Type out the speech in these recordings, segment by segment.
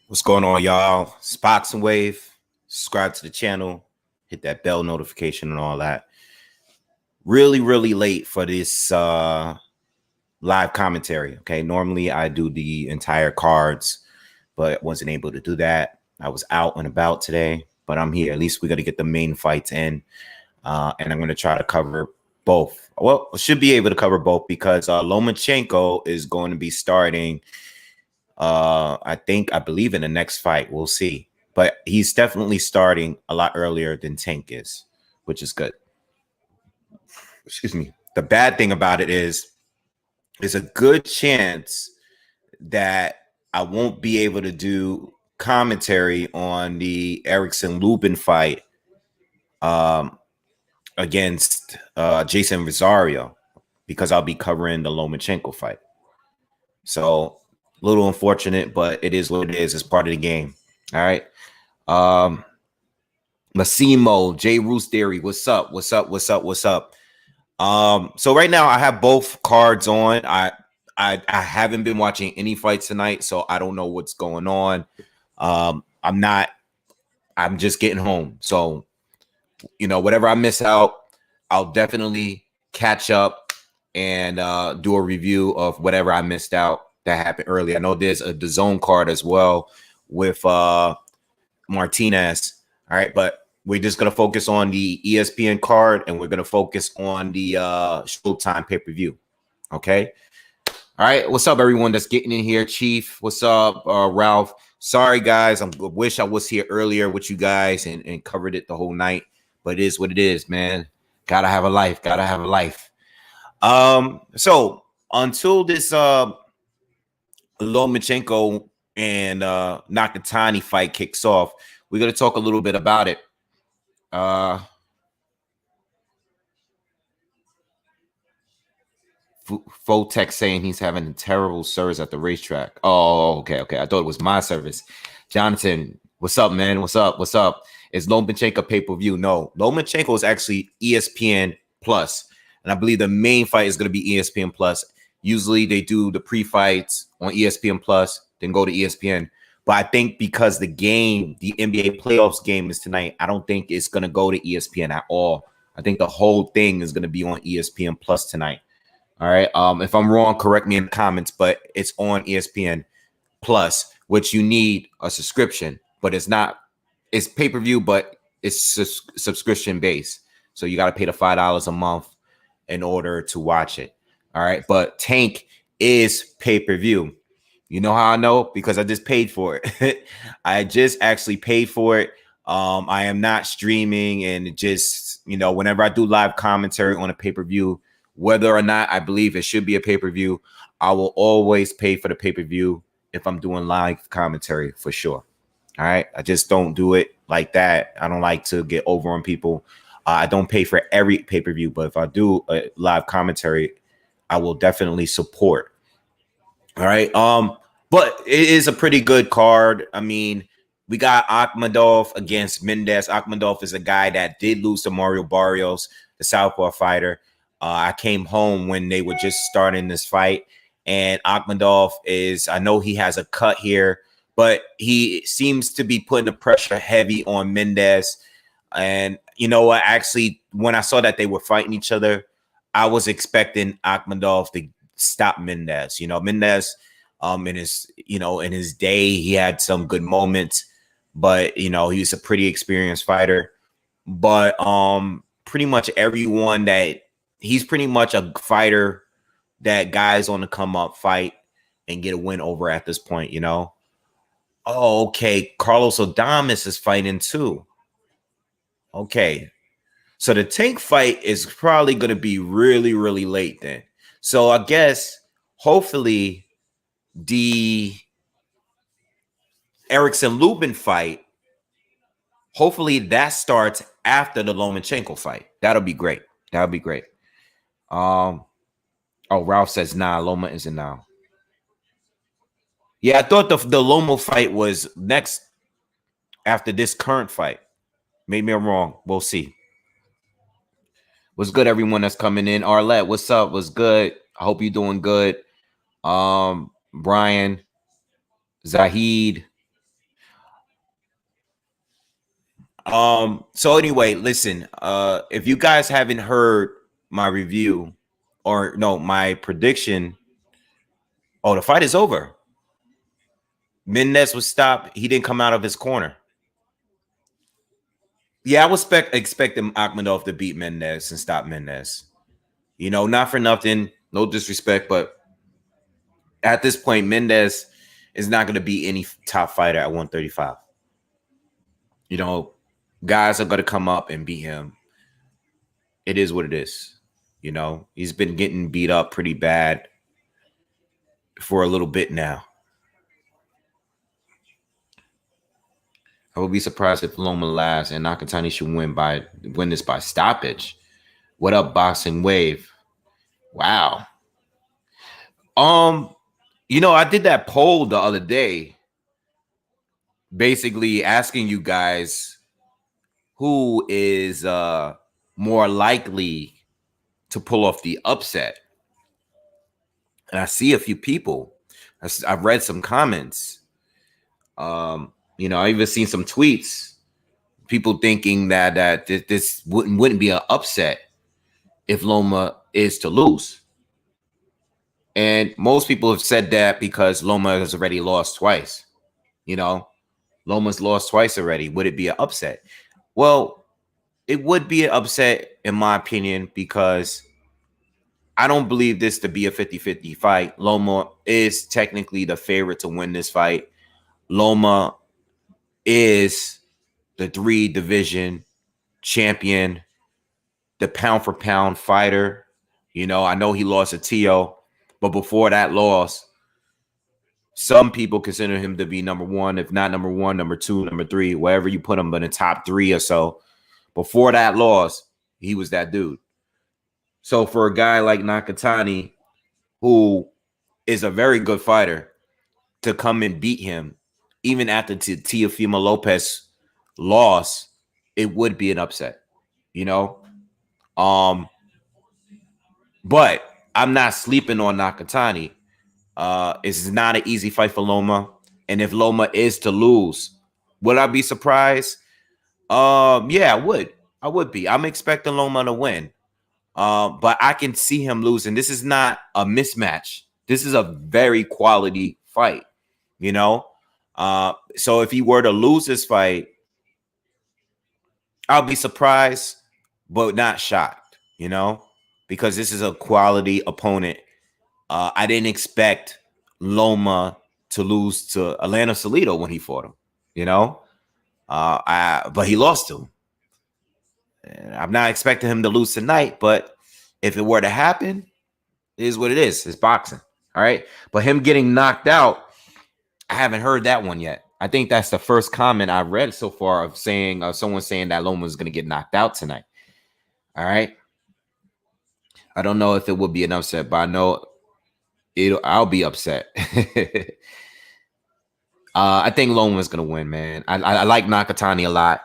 What's going on, y'all? It's BoxingWave. Subscribe to the channel, hit that bell notification and all that. Really late for this live commentary. Okay, normally I do the entire cards, but wasn't able to do that. I was out and about today, but I'm here. At least we got to get the main fights in, and I'm going to try to cover both. Well, I should be able to cover both because Lomachenko is going to be starting. I believe in the next fight. We'll see. But he's definitely starting a lot earlier than Tank is, which is good. Excuse me. The bad thing about it is there's a good chance that I won't be able to do commentary on the Erickson Lubin fight against Jason Rosario because I'll be covering the Lomachenko fight. So a little unfortunate, but it is what it is. It's part of the game. All right. Massimo, J. Roos Theory, what's up? So right now I have both cards on. I haven't been watching any fights tonight, so I don't know what's going on. I'm just getting home. So, whatever I miss out, I'll definitely catch up and do a review of whatever I missed out that happened earlier. I know there's a DAZN card as well with Martinez. All right, but we're just going to focus on the ESPN card and we're going to focus on the Showtime pay-per-view. Okay. All right. What's up, everyone that's getting in here? Chief, what's up? Ralph. Sorry, guys. I wish I was here earlier with you guys and covered it the whole night, but it is what it is, man. Gotta have a life. So until this Lomachenko and Nakatani fight kicks off, we're going to talk a little bit about it. Fotex saying he's having terrible service at the racetrack. Oh, okay. I thought it was my service. Jonathan, what's up, man? What's up? Is Lomachenko pay-per-view? No, Lomachenko is actually ESPN Plus, and I believe the main fight is going to be ESPN Plus. Usually they do the pre-fights on ESPN Plus, then go to ESPN. But I think because the NBA playoffs game is tonight, I don't think it's going to go to ESPN at all. I think the whole thing is going to be on ESPN Plus tonight. All right. If I'm wrong, correct me in the comments, but it's on ESPN Plus, which you need a subscription, but it's pay-per-view, but it's subscription based. So you got to pay the $5 a month in order to watch it. All right. But Tank is pay-per-view. You know how I know? Because I just paid for it. I just actually paid for it. I am not streaming, and just, whenever I do live commentary on a pay-per-view, whether or not I believe it should be a pay-per-view, I will always pay for the pay-per-view if I'm doing live commentary, for sure. All right. I just don't do it like that. I don't like to get over on people. I don't pay for every pay-per-view, but if I do a live commentary, I will definitely support. All right. But it is a pretty good card. I mean, we got Akhmadov against Mendez. Akhmadov is a guy that did lose to Mario Barrios, the southpaw fighter. I came home when they were just starting this fight, and Akhmadov I know he has a cut here, but he seems to be putting the pressure heavy on Mendez. And you know what? Actually, when I saw that they were fighting each other, I was expecting Akhmadov to stop Mendez. Mendez, in his day, he had some good moments, but he's a pretty experienced fighter. But pretty much everyone that he's pretty much a fighter that guys on the come up fight and get a win over at this point, Oh, okay. Carlos Adames is fighting too. Okay. So the Tank fight is probably going to be really late then. So I guess hopefully the Erickson Lubin fight, hopefully that starts after the Lomachenko fight. That'll be great. Oh, Ralph says nah, Loma isn't now. Yeah, I thought the Loma fight was next after this current fight. Maybe I'm wrong. We'll see. What's good, everyone that's coming in? Arlette, what's up? What's good? I hope you're doing good. Brian, Zahid, So anyway, listen, if you guys haven't heard my review or no, my prediction, oh, the fight is over. Mendez was stopped. He didn't come out of his corner. Yeah, I was expecting Akhmedov to beat Mendez and stop Mendez. You know, not for nothing, no disrespect, but at this point, Mendez is not going to be any top fighter at 135. You know, guys are going to come up and beat him. It is what it is. You know, he's been getting beat up pretty bad for a little bit now. I would be surprised if Loma lasts and Nakatani should win this by stoppage. What up, BoxingWave? Wow. You know, I did that poll the other day, basically asking you guys who is more likely to pull off the upset. And I see a few people. I've read some comments. You know, I even seen some tweets. People thinking that this wouldn't be an upset if Loma is to lose. And most people have said that because Loma has already lost twice. You know, Loma's lost twice already. Would it be an upset? Well, it would be an upset in my opinion because I don't believe this to be a 50-50 fight. Loma is technically the favorite to win this fight. Loma is the 3 division champion, the pound for pound fighter. You know, I know he lost to Tio, but before that loss, some people consider him to be number 1, if not number 1, number 2, number 3, wherever you put him, but in the top 3 or so. Before that loss, he was that dude. So for a guy like Nakatani, who is a very good fighter, to come and beat him, even after Teofimo Lopez loss, it would be an upset, you know? But I'm not sleeping on Nakatani. It's not an easy fight for Loma. And if Loma is to lose, would I be surprised? Yeah, I would. I would be. I'm expecting Loma to win. But I can see him losing. This is not a mismatch. This is a very quality fight, you know? So if he were to lose this fight, I'll be surprised, but not shocked, you know? Because this is a quality opponent. I didn't expect Loma to lose to Atlanta Salido when he fought him, you know? But he lost to him. I'm not expecting him to lose tonight, but if it were to happen, it is what it is. It's boxing, all right? But him getting knocked out, I haven't heard that one yet. I think that's the first comment I've read so far of someone saying that Loma is going to get knocked out tonight, all right? I don't know if it would be an upset, but I know I'll be upset. I think Loma's going to win, man. I like Nakatani a lot.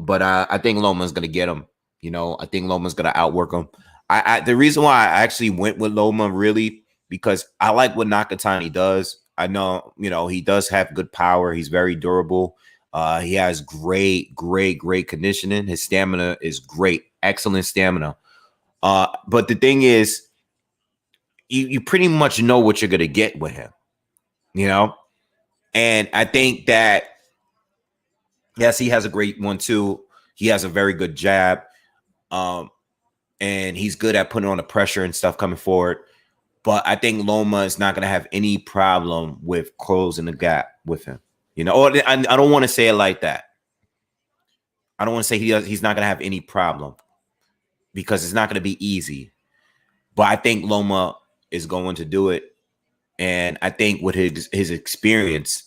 But I think Loma's going to get him. You know, I think Loma's going to outwork him. The reason why I actually went with Loma really because I like what Nakatani does. I know, you know, he does have good power. He's very durable. He has great conditioning. His stamina is great. Excellent stamina. But the thing is, you pretty much know what you're going to get with him, you know? And I think that yes, he has a great one too. He has a very good jab. And he's good at putting on the pressure and stuff coming forward. But I think Loma is not going to have any problem with closing the gap with him. You know, or I don't want to say it like that. I don't want to say he's not going to have any problem because it's not going to be easy. But I think Loma is going to do it. And I think with his experience,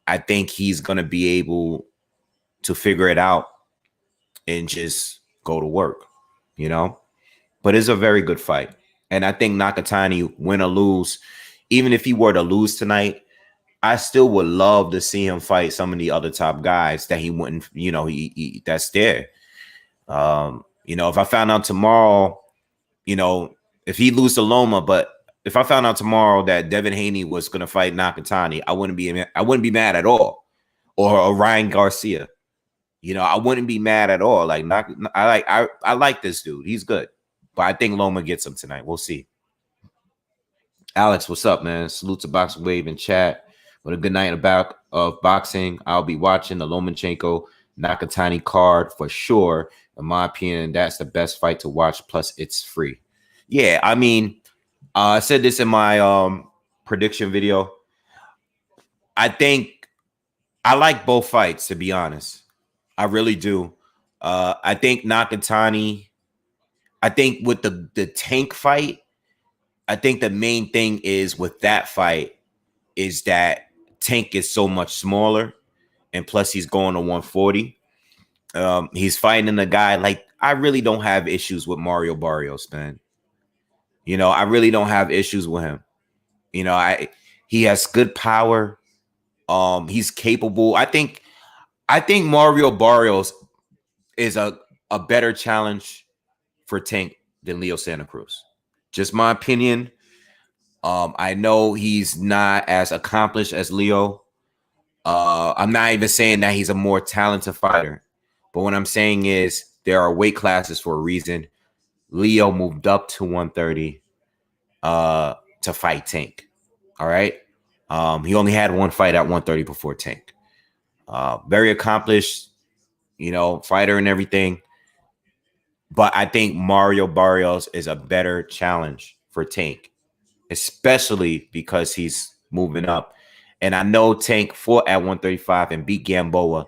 I think he's going to be able to figure it out and just go to work, you know? But it's a very good fight. And I think Nakatani, win or lose, even if he were to lose tonight, I still would love to see him fight some of the other top guys that he wouldn't, you know, he that's there. You know, if I found out tomorrow, you know, if he lose to Loma, but if I found out tomorrow that Devin Haney was going to fight Nakatani, I wouldn't be mad at all. Or Ryan Garcia. I wouldn't be mad at all. Like, I like this dude. He's good, but I think Loma gets him tonight. We'll see. Alex, what's up, man? Salute to BoxingWave in chat. What a good night of boxing. I'll be watching the Lomachenko Nakatani card for sure. In my opinion, that's the best fight to watch. Plus, it's free. Yeah, I mean, I said this in my prediction video. I think I like both fights, to be honest. I really do. I think Nakatani, I think with the Tank fight, I think the main thing is with that fight is that Tank is so much smaller, and plus he's going to 140. He's fighting a guy like I really don't have issues with Mario Barrios, man. I really don't have issues with him. He has good power. He's capable. I think Mario Barrios is a better challenge for Tank than Leo Santa Cruz. Just my opinion. I know he's not as accomplished as Leo. I'm not even saying that he's a more talented fighter. But what I'm saying is there are weight classes for a reason. Leo moved up to 130 to fight Tank. All right. He only had one fight at 130 before Tank. Very accomplished, fighter and everything. But I think Mario Barrios is a better challenge for Tank, especially because he's moving up. And I know Tank fought at 135 and beat Gamboa,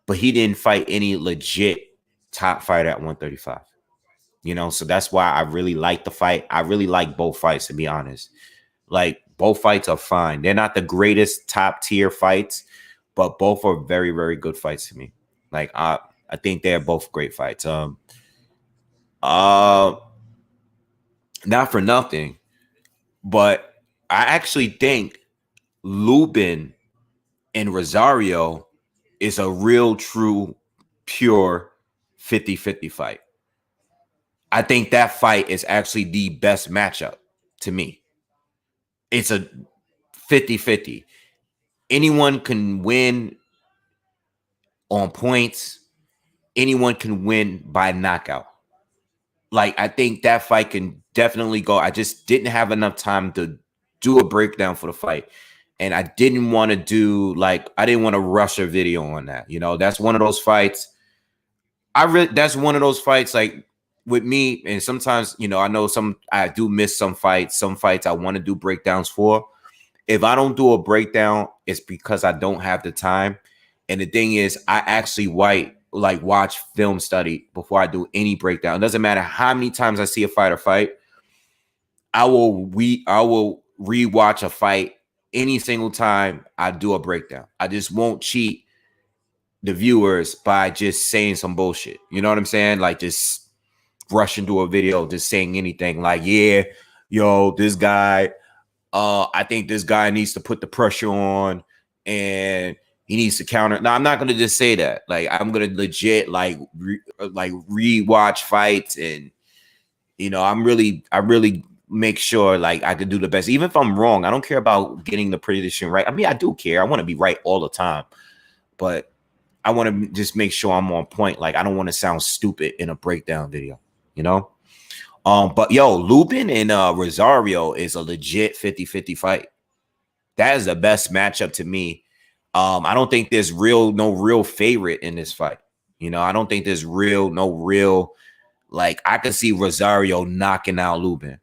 but he didn't fight any legit top fighter at 135. So that's why I really like the fight. I really like both fights, to be honest. Like, both fights are fine. They're not the greatest top tier fights, but both are very, very good fights to me. Like, I think they're both great fights. Not for nothing, but I actually think Lubin and Rosario is a real, true, pure 50-50 fight. I think that fight is actually the best matchup to me. It's a 50-50. Anyone can win on points. Anyone can win by knockout. Like, I think that fight can definitely go. I just didn't have enough time to do a breakdown for the fight. And I didn't want to I didn't want to rush a video on that. That's one of those fights. That's one of those fights, like, with me. And sometimes, I know I do miss some fights. Some fights I want to do breakdowns for. If I don't do a breakdown, it's because I don't have the time. And the thing is, I actually watch film study before I do any breakdown. It doesn't matter how many times I see a fighter fight. I will rewatch a fight any single time I do a breakdown. I just won't cheat the viewers by just saying some bullshit. You know what I'm saying? Like, just rush into a video, just saying anything like, yeah, this guy, I think this guy needs to put the pressure on and he needs to counter. No, I'm not going to just say that. Like, I'm going to legit rewatch fights, and I really make sure like I could do the best. Even if I'm wrong, I don't care about getting the prediction right. I mean, I do care. I want to be right all the time, but I want to just make sure I'm on point. Like, I don't want to sound stupid in a breakdown video, But Lubin and Rosario is a legit 50-50 fight. That is the best matchup to me. I don't think there's no real favorite in this fight. I don't think there's no real, like, I could see Rosario knocking out Lubin.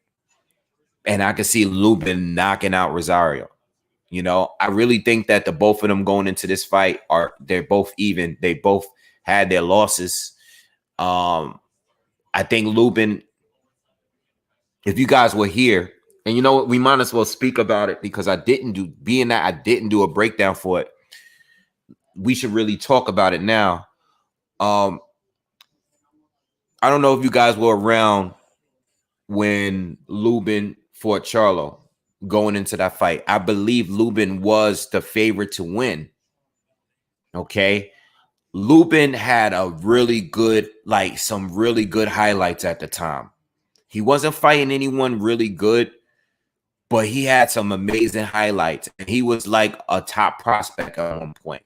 And I could see Lubin knocking out Rosario. I really think that the both of them going into this fight they're both even. They both had their losses. I think Lubin, if you guys were here, and you know what, we might as well speak about it because I didn't do a breakdown for it. We should really talk about it now. I don't know if you guys were around when Lubin fought Charlo going into that fight. I believe Lubin was the favorite to win. Okay. Lubin had a really good, some really good highlights at the time. He wasn't fighting anyone really good, but he had some amazing highlights. And he was like a top prospect at one point.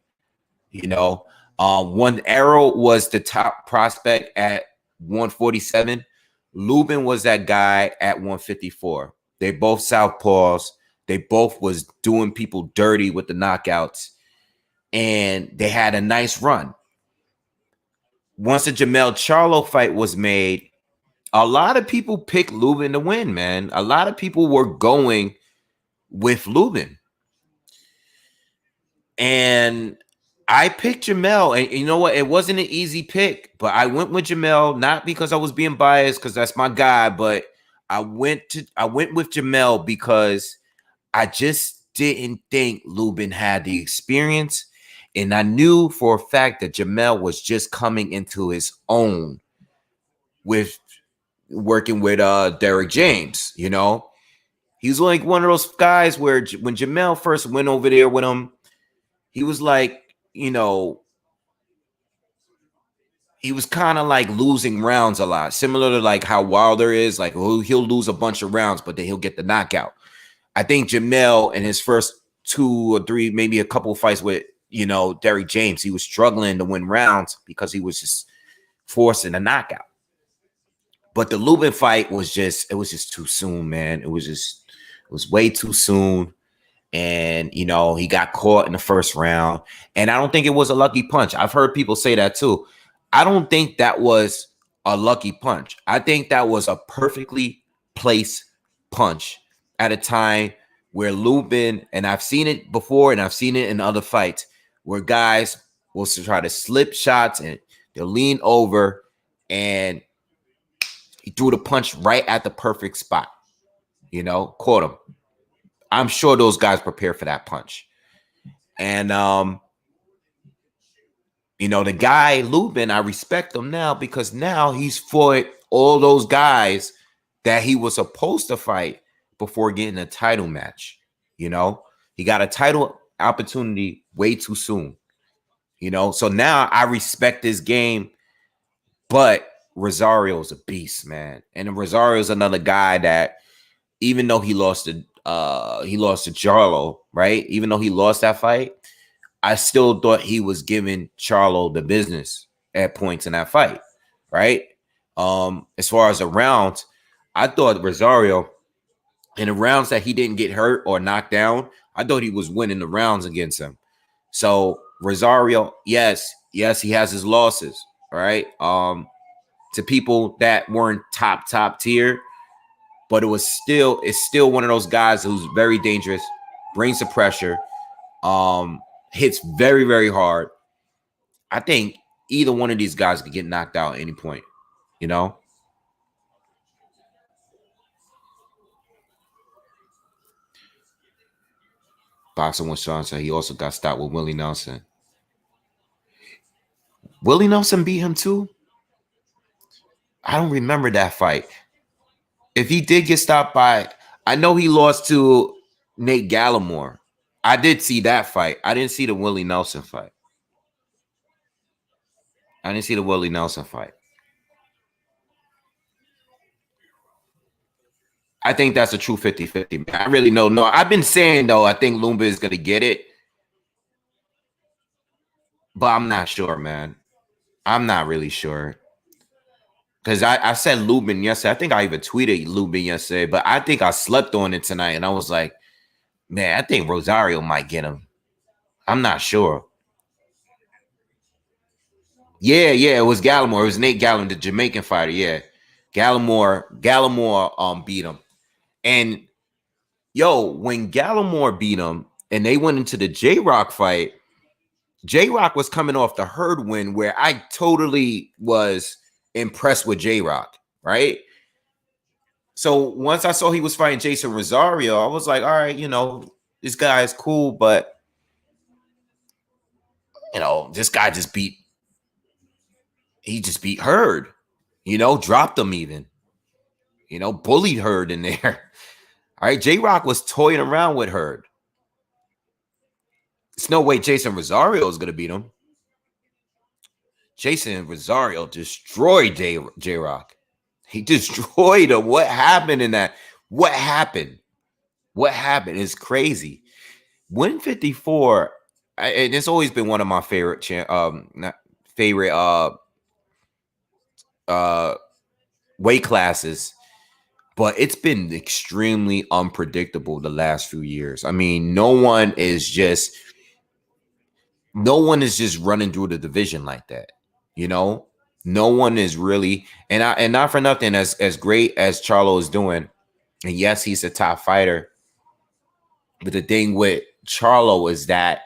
One Arrow was the top prospect at 147. Lubin was that guy at 154. They both southpaws. They both was doing people dirty with the knockouts, and they had a nice run. Once the Jamel Charlo fight was made, a lot of people picked Lubin to win, man. A lot of people were going with Lubin. And I picked Jamel, and you know what? It wasn't an easy pick, but I went with Jamel, not because I was being biased, because that's my guy, but I went with Jamel because I just didn't think Lubin had the experience, and I knew for a fact that Jamel was just coming into his own with working with Derek James. You know, he's like one of those guys where when Jamel first went over there with him, he was like, you know, he was kind of like losing rounds a lot, similar to like how Wilder is. Like he'll lose a bunch of rounds, but then he'll get the knockout. I think Jamel in his first 2 or 3, maybe a couple fights with, you know, Derek James, he was struggling to win rounds because he was just forcing a knockout. But the Lubin fight was just, it was just too soon, man. It was way too soon. And, you know, he got caught in the first round. And I don't think it was a lucky punch. I've heard people say that too. I don't think that was a lucky punch. I think that was a perfectly placed punch at a time where Lubin, and I've seen it before and I've seen it in other fights, where guys will try to slip shots and they'll lean over, and he threw the punch right at the perfect spot. You know, caught him. I'm sure those guys prepare for that punch. And, you know, the guy, Lubin, I respect him now because now he's fought all those guys that he was supposed to fight before getting a title match. You know, he got a title opportunity way too soon. You know, so now I respect this game, but Rosario's a beast, man. And Rosario's another guy that, even though he lost to Charlo, right? Even though he lost that fight, I still thought he was giving Charlo the business at points in that fight, right? As far as the rounds, I thought Rosario, in the rounds that he didn't get hurt or knocked down, I thought he was winning the rounds against him. So Rosario, yes, he has his losses, right? To people that weren't top tier. But it's still one of those guys who's very dangerous, brings the pressure, hits very, very hard. I think either one of these guys could get knocked out at any point, you know? Boxing with Sean said he also got stopped with Willie Nelson. Willie Nelson beat him too? I don't remember that fight. If he did get stopped by, I know he lost to Nate Gallimore. I did see that fight. I didn't see the Willie Nelson fight. I think that's a true 50-50. I really know. No, I've been saying, though, I think Lumba is going to get it. But I'm not sure, man. I'm not really sure. Because I said Lubin yesterday. I think I even tweeted Lubin yesterday. But I think I slept on it tonight. And I was like, man, I think Rosario might get him. I'm not sure. Yeah, it was Gallimore. It was Nate Gallimore, the Jamaican fighter. Yeah. Gallimore beat him. And yo, when Gallimore beat him and they went into the J-Rock fight, J-Rock was coming off the Hurd win, where I totally was impressed with J-Rock, right? So once I saw he was fighting Jason Rosario, I was like, all right, you know, this guy is cool, but you know, this guy just beat Hurd, you know, dropped him even, you know, bullied Hurd in there. All right, J-Rock was toying around with Hurd. There's no way Jason Rosario is going to beat him. Jason Rosario destroyed J-Rock. He destroyed him. What happened in that? What happened? It's crazy. 154, and it's always been one of my favorite favorite weight classes, but it's been extremely unpredictable the last few years. I mean, no one is just running through the division like that. You know, no one is really, and not for nothing, as great as Charlo is doing, and yes, he's a top fighter. But the thing with Charlo is that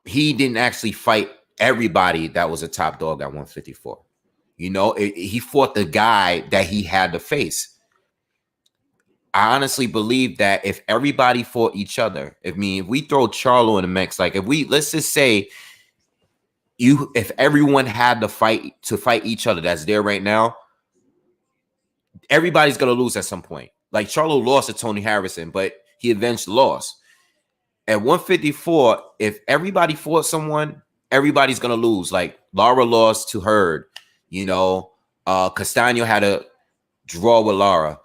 he didn't actually fight everybody that was a top dog at 154. You know, he fought the guy that he had to face. I honestly believe that if everybody fought each other, if we throw Charlo in the mix, like let's just say if everyone had to fight each other that's there right now, everybody's gonna lose at some point. Like Charlo lost to Tony Harrison, but he eventually lost. At 154, if everybody fought someone, everybody's gonna lose. Like Lara lost to Hurd, you know. Castano had a draw with Lara.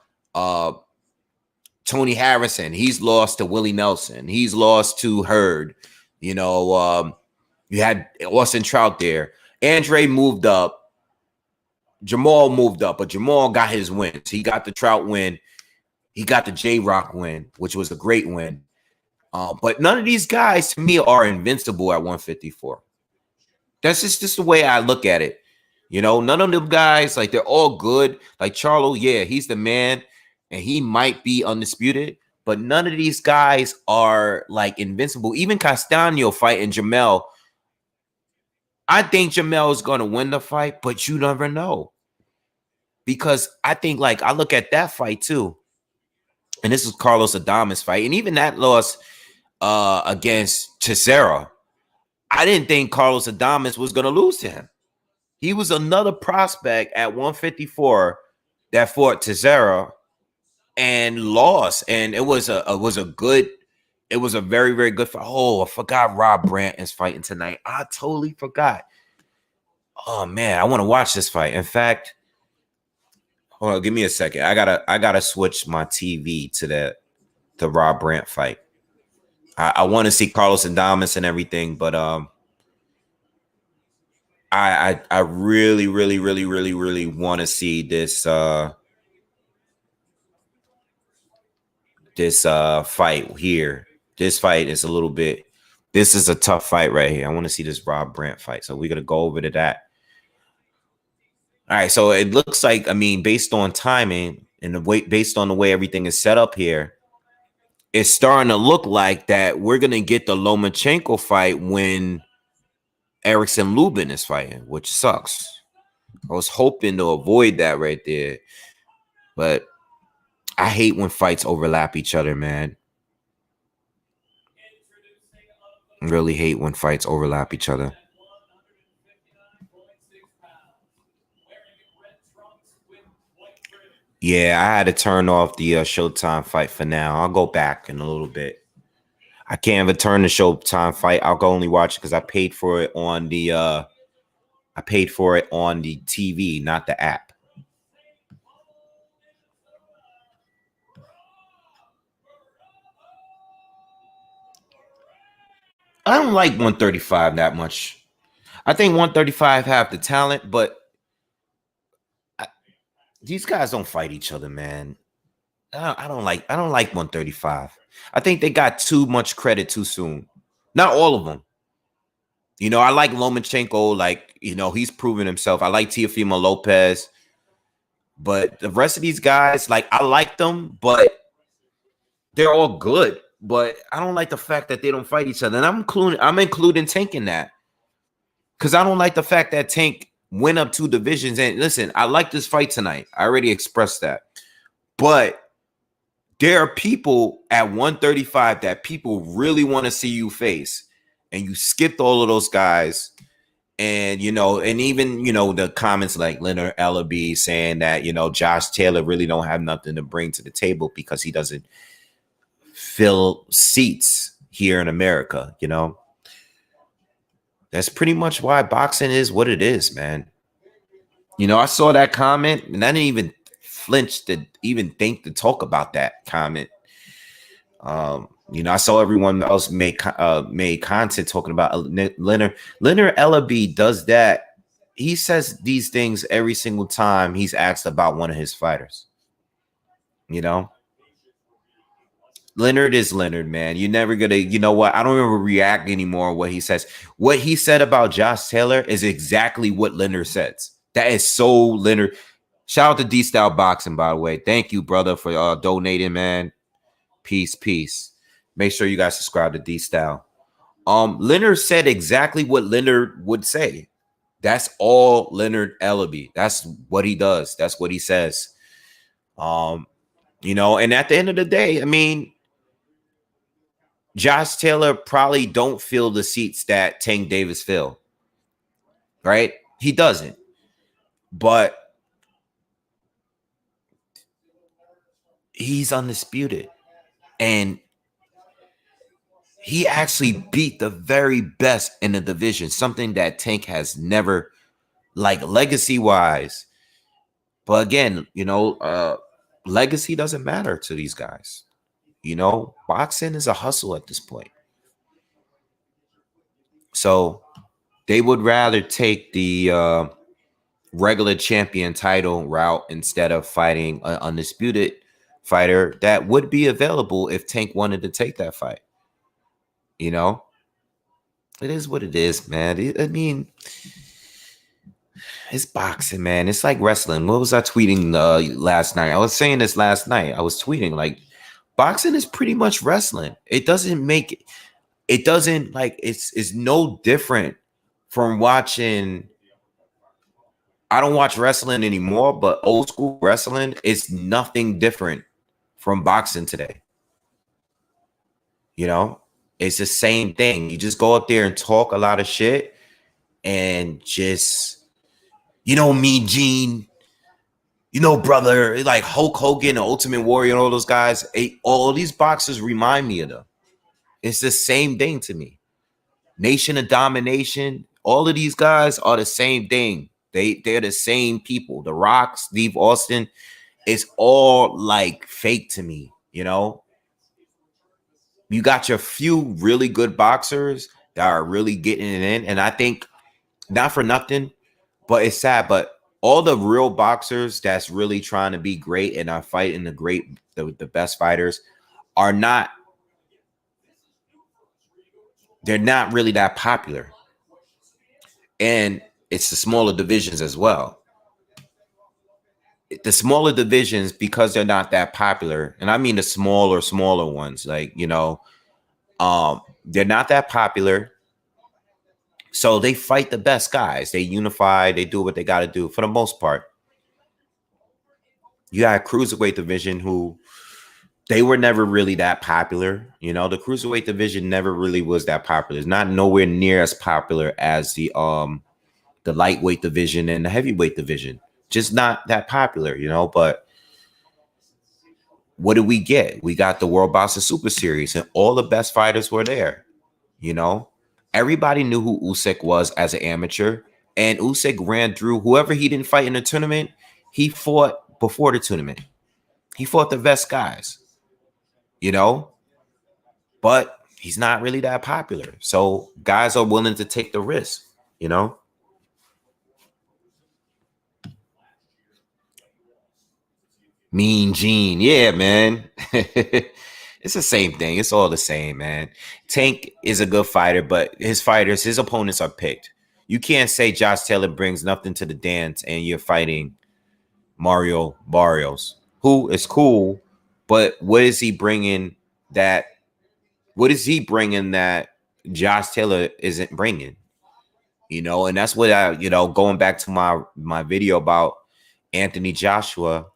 Tony Harrison, he's lost to Willie Nelson. He's lost to Hurd. You know, you had Austin Trout there. Andre moved up. Jamal moved up, but Jamal got his wins. He got the Trout win. He got the J-Rock win, which was a great win. But none of these guys, to me, are invincible at 154. That's just the way I look at it. You know, none of them guys, like, they're all good. Like Charlo, yeah, he's the man, and he might be undisputed. But none of these guys are, like, invincible. Even Castano fighting Jamel, I think Jamel is going to win the fight, but you never know. Because I think, like, I look at that fight, too. And this is Carlos Adames fight. And even that loss against Chisera, I didn't think Carlos Adames was going to lose to him. He was another prospect at 154 that fought Chisera and lost. And it was a very, very good fight. Oh, I forgot Rob Brandt is fighting tonight. I totally forgot. Oh man, I want to watch this fight. In fact, hold on, give me a second. I gotta switch my TV to the Rob Brandt fight. I want to see Carlos Adames and everything, but I really, really, really, really, really want to see this fight here. This fight is a little bit. This is a tough fight right here. I want to see this Rob Brandt fight, so we're gonna go over to that. All right, so it looks like, based on timing and based on the way everything is set up here, it's starting to look like that we're gonna get the Lomachenko fight when Erickson Lubin is fighting, which sucks. I was hoping to avoid that right there, but I hate when fights overlap each other, man. I really hate when fights overlap each other. Yeah, I had to turn off the Showtime fight for now. I'll go back in a little bit. I can't return the Showtime fight. I'll go only watch it because I paid for it on the TV, not the app. I don't like 135 that much. I think 135 have the talent, but these guys don't fight each other, man. I don't like 135. I think they got too much credit too soon. Not all of them. You know, I like Lomachenko. Like, you know, he's proven himself. I like Teofimo Lopez. But the rest of these guys, like, I like them, but they're all good. But I don't like the fact that they don't fight each other. And I'm including Tank in that. Because I don't like the fact that Tank went up 2 divisions. And listen, I like this fight tonight. I already expressed that. But there are people at 135 that people really want to see you face. And you skipped all of those guys. And, you know, and even, you know, the comments like Leonard Ellaby saying that, you know, Josh Taylor really don't have nothing to bring to the table because he doesn't fill seats here in America, you know. That's pretty much why boxing is what it is, man. You know, I saw that comment and I didn't even flinch to even think to talk about that comment. You know, I saw everyone else made content talking about Leonard. Leonard Ellaby does that. He says these things every single time he's asked about one of his fighters. You know, Leonard is Leonard, man. You're never gonna, you know what? I don't even react anymore. What he says, what he said about Josh Taylor is exactly what Leonard says. That is so Leonard. Shout out to D Style Boxing, by the way. Thank you, brother, for donating, man. Peace, peace. Make sure you guys subscribe to D Style. Leonard said exactly what Leonard would say. That's all Leonard Ellaby. That's what he does. That's what he says. You know, and at the end of the day, I mean, Josh Taylor probably don't fill the seats that Tank Davis fill. Right? He doesn't. But he's undisputed. And he actually beat the very best in the division, something that Tank has never, like, legacy-wise. But again, you know, legacy doesn't matter to these guys. You know, boxing is a hustle at this point. So they would rather take the regular champion title route instead of fighting an undisputed fighter that would be available if Tank wanted to take that fight. You know, it is what it is, man. I mean, it's boxing, man. It's like wrestling. What was I tweeting last night? I was saying this last night. I was tweeting like boxing is pretty much wrestling. It doesn't make it doesn't like it's no different from watching. I don't watch wrestling anymore, but old school wrestling is nothing different from boxing today. You know, it's the same thing. You just go up there and talk a lot of shit and just, you know, me, Gene, you know, brother, like Hulk Hogan, the Ultimate Warrior, and all those guys. All these boxers remind me of them. It's the same thing to me. Nation of Domination. All of these guys are the same thing. They're the same people. The Rock, Steve Austin. It's all like fake to me, you know? You got your few really good boxers that are really getting it in. And I think, not for nothing, but it's sad, but all the real boxers that's really trying to be great and are fighting the best fighters are not, they're not really that popular. And it's the smaller divisions as well. The smaller divisions, because they're not that popular, and I mean the smaller ones, like, you know, they're not that popular. So they fight the best guys. They unify, they do what they got to do for the most part. You got a cruiserweight division who they were never really that popular. You know, the cruiserweight division never really was that popular. It's not nowhere near as popular as the lightweight division and the heavyweight division. Just not that popular, you know. But what did we get? We got the World Boxing Super Series, and all the best fighters were there. You know, everybody knew who Usyk was as an amateur, and Usyk ran through whoever he didn't fight in the tournament. He fought before the tournament. He fought the best guys, you know, but he's not really that popular. So guys are willing to take the risk, you know. Mean Gene. Yeah, man. It's the same thing. It's all the same, man. Tank is a good fighter, but his opponents are picked. You can't say Josh Taylor brings nothing to the dance and you're fighting Mario Barrios, who is cool, but what is he bringing that Josh Taylor isn't bringing? You know, and that's what I, you know, going back to my video about Anthony Joshua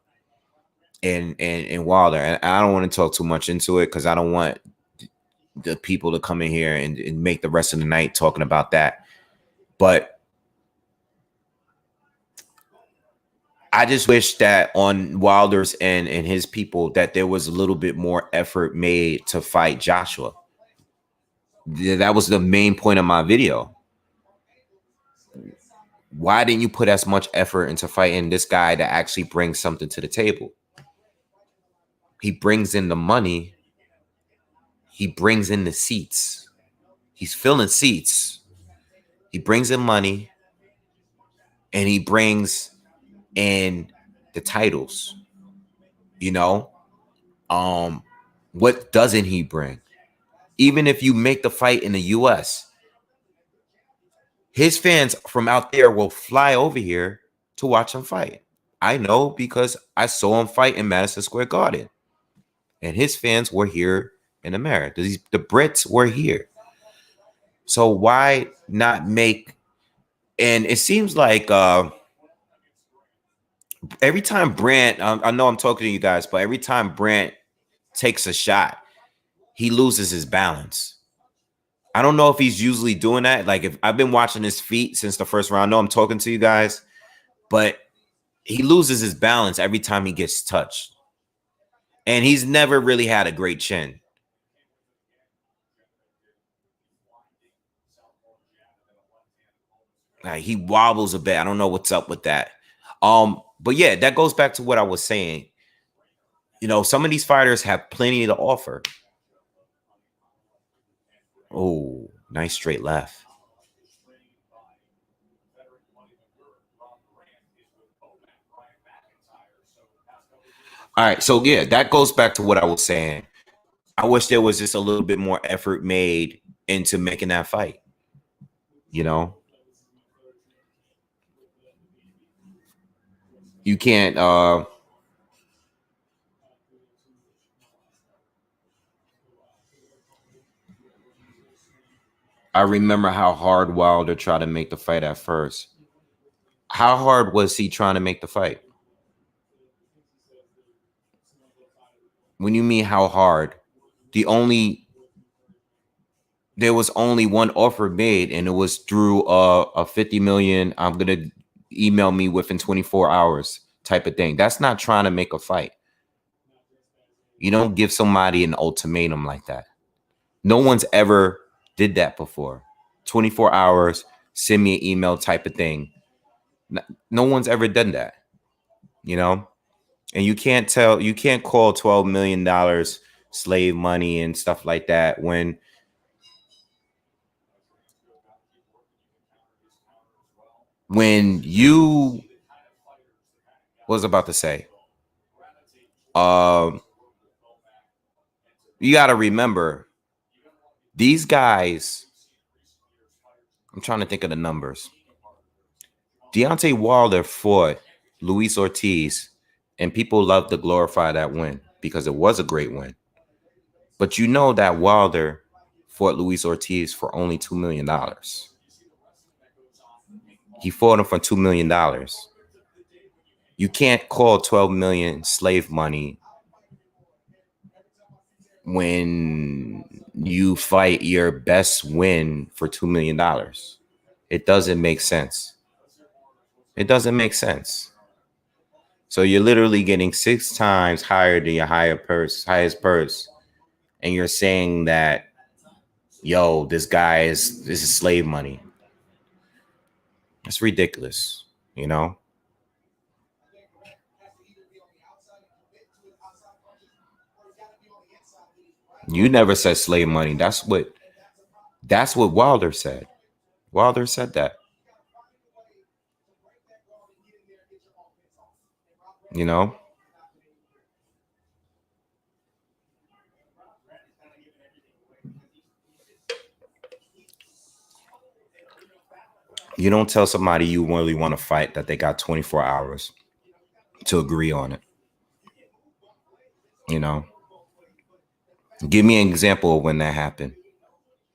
and Wilder. And I don't want to talk too much into it because I don't want the people to come in here and make the rest of the night talking about that. But I just wish that on Wilder's and his people that there was a little bit more effort made to fight Joshua. That was the main point of my video. Why didn't you put as much effort into fighting this guy that actually brings something to the table? He brings in the money. he brings in the seats. He's filling seats. He brings in money, and he brings in the titles. You know, what doesn't he bring? Even if you make the fight in the U.S., his fans from out there will fly over here to watch him fight. I know because I saw him fight in Madison Square Garden, and his fans were here in America. The Brits were here. So why not make? And it seems like every time Brant, I know I'm talking to you guys, but every time Brant takes a shot, he loses his balance. I don't know if he's usually doing that. Like, if I've been watching his feet since the first round, I know I'm talking to you guys, but he loses his balance every time he gets touched. And he's never really had a great chin. Like, he wobbles a bit. I don't know what's up with that. But yeah, that goes back to what I was saying. You know, some of these fighters have plenty to offer. Oh, nice straight left. All right, so yeah, that goes back to what I was saying. I wish there was just a little bit more effort made into making that fight. You know, you can't. I remember how hard Wilder tried to make the fight at first. How hard was he trying to make the fight? When you mean how hard, there was only one offer made, and it was through a 50 million. I'm gonna email me within 24 hours type of thing. That's not trying to make a fight. You don't give somebody an ultimatum like that. No one's ever did that before. 24 hours, send me an email type of thing. No one's ever done that, you know? And you can't call $12 million slave money and stuff like that when you was about to say, you got to remember these guys. I'm trying to think of the numbers. Deontay Wilder fought Luis Ortiz, and people love to glorify that win because it was a great win. But you know that Wilder fought Luis Ortiz for only $2 million. He fought him for $2 million. You can't call 12 million slave money when you fight your best win for $2 million. It doesn't make sense. It doesn't make sense. So you're literally getting 6 times higher than your highest purse. And you're saying that, yo, this is slave money. That's ridiculous, you know? You never said slave money. That's what Wilder said. Wilder said that. You know? You don't tell somebody you really want to fight that they got 24 hours to agree on it. You know? Give me an example of when that happened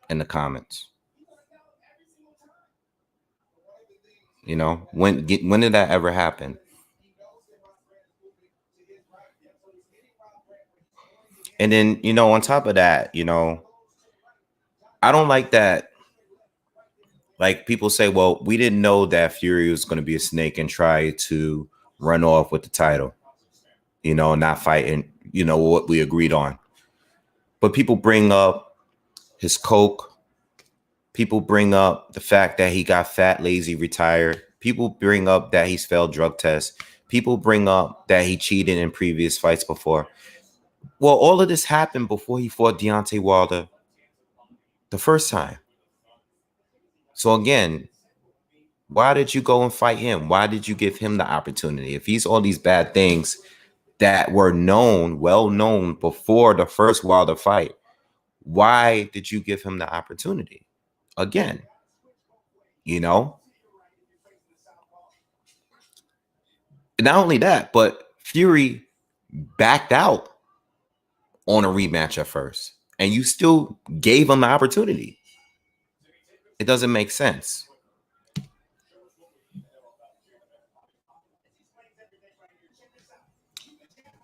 in the comments. You know, when did that ever happen? And then, you know, on top of that, you know, I don't like that. Like, people say, well, we didn't know that Fury was going to be a snake and try to run off with the title, you know, not fighting, you know, what we agreed on. But people bring up his coke. People bring up the fact that he got fat, lazy, retired. People bring up that he's failed drug tests. People bring up that he cheated in previous fights before. Well, all of this happened before he fought Deontay Wilder the first time. So again, why did you go and fight him? Why did you give him the opportunity? If he's all these bad things that were known, well known before the first Wilder fight, why did you give him the opportunity? Again, you know? Not only that, but Fury backed out on a rematch at first, and you still gave him the opportunity. It doesn't make sense.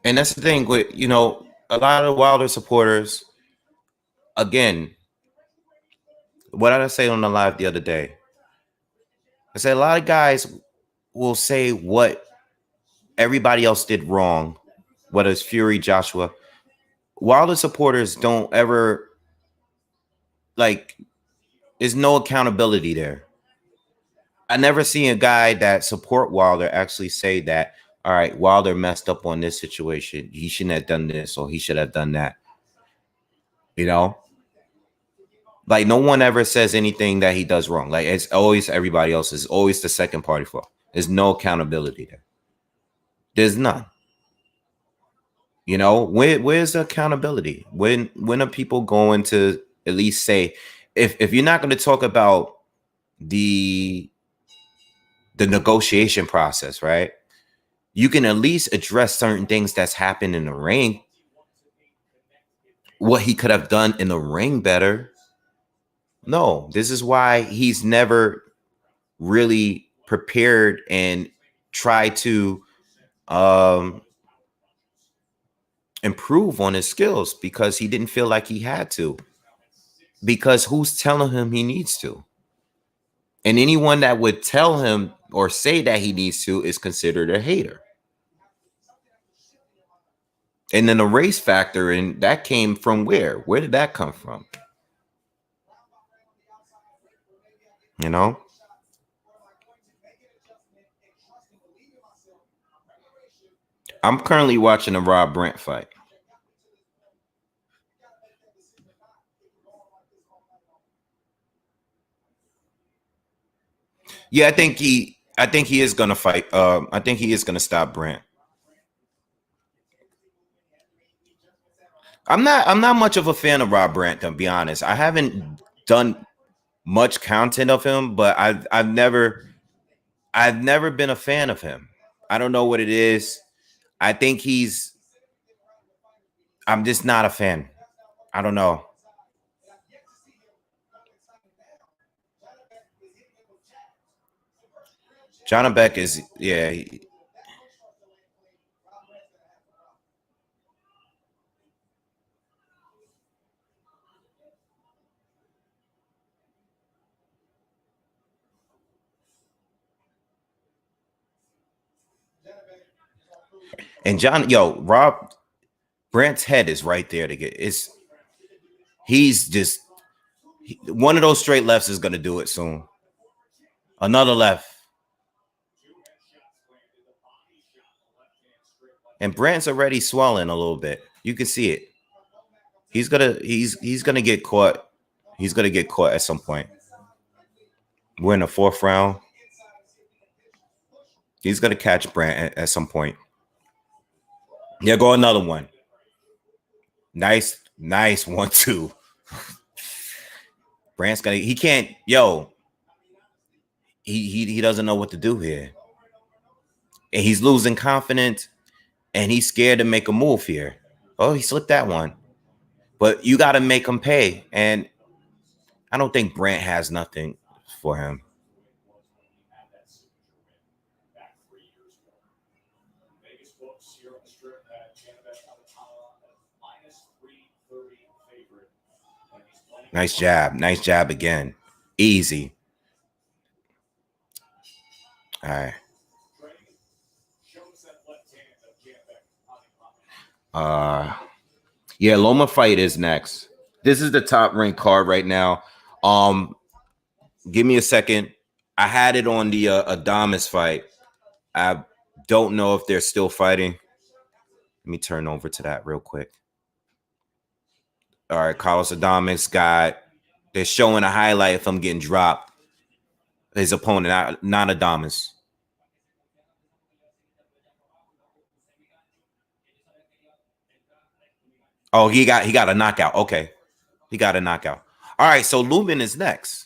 And that's the thing with, a lot of Wilder supporters, again, what did I say on the live the other day? I said a lot of guys will say what everybody else did wrong, whether it's Fury, Joshua. Wilder supporters don't ever, like, there's no accountability there. I never see a guy that support Wilder actually say that, all right, Wilder messed up on this situation. He shouldn't have done this or he should have done that. You know? Like, no one ever says anything that he does wrong. Like, it's always everybody else. It's always the second party fault. There's no accountability there. There's none. Where's the accountability? When are people going to at least say, if you're not going to talk about the negotiation process, right? You can at least address certain things that's happened in the ring. What he could have done in the ring better. No, this is why he's never really prepared and tried to improve on his skills, because he didn't feel like he had to. Because who's telling him he needs to? And anyone that would tell him or say that he needs to is considered a hater. And then the race factor, and that came from where? Where did that come from? I'm currently watching a Rob Brant fight. Yeah, I think he is gonna fight. I think he is gonna stop Brant. I'm not much of a fan of Rob Brant, to be honest. I haven't done much content of him, but I've never been a fan of him. I don't know what it is. I think I'm just not a fan. I don't know. John Beck is, yeah. And Rob Brant's head is right there to get. He's just one of those straight lefts is gonna do it soon. Another left. And Brant's already swelling a little bit. You can see it. He's gonna get caught. He's gonna get caught at some point. We're in the fourth round. He's gonna catch Brant at some point. Yeah, go another one. Nice 1-2. Brant's gonna. He can't. He doesn't know what to do here, and he's losing confidence, and he's scared to make a move here. Oh, he slipped that one, but you got to make him pay, and I don't think Brant has nothing for him. Nice jab again. Easy. All right. Yeah, Loma fight is next. This is the top ranked card right now. Give me a second. I had it on the Adamas fight. I don't know if they're still fighting. Let me turn over to that real quick. All right, Carlos Adames got. They're showing a highlight of him getting dropped. His opponent, not Adames. Oh, he got a knockout. Okay, he got a knockout. All right, so Lubin is next.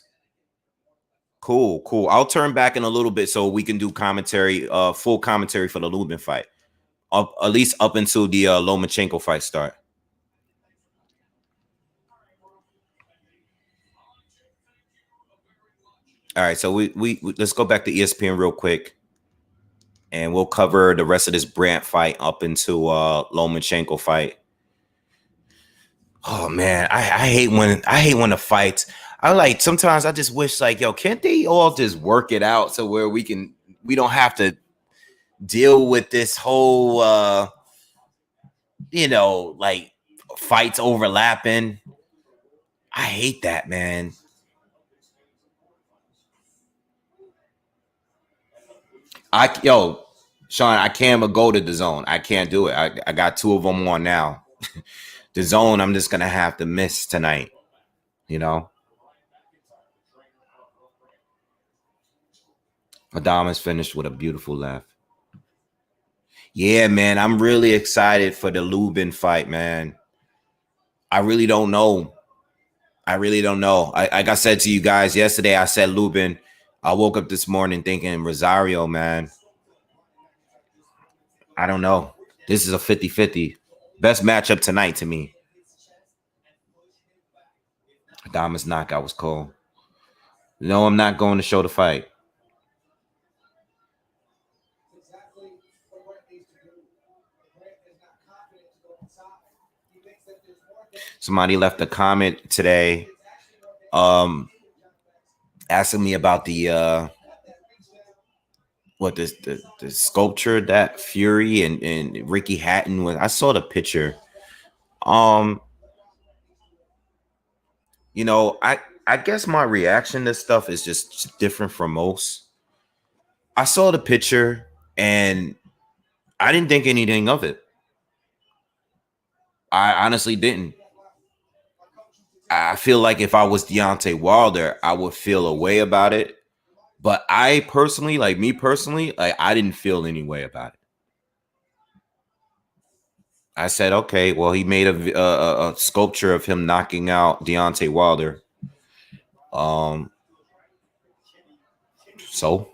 Cool, cool. I'll turn back in a little bit so we can do commentary, full commentary for the Lubin fight, at least up until the Lomachenko fight start. All right, so we let's go back to ESPN real quick, and we'll cover the rest of this Brandt fight up into Lomachenko fight. Oh man, I hate when the fights. I like sometimes I just wish like yo, can't they all just work it out so where we don't have to deal with this whole like fights overlapping. I hate that, man. Sean, I can't even go to the zone. I can't do it. I got two of them on now. The zone, I'm just gonna have to miss tonight. You know, Adamas finished with a beautiful laugh. Yeah, man, I'm really excited for the Lubin fight, man. I really don't know. I really don't know. Like I said to you guys yesterday, I said Lubin. I woke up this morning thinking Rosario, man. I don't know. This is a 50-50. Best matchup tonight to me. Adamas knockout was cool. No, I'm not going to show the fight. Somebody left a comment today asking me about the the sculpture that Fury and Ricky Hatton was. I saw the picture. Um, I guess my reaction to stuff is just different from most. I saw the picture and I didn't think anything of it. I honestly didn't. I feel like if I was Deontay Wilder, I would feel a way about it. But I personally, like I didn't feel any way about it. I said, okay, well, he made a sculpture of him knocking out Deontay Wilder. So,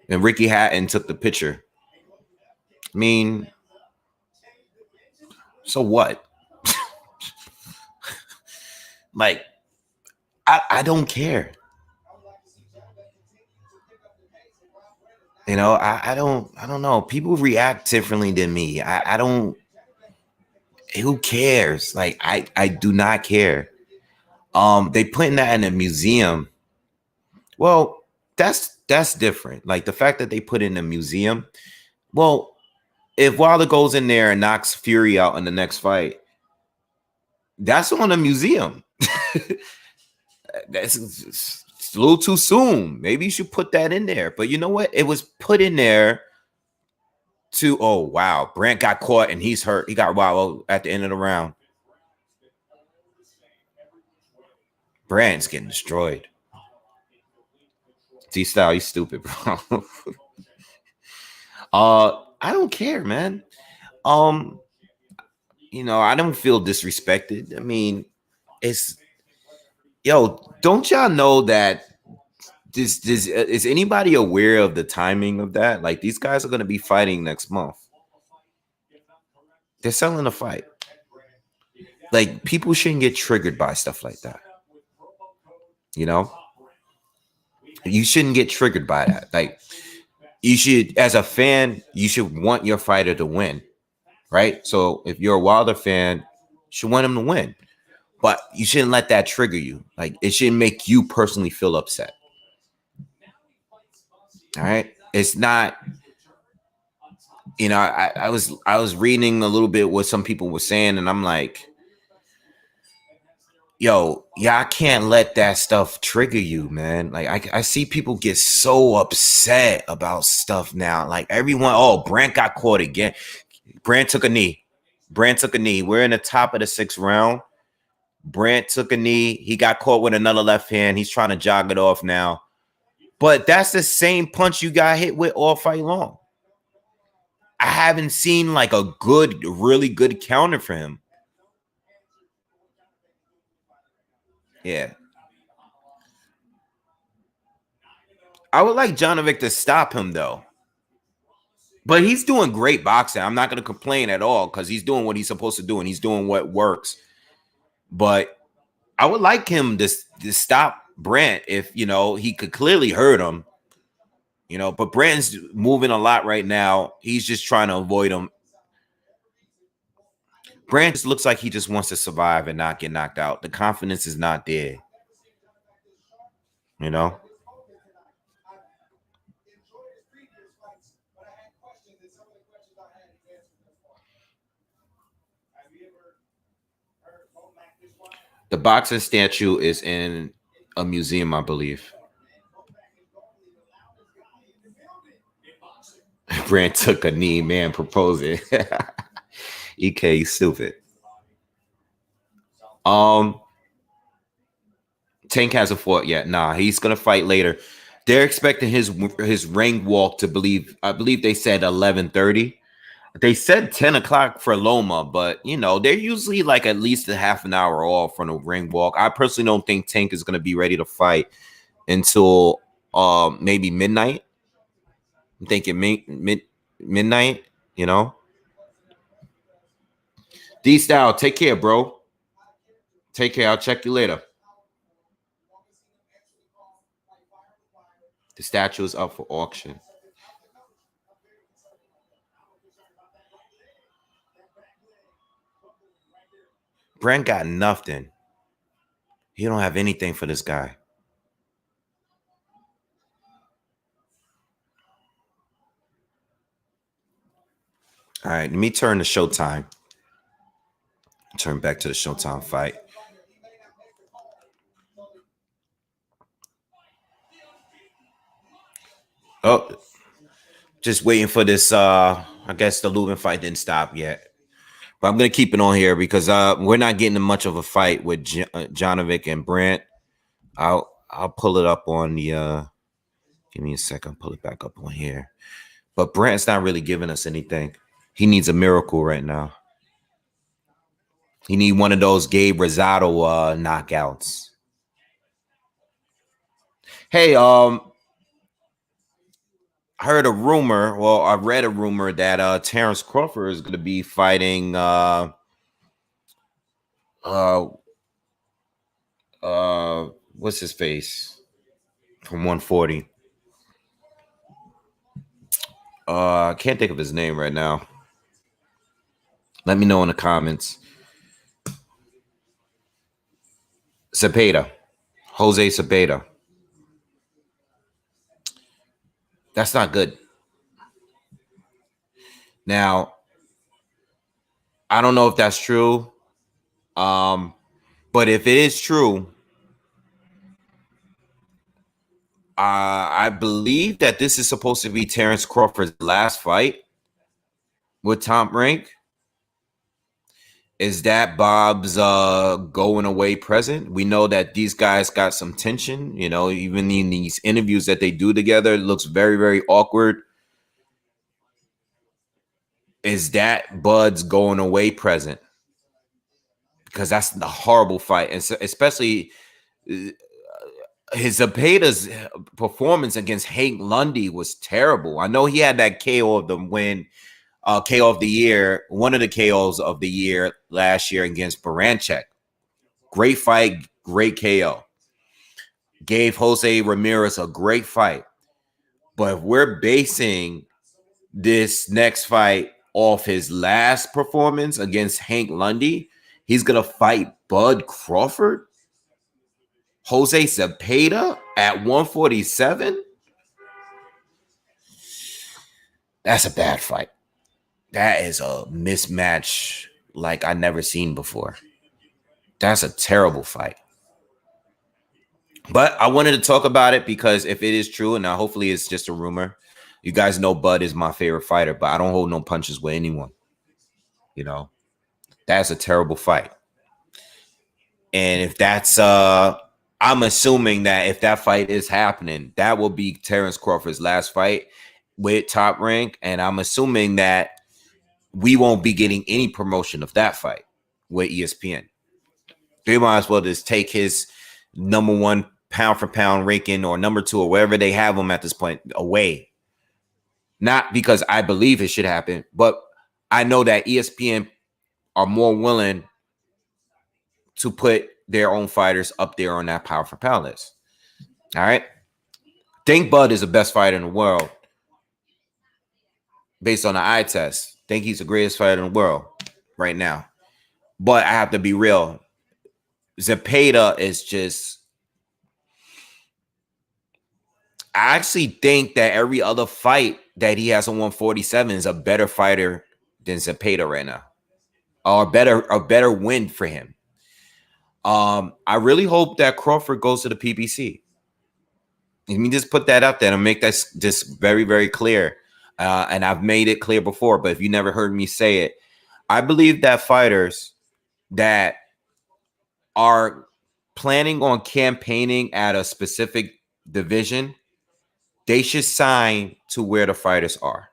and Ricky Hatton took the picture. I mean, so what? Like, I don't care. I don't know. People react differently than me. I don't. Who cares? Like, I do not care. They putting that in a museum. Well, that's different. Like the fact that they put in a museum. Well, if Wilder goes in there and knocks Fury out in the next fight, that's on a museum. That's a little too soon. Maybe you should put that in there. But you know what? It was put in there to, oh, wow. Brandt got caught and he's hurt. He got wild at the end of the round. Brandt's getting destroyed. T-Style, you stupid, bro. I don't care, man. I don't feel disrespected. I mean, it's don't y'all know that this is anybody aware of the timing of that? Like these guys are going to be fighting next month. They're selling a fight. Like people shouldn't get triggered by stuff like that. You shouldn't get triggered by that. Like you should, as a fan, you should want your fighter to win, right? So if you're a Wilder fan, you should want him to win. But you shouldn't let that trigger you. Like it shouldn't make you personally feel upset. All right. It's not, I was reading a little bit what some people were saying, and I'm like, I can't let that stuff trigger you, man. Like I see people get so upset about stuff now. Like everyone, oh, Brandt got caught again. Brandt took a knee. We're in the top of the 6th round. Brandt took a knee. He got caught with another left hand. He's trying to jog it off now. But that's the same punch you got hit with all fight long. I haven't seen like a good, really good counter for him. Yeah. I would like Janovic to stop him, though. But he's doing great boxing. I'm not going to complain at all because he's doing what he's supposed to do and he's doing what works. But I would like him to stop Brandt if, you know, he could clearly hurt him. You know, but Brandt's moving a lot right now. He's just trying to avoid him. Brandt just looks like he just wants to survive and not get knocked out. The confidence is not there. You know? The boxing statue is in a museum, I believe. Brandt took a knee, man, proposing. EK, stupid. Tank hasn't fought yet. Nah, he's gonna fight later. They're expecting his ring walk to believe. I believe they said 11:30. They said 10 o'clock for Loma, but you know they're usually like at least a half an hour off from the ring walk. I personally don't think Tank is gonna be ready to fight until maybe midnight. I'm thinking midnight. You know. D Style, take care, bro. Take care. I'll check you later. The statue is up for auction. Brent got nothing. He don't have anything for this guy. All right, let me turn to Showtime. Turn back to the Showtime fight. Oh, just waiting for this. I guess the Lubin fight didn't stop yet. But I'm going to keep it on here because we're not getting much of a fight with Janovic and Brandt. I'll pull it up on the give me a second, pull it back up on here. But Brandt's not really giving us anything. He needs a miracle right now. He need one of those Gabe Rosado knockouts. Hey, I heard a rumor. Well, I read a rumor that Terrence Crawford is going to be fighting what's his face from 140. I can't think of his name right now. Let me know in the comments. Zepeda. Jose Zepeda. That's not good. Now, I don't know if that's true. But if it is true, I believe that this is supposed to be Terrence Crawford's last fight with Top Rank. Is that Bob's going away present? We know that these guys got some tension, you know, even in these interviews that they do together, it looks very, very awkward. Is that Bud's going away present? Because that's the horrible fight. And so, especially his Zepeda's performance against Hank Lundy was terrible. I know he had that KO of the win. KO of the year, one of the KOs of the year last year against Baranchek. Great fight, great KO. Gave Jose Ramirez a great fight. But if we're basing this next fight off his last performance against Hank Lundy, he's going to fight Bud Crawford? Jose Zepeda at 147? That's a bad fight. That is a mismatch like I never seen before. That's a terrible fight. But I wanted to talk about it because if it is true, and now hopefully it's just a rumor, you guys know Bud is my favorite fighter, but I don't hold no punches with anyone. You know, that's a terrible fight. And if that's I'm assuming that if that fight is happening, that will be Terrence Crawford's last fight with Top Rank. And I'm assuming that we won't be getting any promotion of that fight with ESPN. They might as well just take his number one pound for pound ranking or number two or wherever they have him at this point away. Not because I believe it should happen, but I know that ESPN are more willing to put their own fighters up there on that pound for pound list. All right. Think Bud is the best fighter in the world based on the eye test. Think he's the greatest fighter in the world right now. But I have to be real. Zepeda is just... I actually think that every other fight that he has on 147 is a better fighter than Zepeda right now. Or a better win for him. I really hope that Crawford goes to the PBC. Let me just put that out there and make that just very, very clear. And I've made it clear before, but if you never heard me say it, I believe that fighters that are planning on campaigning at a specific division, they should sign to where the fighters are.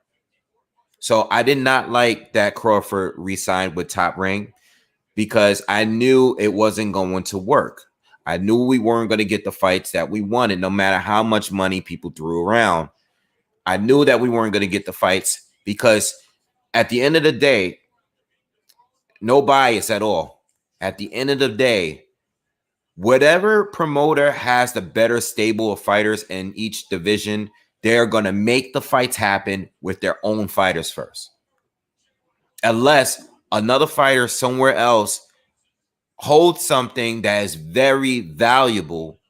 So I did not like that Crawford re-signed with Top Rank because I knew it wasn't going to work. I knew we weren't going to get the fights that we wanted, no matter how much money people threw around. I knew that we weren't going to get the fights because at the end of the day, no bias at all. At the end of the day, whatever promoter has the better stable of fighters in each division, they're going to make the fights happen with their own fighters first. Unless another fighter somewhere else holds something that is very valuable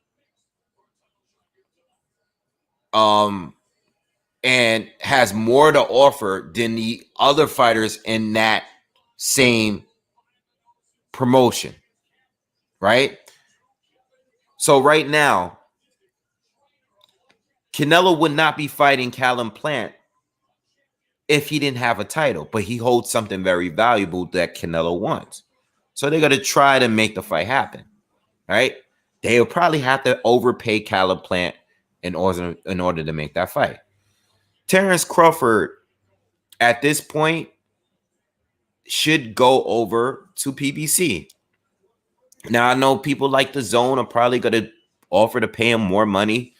and has more to offer than the other fighters in that same promotion, right? So right now, Canelo would not be fighting Callum Plant if he didn't have a title, but he holds something very valuable that Canelo wants. So they're going to try to make the fight happen, right? They'll probably have to overpay Callum Plant in order to make that fight. Terrence Crawford, at this point, should go over to PBC. Now, I know people like the Zone are probably going to offer to pay him more money,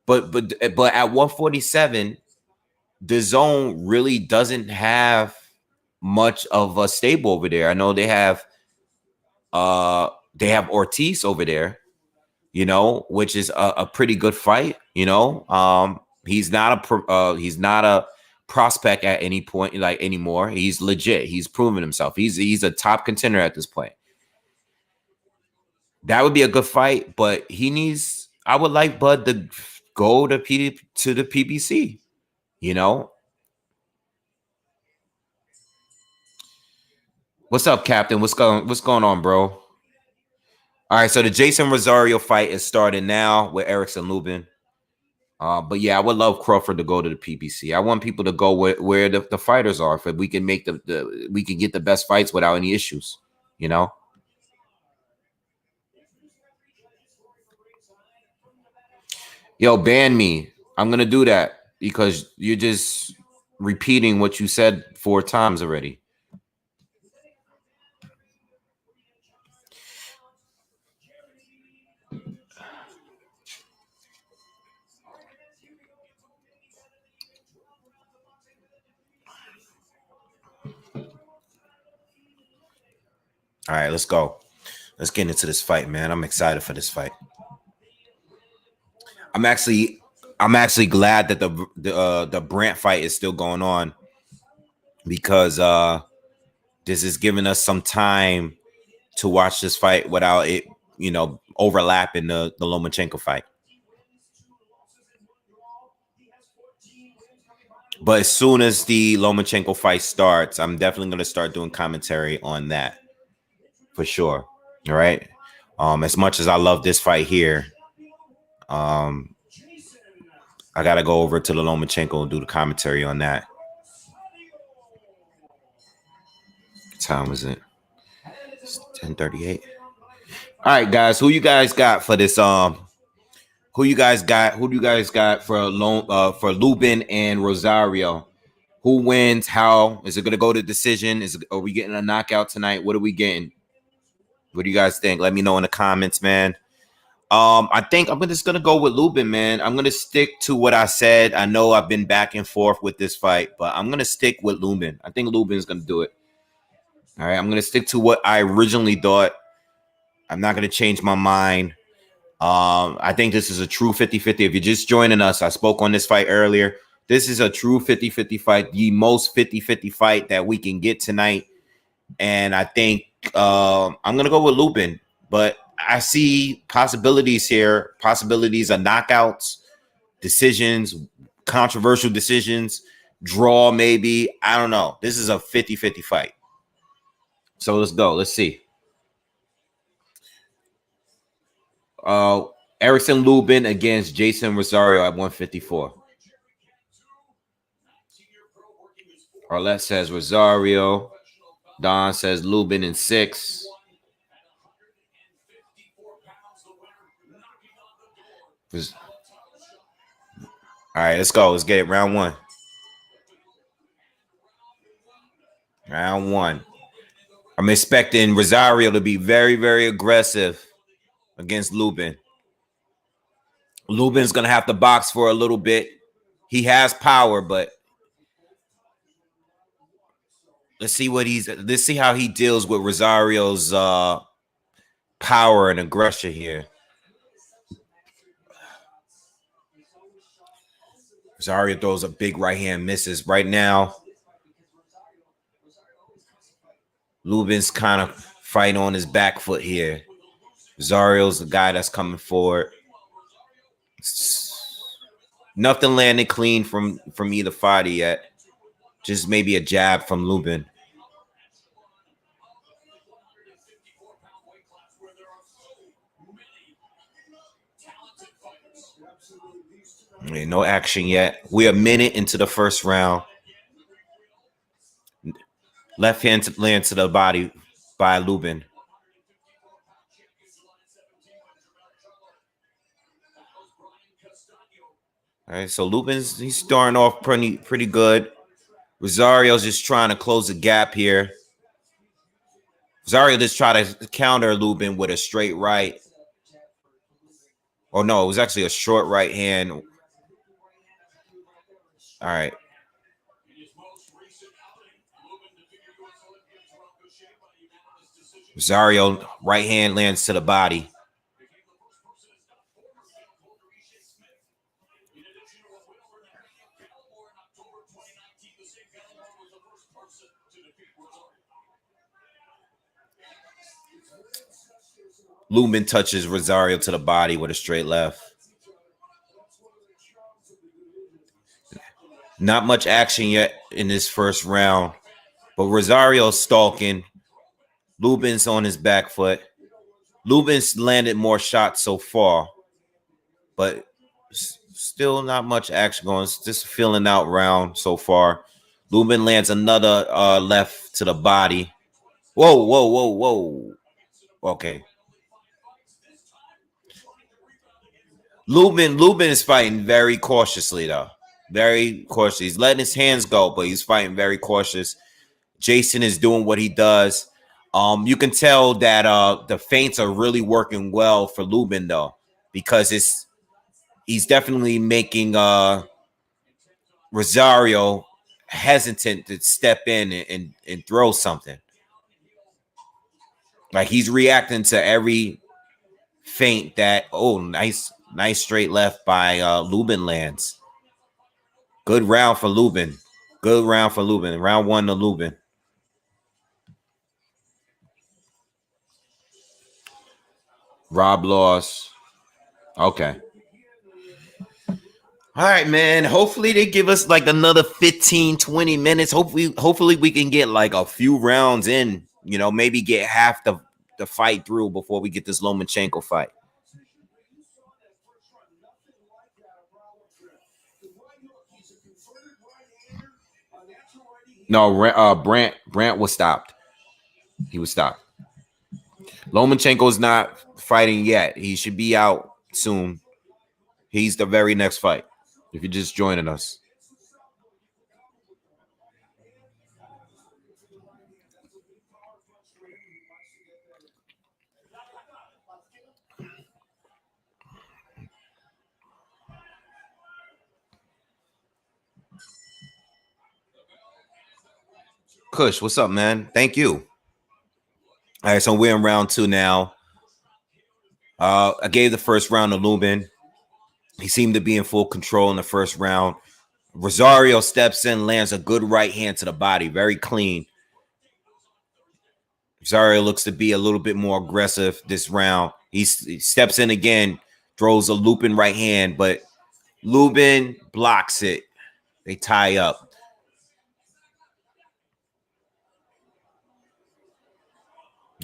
but at 147, the Zone really doesn't have much of a stable over there. I know they have Ortiz over there, you know, which is a pretty good fight. You know, he's not a prospect at any point, like anymore. He's legit. He's proven himself. He's a top contender at this point. That would be a good fight, but I would like Bud to go to the PBC. You know. What's up, Captain? What's going on, bro? All right, so the Jason Rosario fight is starting now with Erickson Lubin. But yeah, I would love Crawford to go to the PBC. I want people to go where the fighters are, if we can make we can get the best fights without any issues, you know. Yo, ban me. I'm gonna do that because you're just repeating what you said 4 times already. All right, let's go. Let's get into this fight, man. I'm excited for this fight. I'm actually glad that the Brant fight is still going on because this is giving us some time to watch this fight without it, you know, overlapping the Lomachenko fight. But as soon as the Lomachenko fight starts, I'm definitely going to start doing commentary on that for sure. All right. As much as I love this fight here, I got to go over to the Lomachenko and do the commentary on that. What time was it? It's 10:38. All right, guys, who you guys got for this? Who you guys got? Who do you guys got for for Lubin and Rosario? Who wins? How is it going to go to decision? Are we getting a knockout tonight? What are we getting? What do you guys think? Let me know in the comments, man. I think I'm just gonna go with Lubin, man. I'm gonna stick to what I said. I know I've been back and forth with this fight, but I'm gonna stick with Lubin. I think Lubin's gonna do it. All right, I'm gonna stick to what I originally thought. I'm not gonna change my mind. I think this is a true 50-50. If you're just joining us, I spoke on this fight earlier. This is a true 50-50 fight, the most 50-50 fight that we can get tonight. And I think I'm going to go with Lubin. But I see possibilities here, possibilities of knockouts, decisions, controversial decisions, draw maybe. I don't know. This is a 50-50 fight. So let's go. Let's see. Erickson Lubin against Jason Rosario at 154. Arlette says Rosario. Don says Lubin in 6. All right, let's go. Let's get it. Round 1. Round 1. I'm expecting Rosario to be very, very aggressive against Lubin. Lubin's going to have to box for a little bit. He has power, but let's see how he deals with Rosario's power and aggression here. Rosario throws a big right hand, misses right now. Lubin's kind of fighting on his back foot here. Rosario's the guy that's coming forward. Nothing landed clean from either fighter yet. Just maybe a jab from Lubin. No action yet. We're a minute into the first round. Left hand land to the body by Lubin. All right, so he's starting off pretty good. Rosario's just trying to close the gap here. Rosario just tried to counter Lubin with a straight right. Oh, no, it was actually a short right hand. All right. Rosario, right hand lands to the body. Lubin touches Rosario to the body with a straight left. Not much action yet in this first round, but Rosario's stalking. Lubin's on his back foot. Lubin's landed more shots so far, but still not much action going. It's just feeling out round so far. Lubin lands another left to the body. Whoa. Okay. Lubin is fighting very cautiously, though. Very cautious. He's letting his hands go, but he's fighting very cautious. Jason is doing what he does. You can tell that the feints are really working well for Lubin, though, because he's definitely making Rosario hesitant to step in and throw something. Like he's reacting to every feint that, nice straight left by Lubin lands. Good round for Lubin. Round 1 to Lubin. Rob lost. Okay. All right, man. Hopefully they give us like another 15, 20 minutes. Hopefully we can get like a few rounds in, maybe get half the fight through before we get this Lomachenko fight. No, Brandt was stopped. He was stopped. Lomachenko's not fighting yet. He should be out soon. He's the very next fight. If you're just joining us. Kush, what's up, man? Thank you. All right, so we're in round 2 now. I gave the first round to Lubin. He seemed to be in full control in the first round. Rosario steps in, lands a good right hand to the body, very clean. Rosario looks to be a little bit more aggressive this round. He steps in again, throws a looping right hand, but Lubin blocks it. They tie up.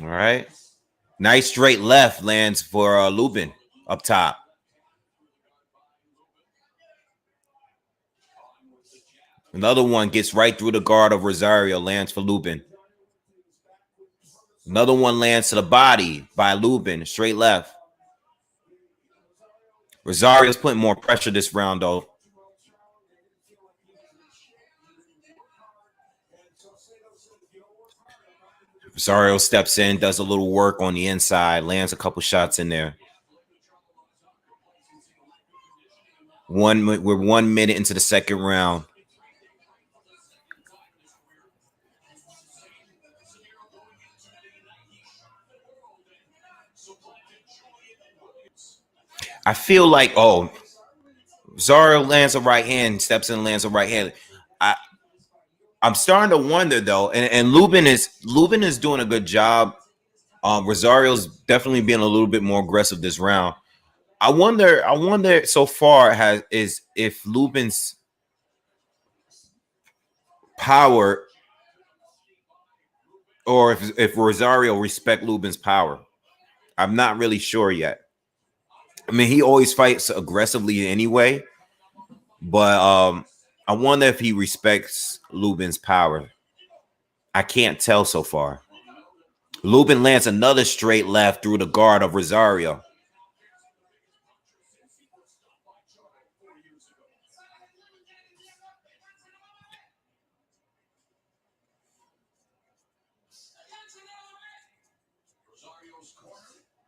All right. Nice straight left lands for Lubin up top. Another one gets right through the guard of Rosario, lands for Lubin. Another one lands to the body by Lubin, straight left. Rosario's putting more pressure this round, though. Rosario steps in, does a little work on the inside, lands a couple shots in there. We're 1 minute into the second round. I feel like, Rosario lands a right hand, steps in, lands a right hand. I'm starting to wonder though, and Lubin is doing a good job. Rosario's definitely being a little bit more aggressive this round. I wonder so far is if Lubin's power or if Rosario respect Lubin's power. I'm not really sure yet. I mean, he always fights aggressively anyway, but I wonder if he respects Lubin's power. I can't tell so far. Lubin lands another straight left through the guard of Rosario.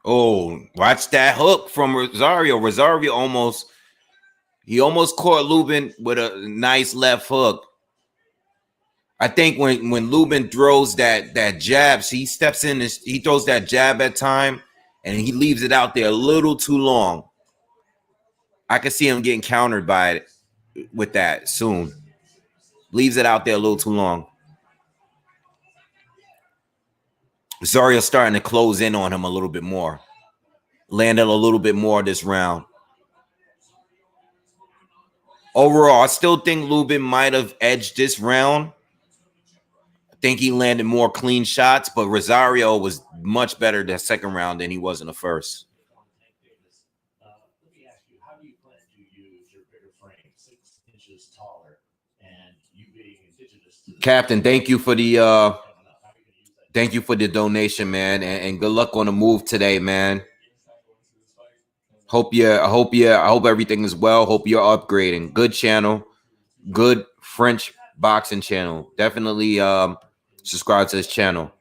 Oh, watch that hook from Rosario. Rosario almost caught Lubin with a nice left hook. I think when Lubin throws that jab, he steps in, he throws that jab at time, and he leaves it out there a little too long. I can see him getting countered by it with that soon. Leaves it out there a little too long. Rosario's starting to close in on him a little bit more. Landed a little bit more this round. Overall, I still think Lubin might have edged this round. I think he landed more clean shots, but Rosario was much better the second round than he was in the first. Captain, thank you for the donation, man, and good luck on the move today, man. I hope everything is well. Hope you're upgrading. Good channel, good French boxing channel. Definitely subscribe to this channel.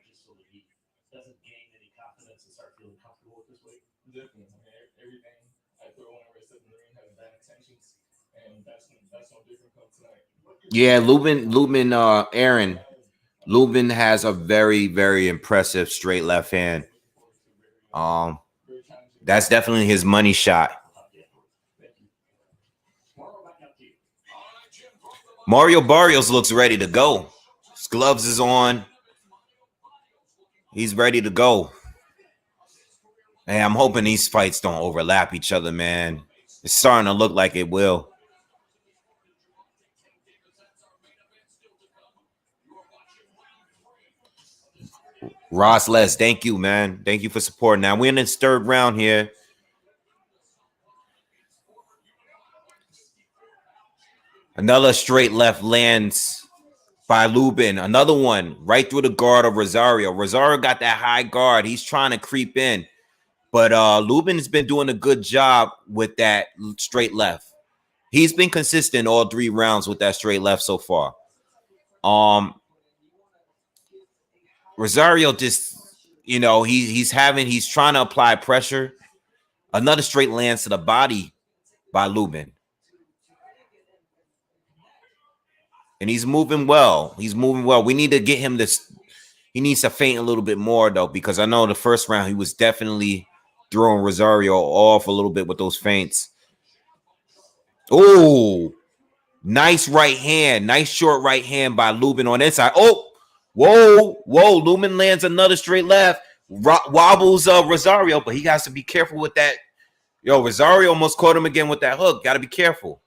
Yeah, Lubin, Aaron. Lubin has a very, very impressive straight left hand. That's definitely his money shot. Mario Barrios looks ready to go. His gloves is on. He's ready to go. Hey, I'm hoping these fights don't overlap each other, man. It's starting to look like it will. Ross Les, thank you, man. Thank you for supporting. Now we're in this third round here. Another straight left lands by Lubin. Another one right through the guard of Rosario. Rosario got that high guard. He's trying to creep in. But Lubin has been doing a good job with that straight left. He's been consistent all 3 rounds with that straight left so far. Rosario just, he's trying to apply pressure. Another straight lands to the body by Lubin. And he's moving well. We need to get him this. He needs to feint a little bit more, though, because I know the first round he was definitely throwing Rosario off a little bit with those feints. Oh, nice right hand. Nice short right hand by Lubin on this side. Oh, whoa. Lubin lands another straight left. Wobbles Rosario, but he has to be careful with that. Rosario almost caught him again with that hook. Got to be careful.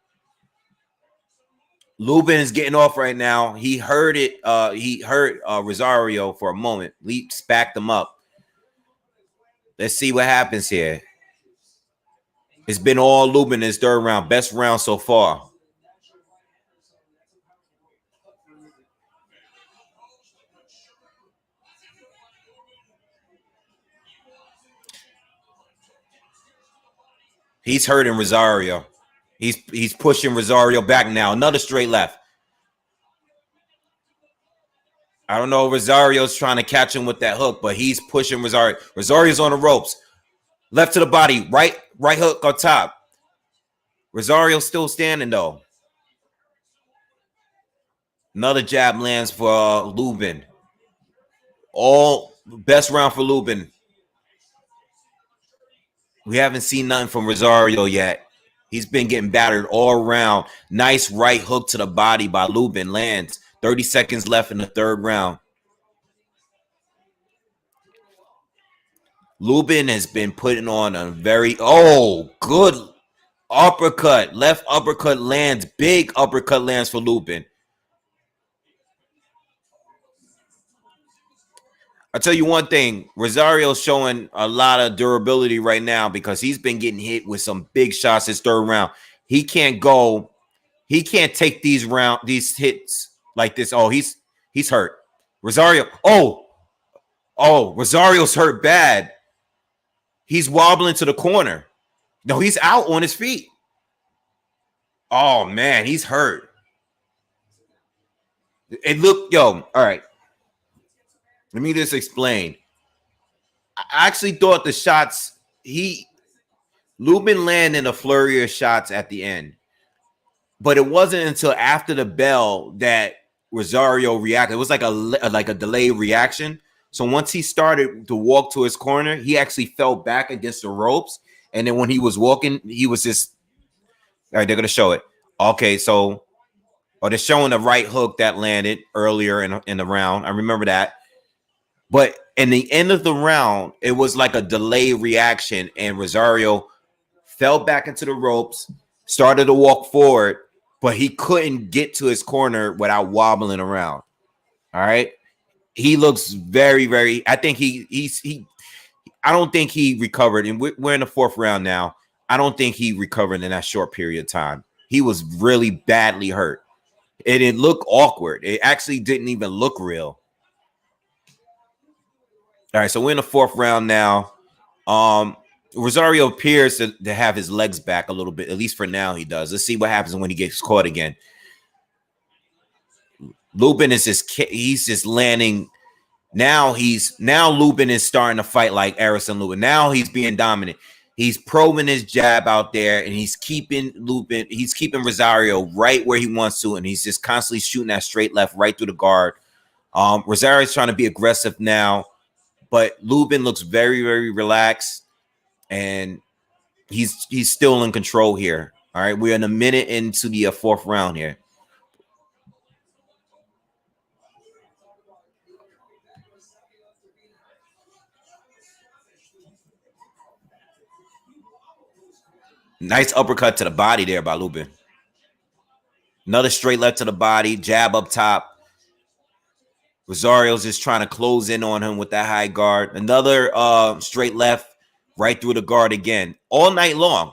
Lubin is getting off right now. He heard it. He hurt Rosario for a moment. Leaps backed him up. Let's see what happens here. It's been all Lubin in his 3rd round. Best round so far. He's hurting Rosario. He's pushing Rosario back now. Another straight left. I don't know if Rosario's trying to catch him with that hook, but he's pushing Rosario. Rosario's on the ropes. Left to the body. Right hook on top. Rosario's still standing, though. Another jab lands for Lubin. All best round for Lubin. We haven't seen nothing from Rosario yet. He's been getting battered all around. Nice right hook to the body by Lubin. Lands. 30 seconds left in the 3rd round. Lubin has been putting on a very, good uppercut. Left uppercut lands. Big uppercut lands for Lubin. I'll tell you one thing. Rosario's showing a lot of durability right now because he's been getting hit with some big shots his 3rd round. He can't take these hits like this. Oh, he's hurt. Rosario. Rosario's hurt bad. He's wobbling to the corner. No, he's out on his feet. Oh, man, he's hurt. All right. Let me just explain. I actually thought the shots, Lubin landed a flurry of shots at the end. But it wasn't until after the bell that Rosario reacted. It was like a delayed reaction. So once he started to walk to his corner, he actually fell back against the ropes. And then when he was walking, he was just, all right, they're going to show it. Okay, so, they're showing the right hook that landed earlier in the round. I remember that. But in the end of the round, it was like a delayed reaction, and Rosario fell back into the ropes, started to walk forward, but he couldn't get to his corner without wobbling around. All right. He looks very, very, I think I don't think he recovered. And we're in the 4th round now. I don't think he recovered in that short period of time. He was really badly hurt. And it looked awkward. It actually didn't even look real. All right, so we're in the 4th round now. Rosario appears to have his legs back a little bit. At least for now, he does. Let's see what happens when he gets caught again. Lubin is he's just landing. Now Lubin is starting to fight like Arison Lubin. Now he's being dominant. He's probing his jab out there, and he's keeping Rosario right where he wants to, and he's just constantly shooting that straight left right through the guard. Rosario's trying to be aggressive now, but Lubin looks very, very relaxed, and he's still in control here. All right, we're in a minute into the 4th round here. Nice uppercut to the body there by Lubin. Another straight left to the body, jab up top. Rosario's just trying to close in on him with that high guard. Another straight left right through the guard again. All night long.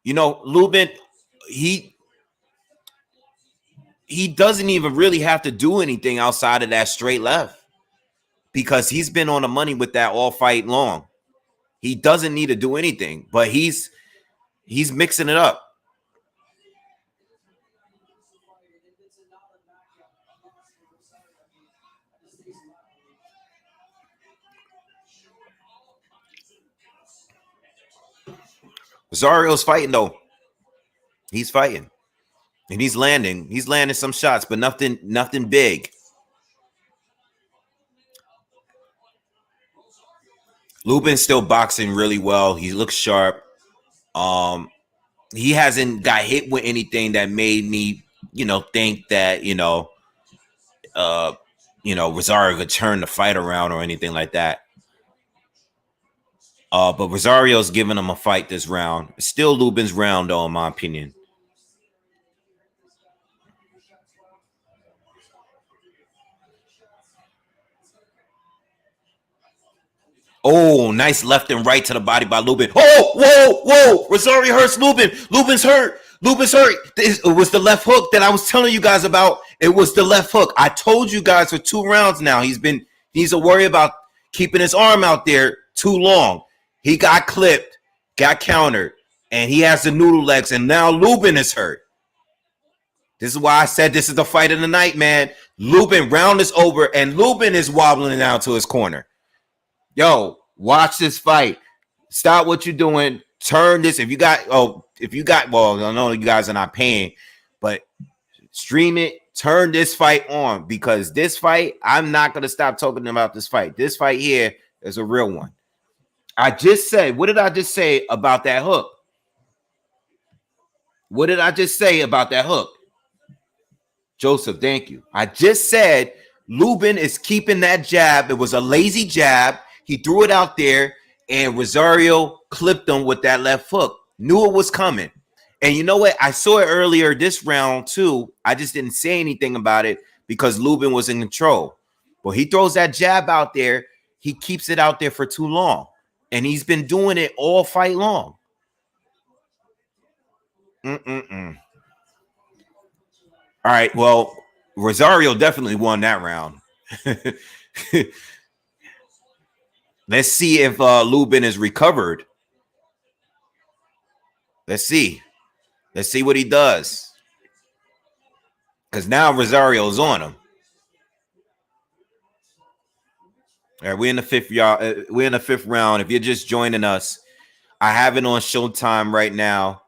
Lubin, he doesn't even really have to do anything outside of that straight left because he's been on the money with that all fight long. He doesn't need to do anything, but he's mixing it up. Rosario's fighting though. He's fighting. And he's landing. He's landing some shots, but nothing big. Lubin's still boxing really well. He looks sharp. He hasn't got hit with anything that made me, think that, Rosario could turn the fight around or anything like that. But Rosario's giving him a fight this round. It's still Lubin's round, though, in my opinion. Oh, nice left and right to the body by Lubin. Oh, whoa. Rosario hurts Lubin. Lubin's hurt. It was the left hook that I was telling you guys about. It was the left hook. I told you guys for 2 rounds now. He needs to worry about keeping his arm out there too long. He got clipped, got countered, and he has the noodle legs, and now Lubin is hurt. This is why I said this is the fight of the night, man. Lubin, round is over, and Lubin is wobbling down to his corner. Yo, watch this fight. Stop what you're doing. Turn this. Well, I know you guys are not paying, but stream it. Turn this fight on because this fight, I'm not going to stop talking about this fight. This fight here is a real one. What did I just say about that hook? What did I just say about that hook? Joseph, thank you. I just said Lubin is keeping that jab. It was a lazy jab. He threw it out there, and Rosario clipped him with that left hook. Knew it was coming. And you know what? I saw it earlier this round, too. I just didn't say anything about it because Lubin was in control. But he throws that jab out there. He keeps it out there for too long. And he's been doing it all fight long. All right, well, Rosario definitely won that round. Let's see if Lubin is recovered. Let's see. Let's see what he does. Because now Rosario's on him. All right, we're in the fifth, y'all. We're in the 5th round. If you're just joining us, I have it on Showtime right now.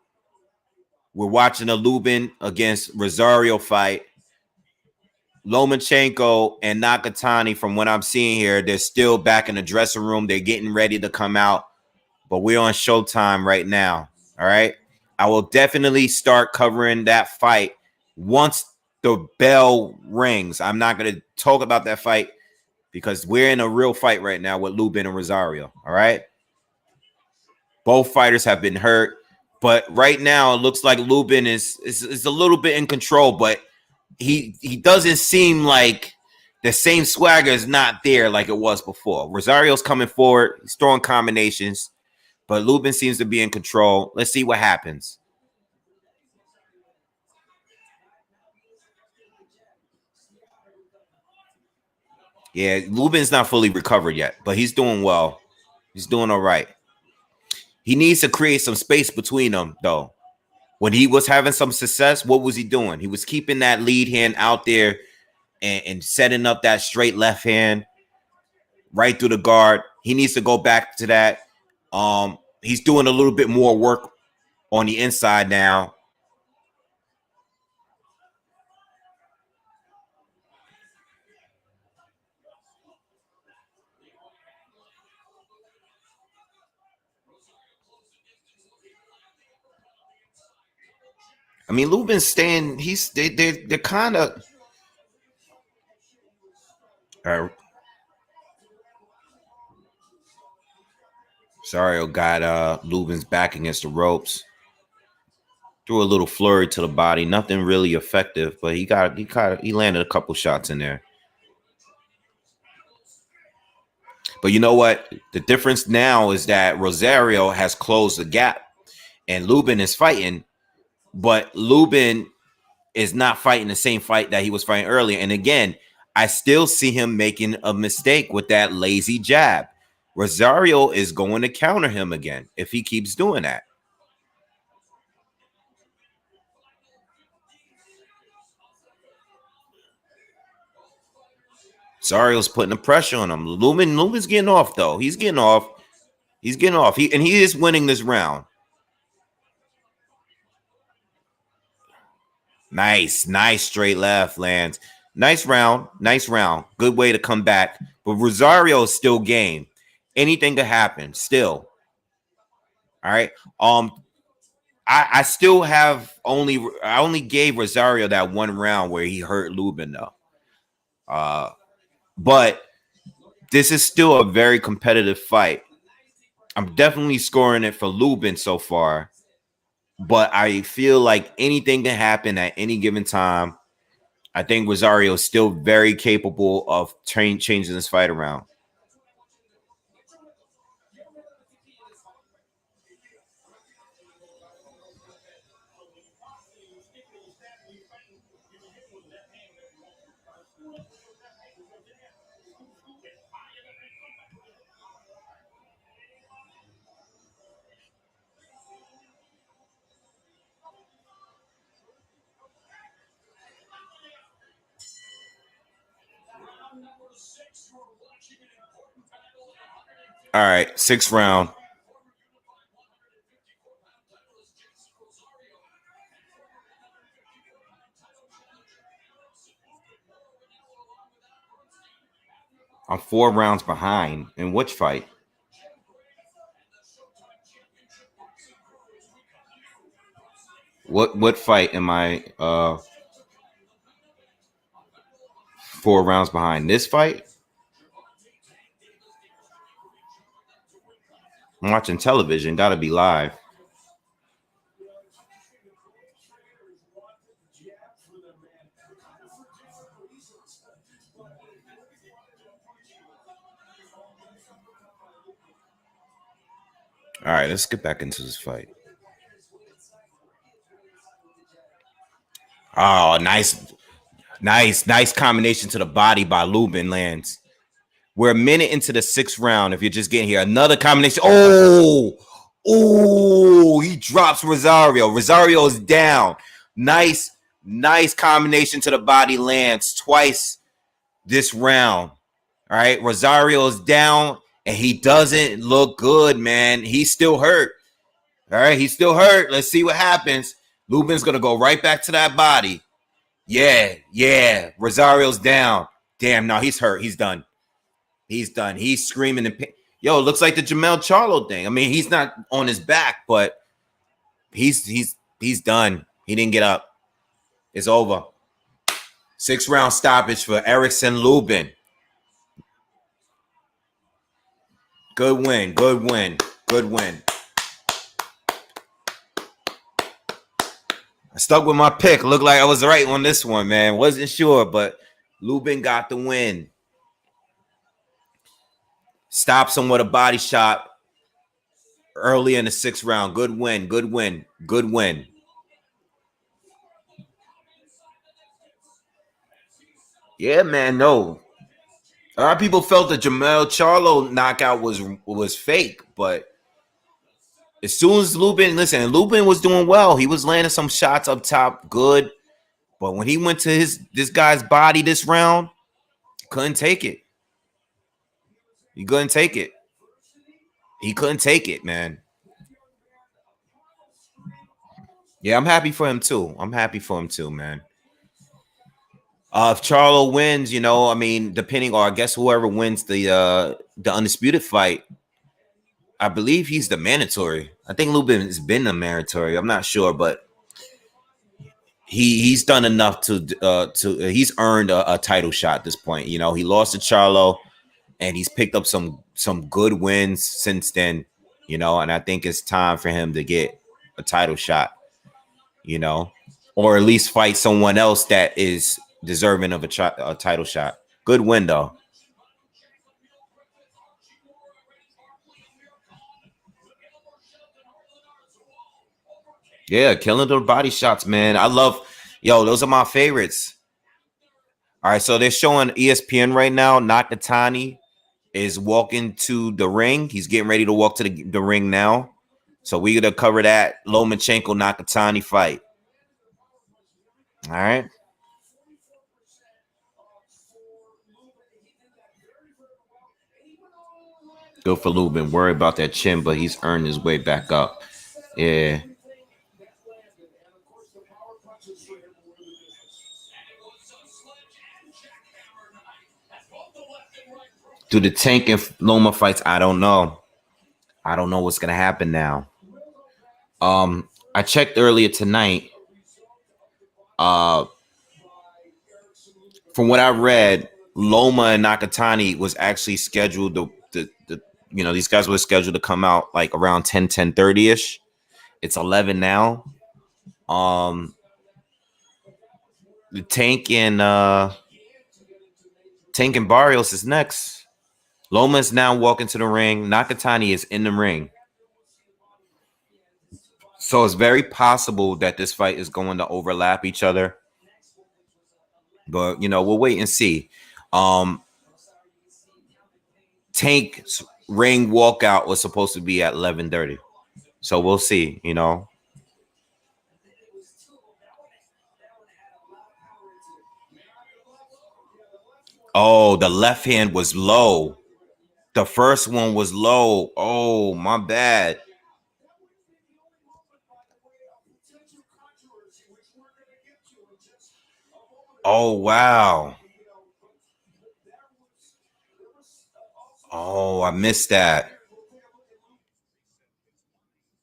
We're watching a Lubin against Rosario fight. Lomachenko and Nakatani, from what I'm seeing here, they're still back in the dressing room. They're getting ready to come out, but we're on Showtime right now. All right. I will definitely start covering that fight once the bell rings. I'm not going to talk about that fight because we're in a real fight right now with Lubin and Rosario. All right. Both fighters have been hurt, but right now it looks like Lubin is a little bit in control, but he doesn't seem like the same swagger is not there like it was before. Rosario's coming forward. He's throwing combinations, but Lubin seems to be in control. Let's see what happens. Yeah, Lubin's not fully recovered yet, but he's doing well. He's doing all right. He needs to create some space between them, though. When he was having some success, what was he doing? He was keeping that lead hand out there and setting up that straight left hand right through the guard. He needs to go back to that. He's doing a little bit more work on the inside now. I mean, Lubin's staying. They're kind of. Rosario got Lubin's back against the ropes. Threw a little flurry to the body, nothing really effective, but he landed a couple shots in there. But you know what? The difference now is that Rosario has closed the gap, and Lubin is fighting, but Lubin is not fighting the same fight that he was fighting earlier. And again, I still see him making a mistake with that lazy jab. Rosario is going to counter him again if he keeps doing that. Rosario's putting the pressure on him. Lubin's getting off, though. He's getting off. He's getting off. He is winning this round. Nice straight left lands. Nice round. Good way to come back. But Rosario is still game. Anything could happen still. All right. I still have I only gave Rosario that one round where he hurt Lubin though. But this is still a very competitive fight. I'm definitely scoring it for Lubin so far. But I feel like anything can happen at any given time. I think Rosario is still very capable of changing this fight around. All right, 6th round. I'm 4 rounds behind. In which fight? What fight am I 4 rounds behind? This fight? I'm watching television. Gotta be live. All right, let's get back into this fight. Oh, nice combination to the body by Lubin lands. We're a minute into the 6th round. If you're just getting here, another combination. Oh, he drops Rosario. Rosario is down. Nice combination to the body lands twice this round. All right, Rosario is down, and he doesn't look good, man. He's still hurt. All right, he's still hurt. Let's see what happens. Lubin's gonna go right back to that body. Yeah. Rosario's down. Damn, no, he's hurt. He's done. He's screaming in pain. Yo, it looks like the Jamel Charlo thing. I mean, he's not on his back, but he's done. He didn't get up. It's over. 6th round stoppage for Erickson Lubin. Good win. I stuck with my pick. Looked like I was right on this one, man. Wasn't sure, but Lubin got the win. Stops him with a body shot early in the 6th round. Good win. Yeah, man, no. A lot of people felt the Jamel Charlo knockout was fake, but as soon as Lubin was doing well. He was landing some shots up top, good. But when he went to this guy's body this round, couldn't take it. He couldn't take it, man. Yeah, I'm happy for him too. Man. If Charlo wins, I mean, depending, or I guess whoever wins the undisputed fight, I believe he's the mandatory. I think Lubin has been the mandatory. I'm not sure, but he's done enough to he's earned a title shot at this point. He lost to Charlo, and he's picked up some good wins since then. And I think it's time for him to get a title shot. Or at least fight someone else that is deserving of a title shot. Good win though. Yeah, killing the body shots, man. I love Yo, those are my favorites. All right, so they're showing ESPN right now. Nakatani is walking to the ring. He's getting ready to walk to the ring now. So we're gonna cover that Lomachenko Nakatani fight. All right. Good for Lubin. Worry about that chin, but he's earned his way back up. Yeah. Do the Tank and Loma fights? I don't know. I don't know what's gonna happen now. I checked earlier tonight. Uh, from what I read, Loma and Nakatani was actually scheduled these guys were scheduled to come out like around 10:30 ish. It's 11 now. The Tank and Barrios is next. Loma is now walking to the ring. Nakatani is in the ring. So it's very possible that this fight is going to overlap each other. But we'll wait and see. Tank's ring walkout was supposed to be at 11:30. So we'll see, Oh, the left hand was low. The first one was low. Oh, my bad. Oh, wow. Oh, I missed that.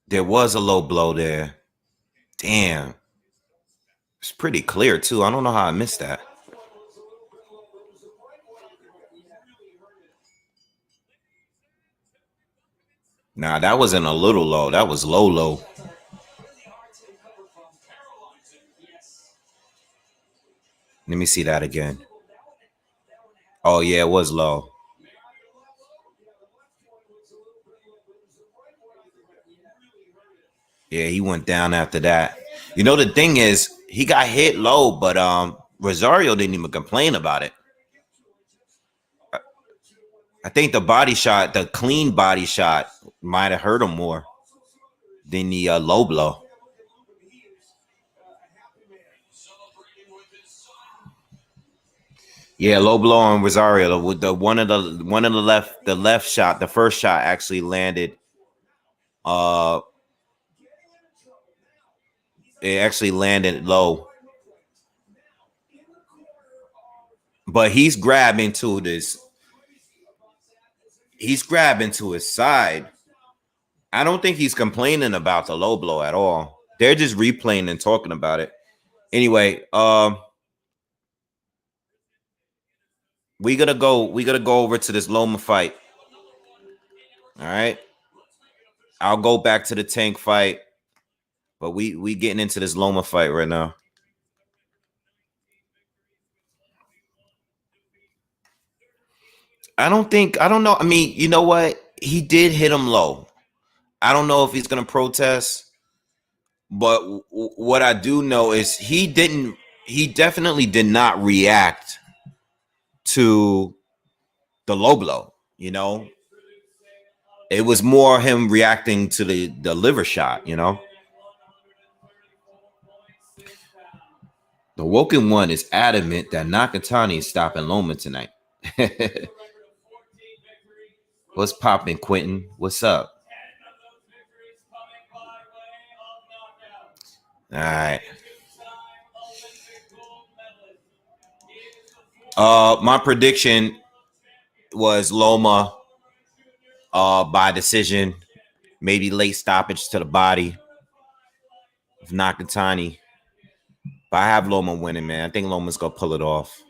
There was a low blow there. Damn. It's pretty clear, too. I don't know how I missed that. Nah, that wasn't a little low. That was low, low. Let me see that again. Oh, yeah, it was low. Yeah, he went down after that. The thing is, he got hit low, but Rosario didn't even complain about it. I think the clean body shot, might have hurt him more than the low blow. Yeah, low blow on Rosario. With the one of the left shot, the first shot actually landed. Uh, it actually landed low, but he's grabbing to this. He's grabbing to his side. I don't think he's complaining about the low blow at all. They're just replaying and talking about it. Anyway, we gotta go over to this Loma fight. All right. I'll go back to the Tank fight, but we getting into this Loma fight right now. I don't know. I mean, you know what? He did hit him low. I don't know if he's gonna protest, but what I do know is he definitely did not react to the low blow. It was more him reacting to the liver shot. The Woken One is adamant that Nakatani is stopping Loma tonight. What's popping, Quentin? What's up? All right. My prediction was Loma by decision, maybe late stoppage to the body of Nakatani. But I have Loma winning, man. I think Loma's gonna pull it off.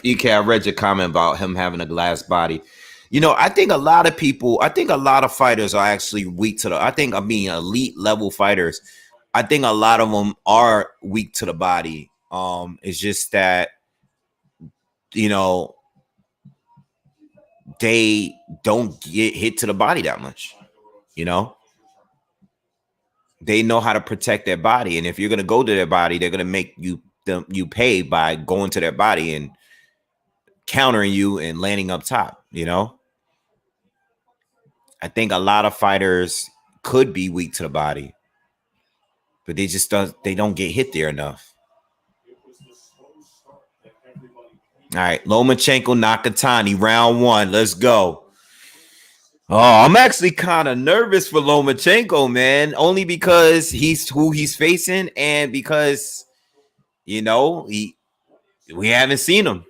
EK, I read your comment about him having a glass body. I think a lot of fighters are actually weak to elite level fighters. I think a lot of them are weak to the body. It's just that, you know, they don't get hit to the body that much. You know, they know how to protect their body, and if you're gonna go to their body, they're gonna make you pay by going to their body and countering you and landing up top. You know, I think a lot of fighters could be weak to the body, but they don't get hit there enough. All right, Lomachenko, Nakatani, round 1. Let's go. Oh, I'm actually kind of nervous for Lomachenko, man. Only because he's who he's facing, and because we haven't seen him.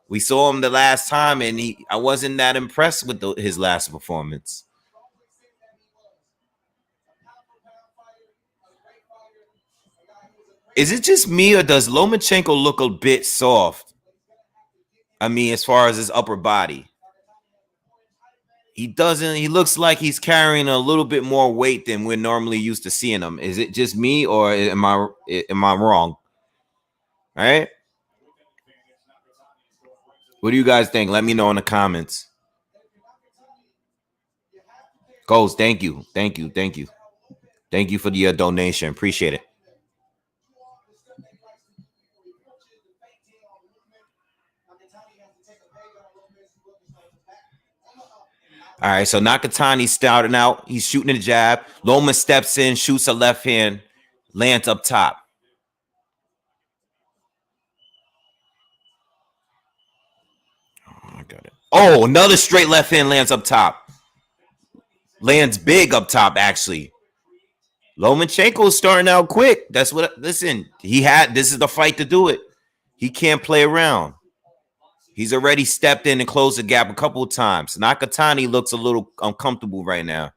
We saw him the last time, and I wasn't that impressed with his last performance. Is it just me, or does Lomachenko look a bit soft? I mean, as far as his upper body. He doesn't. He looks like he's carrying a little bit more weight than we're normally used to seeing him. Is it just me, or am I wrong? All right. What do you guys think? Let me know in the comments. Ghost, thank you for the donation. Appreciate it. All right, so Nakatani's starting out. He's shooting a jab. Loma steps in, shoots a left hand, lands up top. Oh, I got it. Oh, another straight left hand lands up top. Lands big up top, actually. Lomachenko's starting out quick. That's what. Listen, this is the fight to do it. He can't play around. He's already stepped in and closed the gap a couple of times. Nakatani looks a little uncomfortable right now.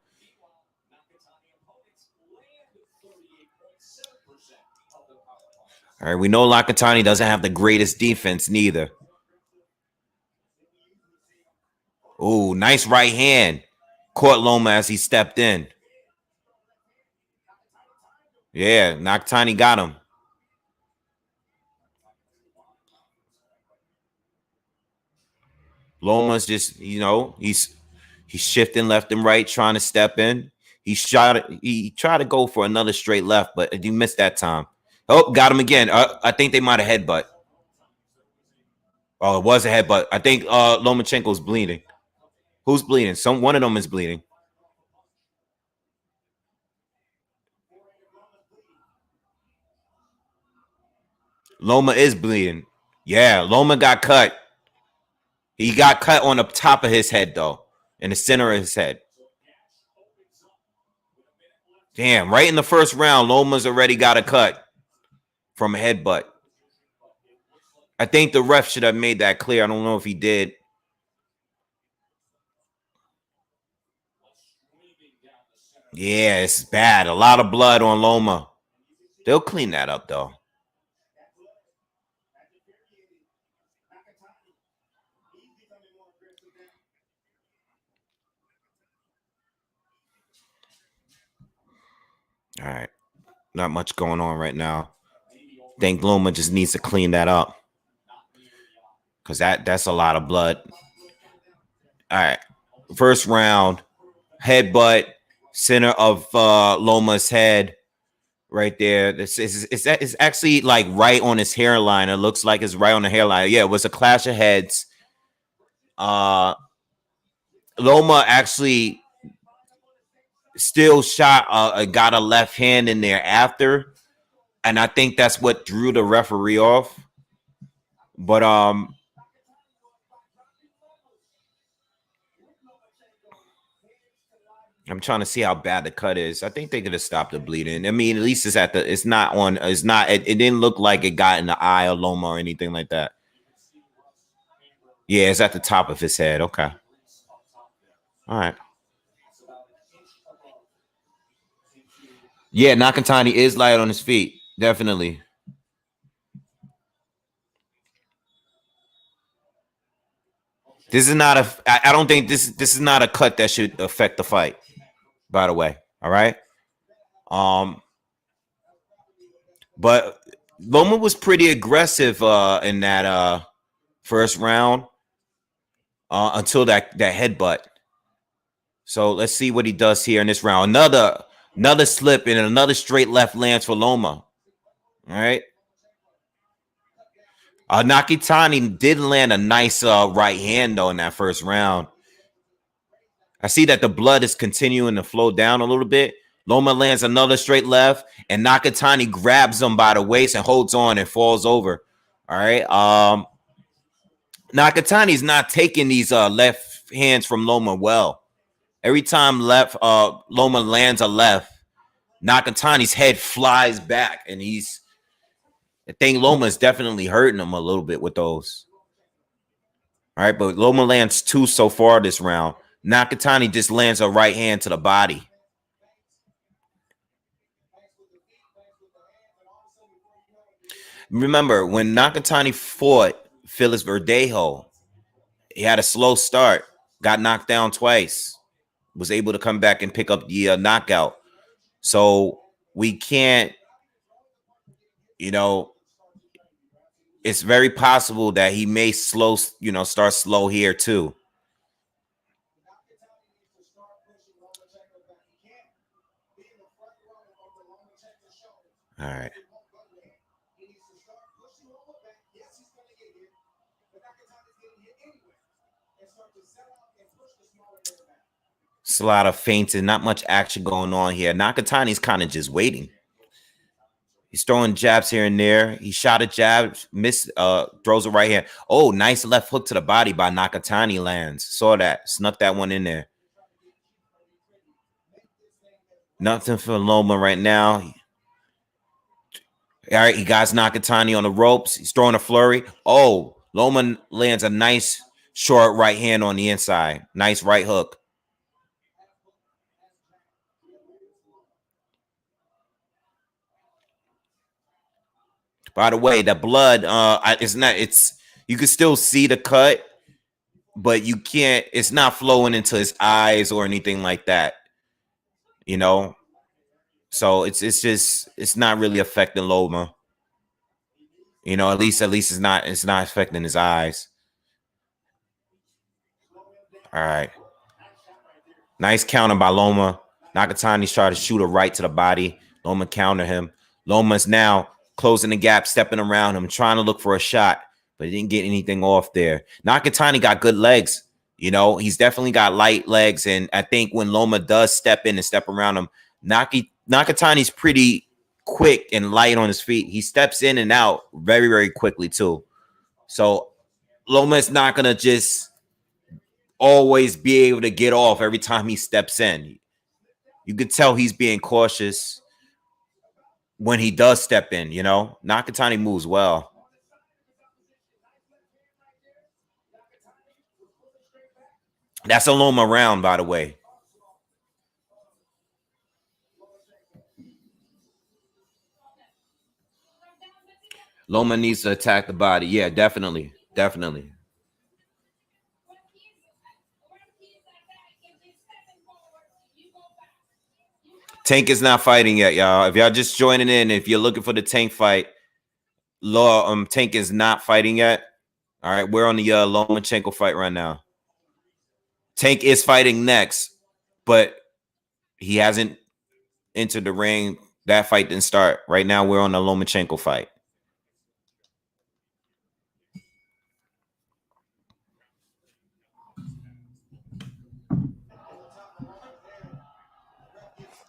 All right, we know Nakatani doesn't have the greatest defense neither. Oh, nice right hand. Caught Loma as he stepped in. Yeah, Nakatani got him. Loma's just, he's shifting left and right, trying to step in. He tried to go for another straight left, but he missed that time. Oh, got him again. I think they might have headbutt. Oh, it was a headbutt. I think Lomachenko's bleeding. Who's bleeding? One of them is bleeding. Loma is bleeding. Yeah, Loma got cut. He got cut on the top of his head, though, in the center of his head. Damn, right in the first round, Loma's already got a cut from a headbutt. I think the ref should have made that clear. I don't know if he did. Yeah, it's bad. A lot of blood on Loma. They'll clean that up, though. All right. Not much going on right now. I think Loma just needs to clean that up. Because that's a lot of blood. All right. First round. Headbutt. Center of Loma's head. Right there. It's actually like right on his hairline. It looks like it's right on the hairline. Yeah, it was a clash of heads. Loma actually still shot, got a left hand in there after, and I think that's what threw the referee off. But I'm trying to see how bad the cut is. I think they could have stopped the bleeding. I mean, at least it didn't look like it got in the eye of Loma or anything like that. Yeah, it's at the top of his head. Okay. All right. Yeah, Nakatani is light on his feet. Definitely. This is not I don't think this is not a cut that should affect the fight, by the way. All right. But Loma was pretty aggressive in that first round. until that headbutt. So let's see what he does here in this round. Another slip and another straight left lands for Loma. All right. Nakatani did land a nice right hand, though, in that first round. I see that the blood is continuing to flow down a little bit. Loma lands another straight left, and Nakatani grabs him by the waist and holds on and falls over. All right. Nakatani's not taking these left hands from Loma well. Every time Loma lands a left, Nakatani's head flies back, and I think Loma is definitely hurting him a little bit with those. All right, but Loma lands 2 so far this round. Nakatani just lands a right hand to the body. Remember, when Nakatani fought Felix Verdejo, he had a slow start, got knocked down twice, was able to come back and pick up the knockout. So we can't, it's very possible that he may start slow here too. All right. It's a lot of feinting, not much action going on here. Nakatani's kind of just waiting. He's throwing jabs here and there. He shot a jab, missed, throws a right hand. Oh, nice left hook to the body by Nakatani lands. Saw that. Snuck that one in there. Nothing for Loma right now. All right, he got Nakatani on the ropes. He's throwing a flurry. Oh, Loma lands a nice short right hand on the inside. Nice right hook. By the way, the blood, you can still see the cut, but you can't, it's not flowing into his eyes or anything like that. So it's not really affecting Loma. At least it's not affecting his eyes. All right. Nice counter by Loma. Nakatani's trying to shoot a right to the body. Loma counter him. Loma's now closing the gap, stepping around him, trying to look for a shot, but he didn't get anything off there. Nakatani got good legs. He's definitely got light legs, and I think when Loma does step in and step around him, Nakatani's pretty quick and light on his feet. He steps in and out very, very quickly too. So Loma's not going to just always be able to get off every time he steps in. You could tell he's being cautious when he does step in, Nakatani moves well. That's a Loma round, by the way. Loma needs to attack the body. Yeah, definitely. Definitely. Tank is not fighting yet, y'all. If y'all just joining in, if you're looking for the Tank fight, Tank is not fighting yet. All right, we're on the Lomachenko fight right now. Tank is fighting next, but he hasn't entered the ring. That fight didn't start. Right now, we're on the Lomachenko fight.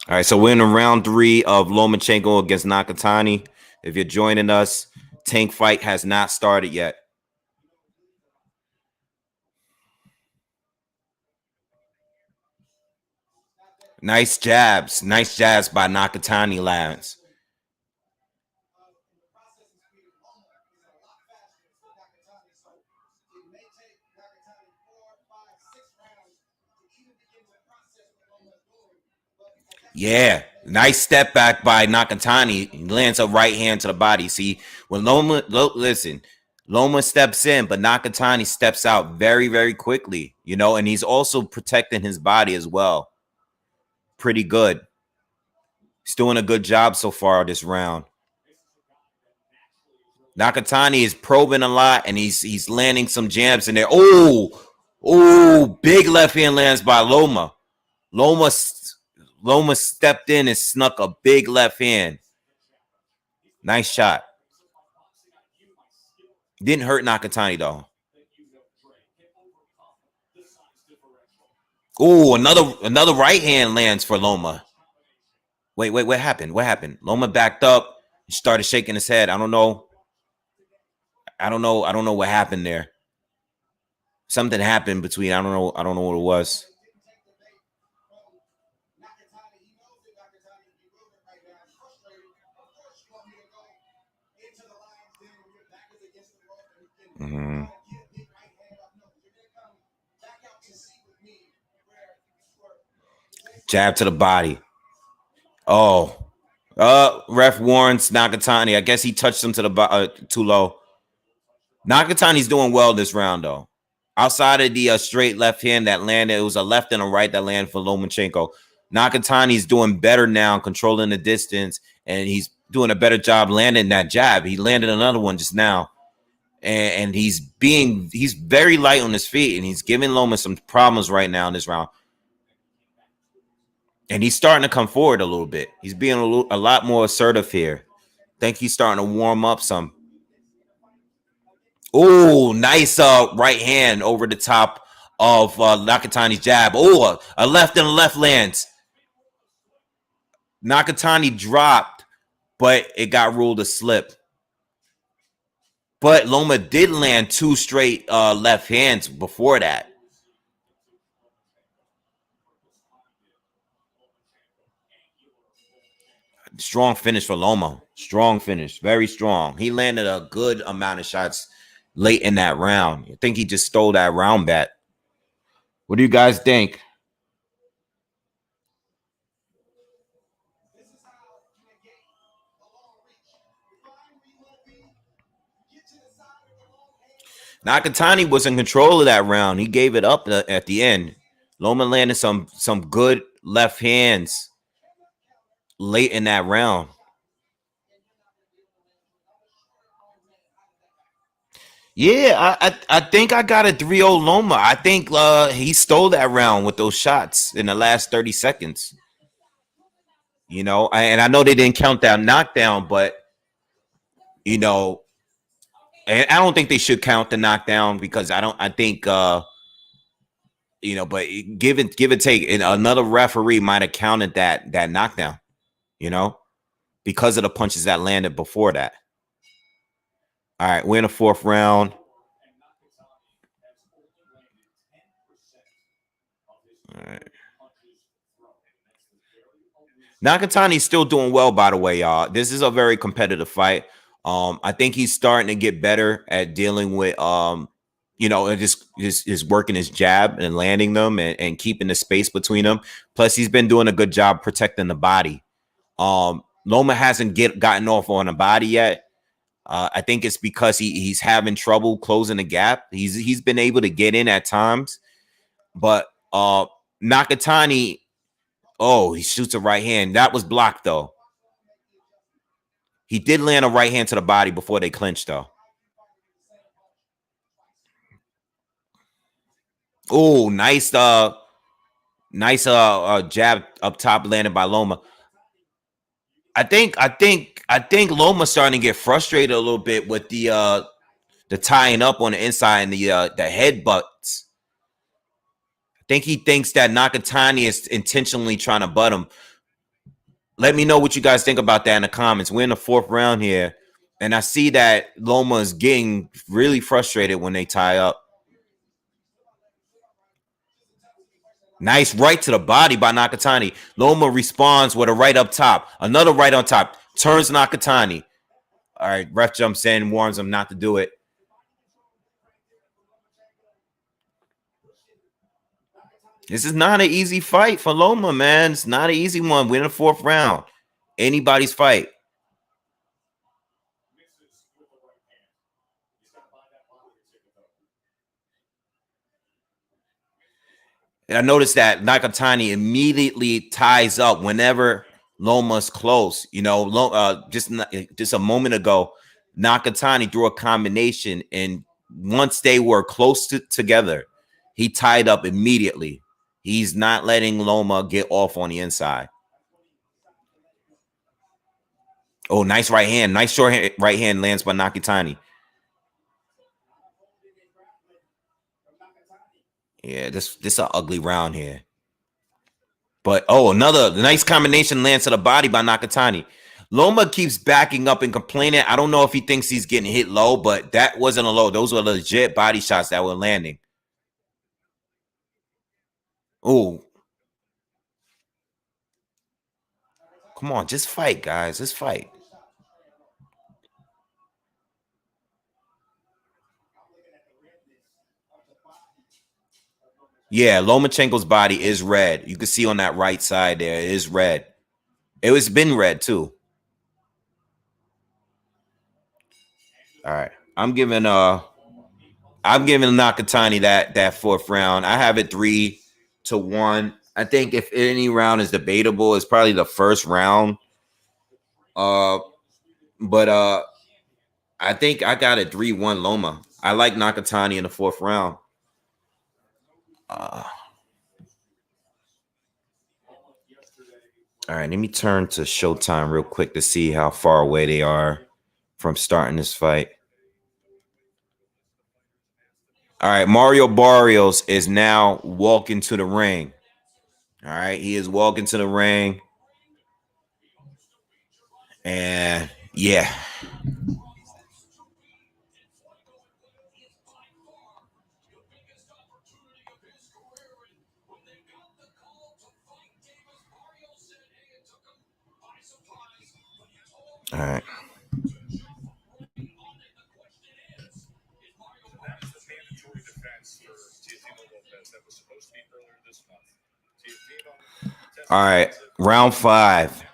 All right, so we're in round 3 of Lomachenko against Nakatani. If you're joining us, Tank fight has not started yet. Nice jabs by Nakatani lands. Yeah, nice step back by Nakatani. He lands a right hand to the body. See, when Loma steps in, but Nakatani steps out very, very quickly, and he's also protecting his body as well. Pretty good. He's doing a good job so far this round. Nakatani is probing a lot, and he's landing some jabs in there. Oh, Oh, big left hand lands by Loma. Loma stepped in and snuck a big left hand. Nice shot. Didn't hurt Nakatani though. Oh, another right hand lands for Loma. Wait, what happened? What happened? Loma backed up, started shaking his head. I don't know what happened there. Something happened between. I don't know what it was. Mm-hmm. Jab to the body. Oh, ref warns Nakatani. I guess he touched him to the too low. Nakatani's doing well this round though. Outside of the straight left hand that landed, it was a left and a right that landed for Lomachenko. Nakatani's doing better now, controlling the distance, and he's doing a better job landing that jab. He landed another one just now, and he's very light on his feet, and he's giving Loma some problems right now in this round. And he's starting to come forward a little bit. He's being a lot more assertive here. I think he's starting to warm up some. Oh, nice right hand over the top of Nakatani's jab. Oh, a left and a left lands. Nakatani dropped, but it got ruled a slip. But Loma did land two straight left hands before that. Strong finish for Loma. Strong finish. Very strong. He landed a good amount of shots late in that round. I think he just stole that round bet. What do you guys think? Nakatani was in control of that round. He gave it up at the end. Loma landed some good left hands late in that round. Yeah, I think I got a 3-0 Loma. I think he stole that round with those shots in the last 30 seconds. You know, and I know they didn't count that knockdown, but you know, and I don't think they should count the knockdown because I think you know, but give and take, and another referee might have counted that knockdown, you know, because of the punches that landed before that. All right, we're in the fourth round. All right. Nakatani's still doing well, by the way, y'all. This is a very competitive fight. I think he's starting to get better at dealing with you know, just working his jab and landing them and keeping the space between them. Plus, he's been doing a good job protecting the body. Loma hasn't gotten off on a body yet. I think it's because he's having trouble closing the gap. He's been able to get in at times, but Nakatani, oh, he shoots a right hand. That was blocked though. He did land a right hand to the body before they clinched though. Oh, nice jab up top landed by Loma. I think Loma's starting to get frustrated a little bit with the tying up on the inside and the headbutts. I think he thinks that Nakatani is intentionally trying to butt him. Let me know what you guys think about that in the comments. We're in the fourth round here, and I see that Loma is getting really frustrated when they tie up. Nice right to the body by Nakatani. Loma responds with a right up top. Another right on top. Turns Nakatani. All right, ref jumps in, warns him not to do it. This is not an easy fight for Loma, man. It's not an easy one. We're in the fourth round. Anybody's fight. And I noticed that Nakatani immediately ties up whenever Loma's close. You know, just a moment ago, Nakatani threw a combination, and once they were close together, He tied up immediately. He's not letting Loma get off on the inside. Oh, nice right hand. Nice short hand, right hand lands by Nakatani. Yeah, this is an ugly round here. But, oh, another nice combination lands to the body by Nakatani. Loma keeps backing up and complaining. I don't know if he thinks he's getting hit low, but that wasn't a low. Those were legit body shots that were landing. Oh. Come on, just fight, guys. Just fight. Yeah, Lomachenko's body is red. You can see on that right side there, it is red. It was been red too. All right. I'm giving Nakatani that fourth round. I have it 3-1. I think if any round is debatable, it's probably the first round. But I think I got it 3-1 Loma. I like Nakatani in the fourth round. All right, let me turn to Showtime real quick to see how far away they are from starting this fight. All right, Mario Barrios is now walking to the ring. All right, he is walking to the ring. And yeah. All right. All right, round 5.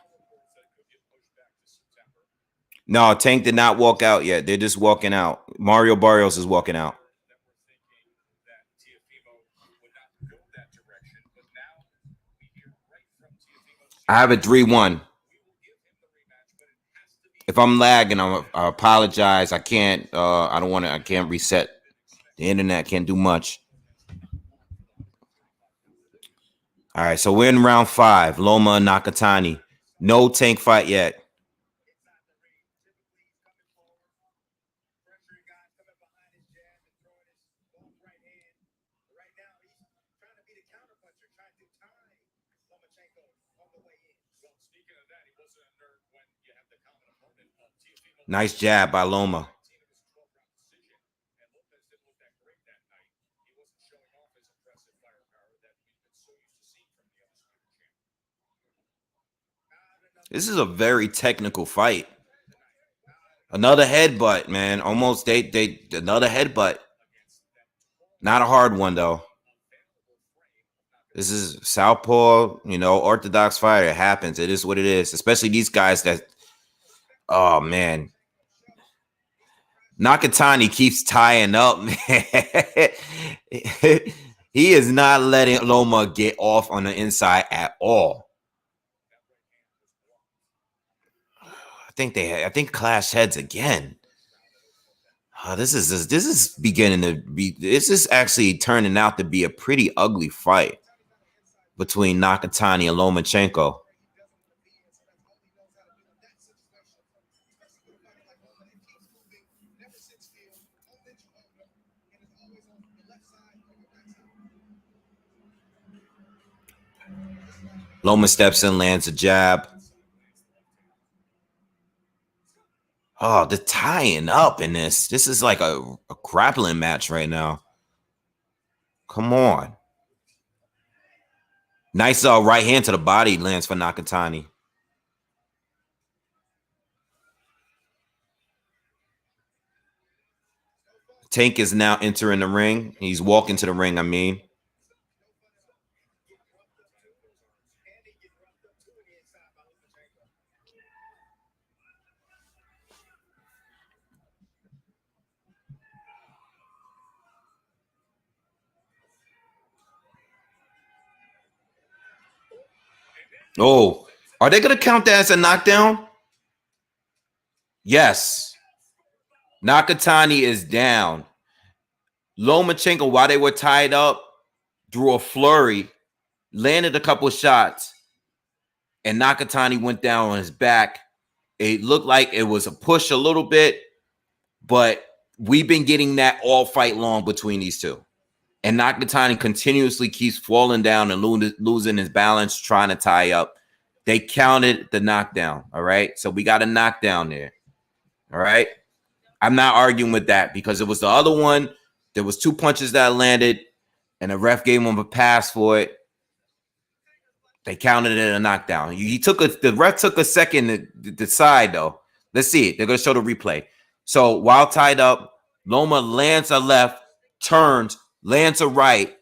No, Tank did not walk out yet. They're just walking out. Mario Barrios is walking out. I have it 3-1. If I'm lagging, I apologize. I can't. I don't want to. I can't reset the internet. Can't do much. All right, so we're in round 5. Loma and Nakatani. No Tank fight yet. Nice jab by Loma. This is a very technical fight. Another headbutt, man. Almost they another headbutt. Not a hard one though. This is southpaw, orthodox fighter. It happens. It is what it is. Especially these guys that. Oh man, Nakatani keeps tying up, man. He is not letting Loma get off on the inside at all. I think clash heads again. This is beginning to be. This is actually turning out to be a pretty ugly fight between Nakatani and Lomachenko. Loma steps in, lands a jab. Oh, the tying up in this. This is like a grappling match right now. Come on. Nice right hand to the body lands for Nakatani. Tank is now entering the ring. He's walking to the ring, I mean. Oh, are they going to count that as a knockdown? Yes. Nakatani is down. Lomachenko, while they were tied up, threw a flurry, landed a couple of shots, and Nakatani went down on his back. It looked like it was a push a little bit, but we've been getting that all fight long between these two. And Nakatani continuously keeps falling down and losing his balance, trying to tie up. They counted the knockdown, all right? So we got a knockdown there, all right? I'm not arguing with that because it was the other one. There was 2 punches that landed, and the ref gave him a pass for it. They counted it a knockdown. The ref took a second to decide, though. Let's see it. They're going to show the replay. So while tied up, Loma lands a left, turns, lands a right.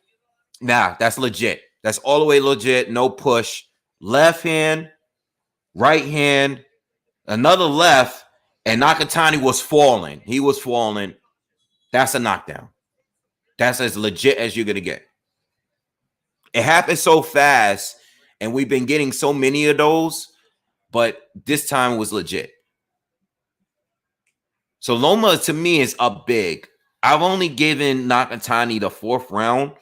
Nah, that's legit. That's all the way legit. No push. Left hand, right hand, another left, and Nakatani was falling. He was falling. That's a knockdown. That's as legit as you're going to get. It happened so fast, and we've been getting so many of those, but this time was legit. So Loma, to me, is up big. I've only given Nakatani the 4th round,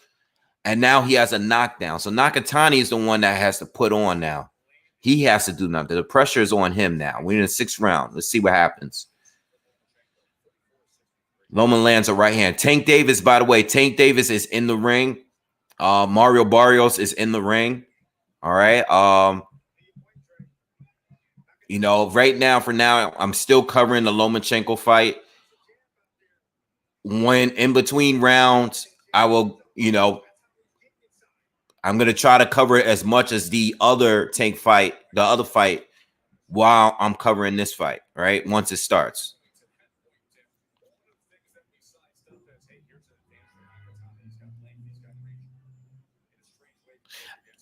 and now he has a knockdown. So Nakatani is the one that has to put on now. He has to do nothing. The pressure is on him now. We're in the 6th round. Let's see what happens. Loma lands a right hand. Tank Davis, by the way, Tank Davis is in the ring. Mario Barrios is in the ring. All right. Right now, for now, I'm still covering the Lomachenko fight. When in between rounds, I will, I'm going to try to cover it as much as the other fight, while I'm covering this fight, right? Once it starts.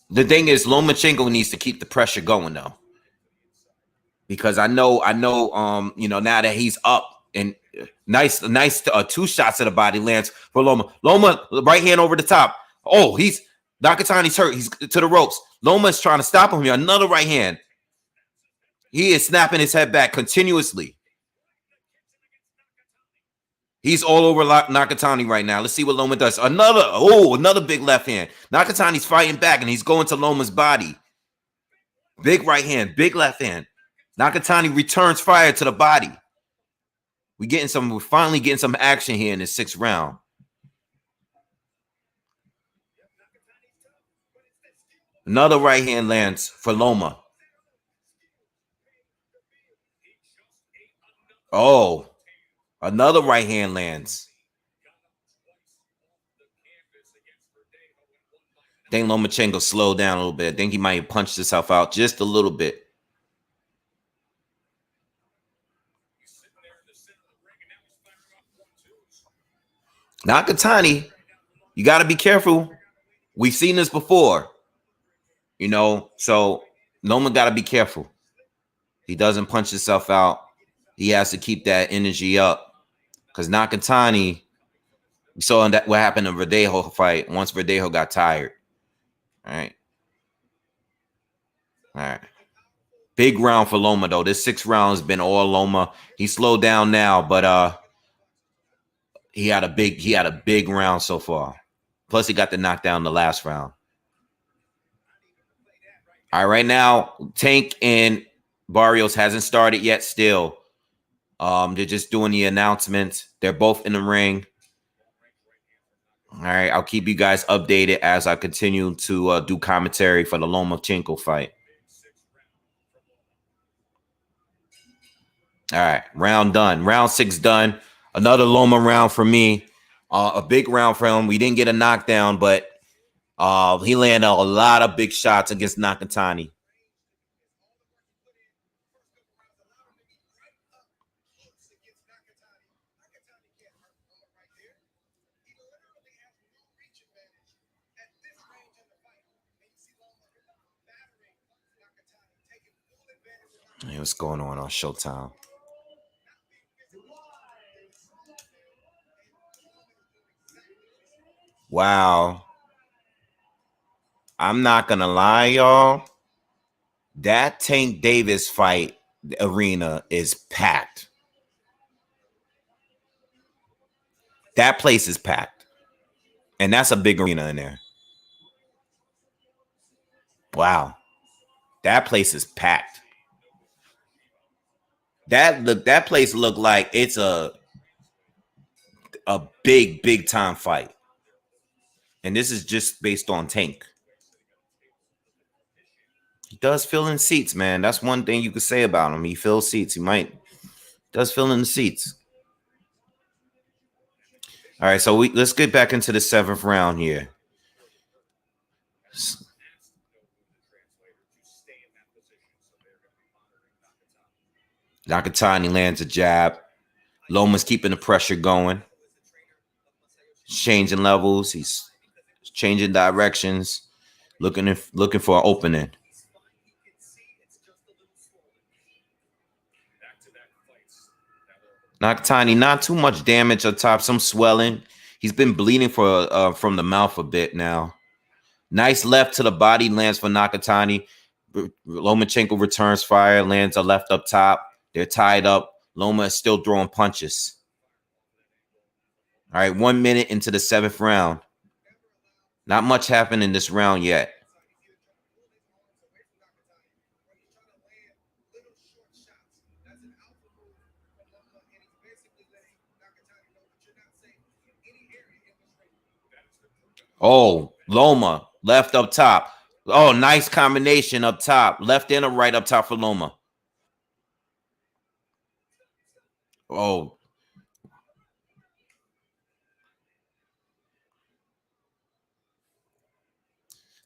The thing is, Lomachenko needs to keep the pressure going, though. Because I know, now that he's up and nice 2 shots to the body lands for Loma. Loma, right hand over the top. Oh, Nakatani's hurt. He's to the ropes. Loma's trying to stop him here. Another right hand. He is snapping his head back continuously. He's all over Nakatani right now. Let's see what Loma does. Another big left hand. Nakatani's fighting back, and he's going to Loma's body. Big right hand, big left hand. Nakatani returns fire to the body. We're finally getting some action here in the 6th round. Another right hand lands for Loma. Oh, another right hand lands. I think Lomachenko slowed down a little bit. I think he might have punched himself out just a little bit. Nakatani, you got to be careful. We've seen this before. So Loma got to be careful. He doesn't punch himself out. He has to keep that energy up. Because Nakatani, we saw what happened in Verdejo fight once Verdejo got tired. All right. Big round for Loma, though. This 6th round has been all Loma. He slowed down now, but he had a big round so far. Plus, he got the knockdown in the last round. All right, right now, Tank and Barrios hasn't started yet still. They're just doing the announcements. They're both in the ring. All right, I'll keep you guys updated as I continue to do commentary for the Lomachenko fight. All right, round done. Round 6 done. Another Loma round for me. A big round for him. We didn't get a knockdown, but he landed a lot of big shots against Nakatani. Hey, what's going on Showtime? Wow. I'm not going to lie, y'all. That Tank Davis fight arena is packed. That place is packed. And that's a big arena in there. Wow. That place is packed. That place looked like it's a big time fight. And this is just based on Tank. He does fill in seats, man. That's one thing you could say about him. He fills seats. He does fill in the seats. All right, so let's get back into the 7th round here. Nakatani lands a jab. Loma's keeping the pressure going. He's changing levels. He's changing directions, looking for an opening. Nakatani, not too much damage up top, some swelling. He's been bleeding from the mouth a bit now. Nice left to the body lands for Nakatani. Lomachenko returns fire, lands a left up top. They're tied up. Loma is still throwing punches. All right, 1 minute into the 7th round. Not much happened in this round yet. Oh, Loma, left up top. Oh, nice combination up top. Left and a right up top for Loma. Oh.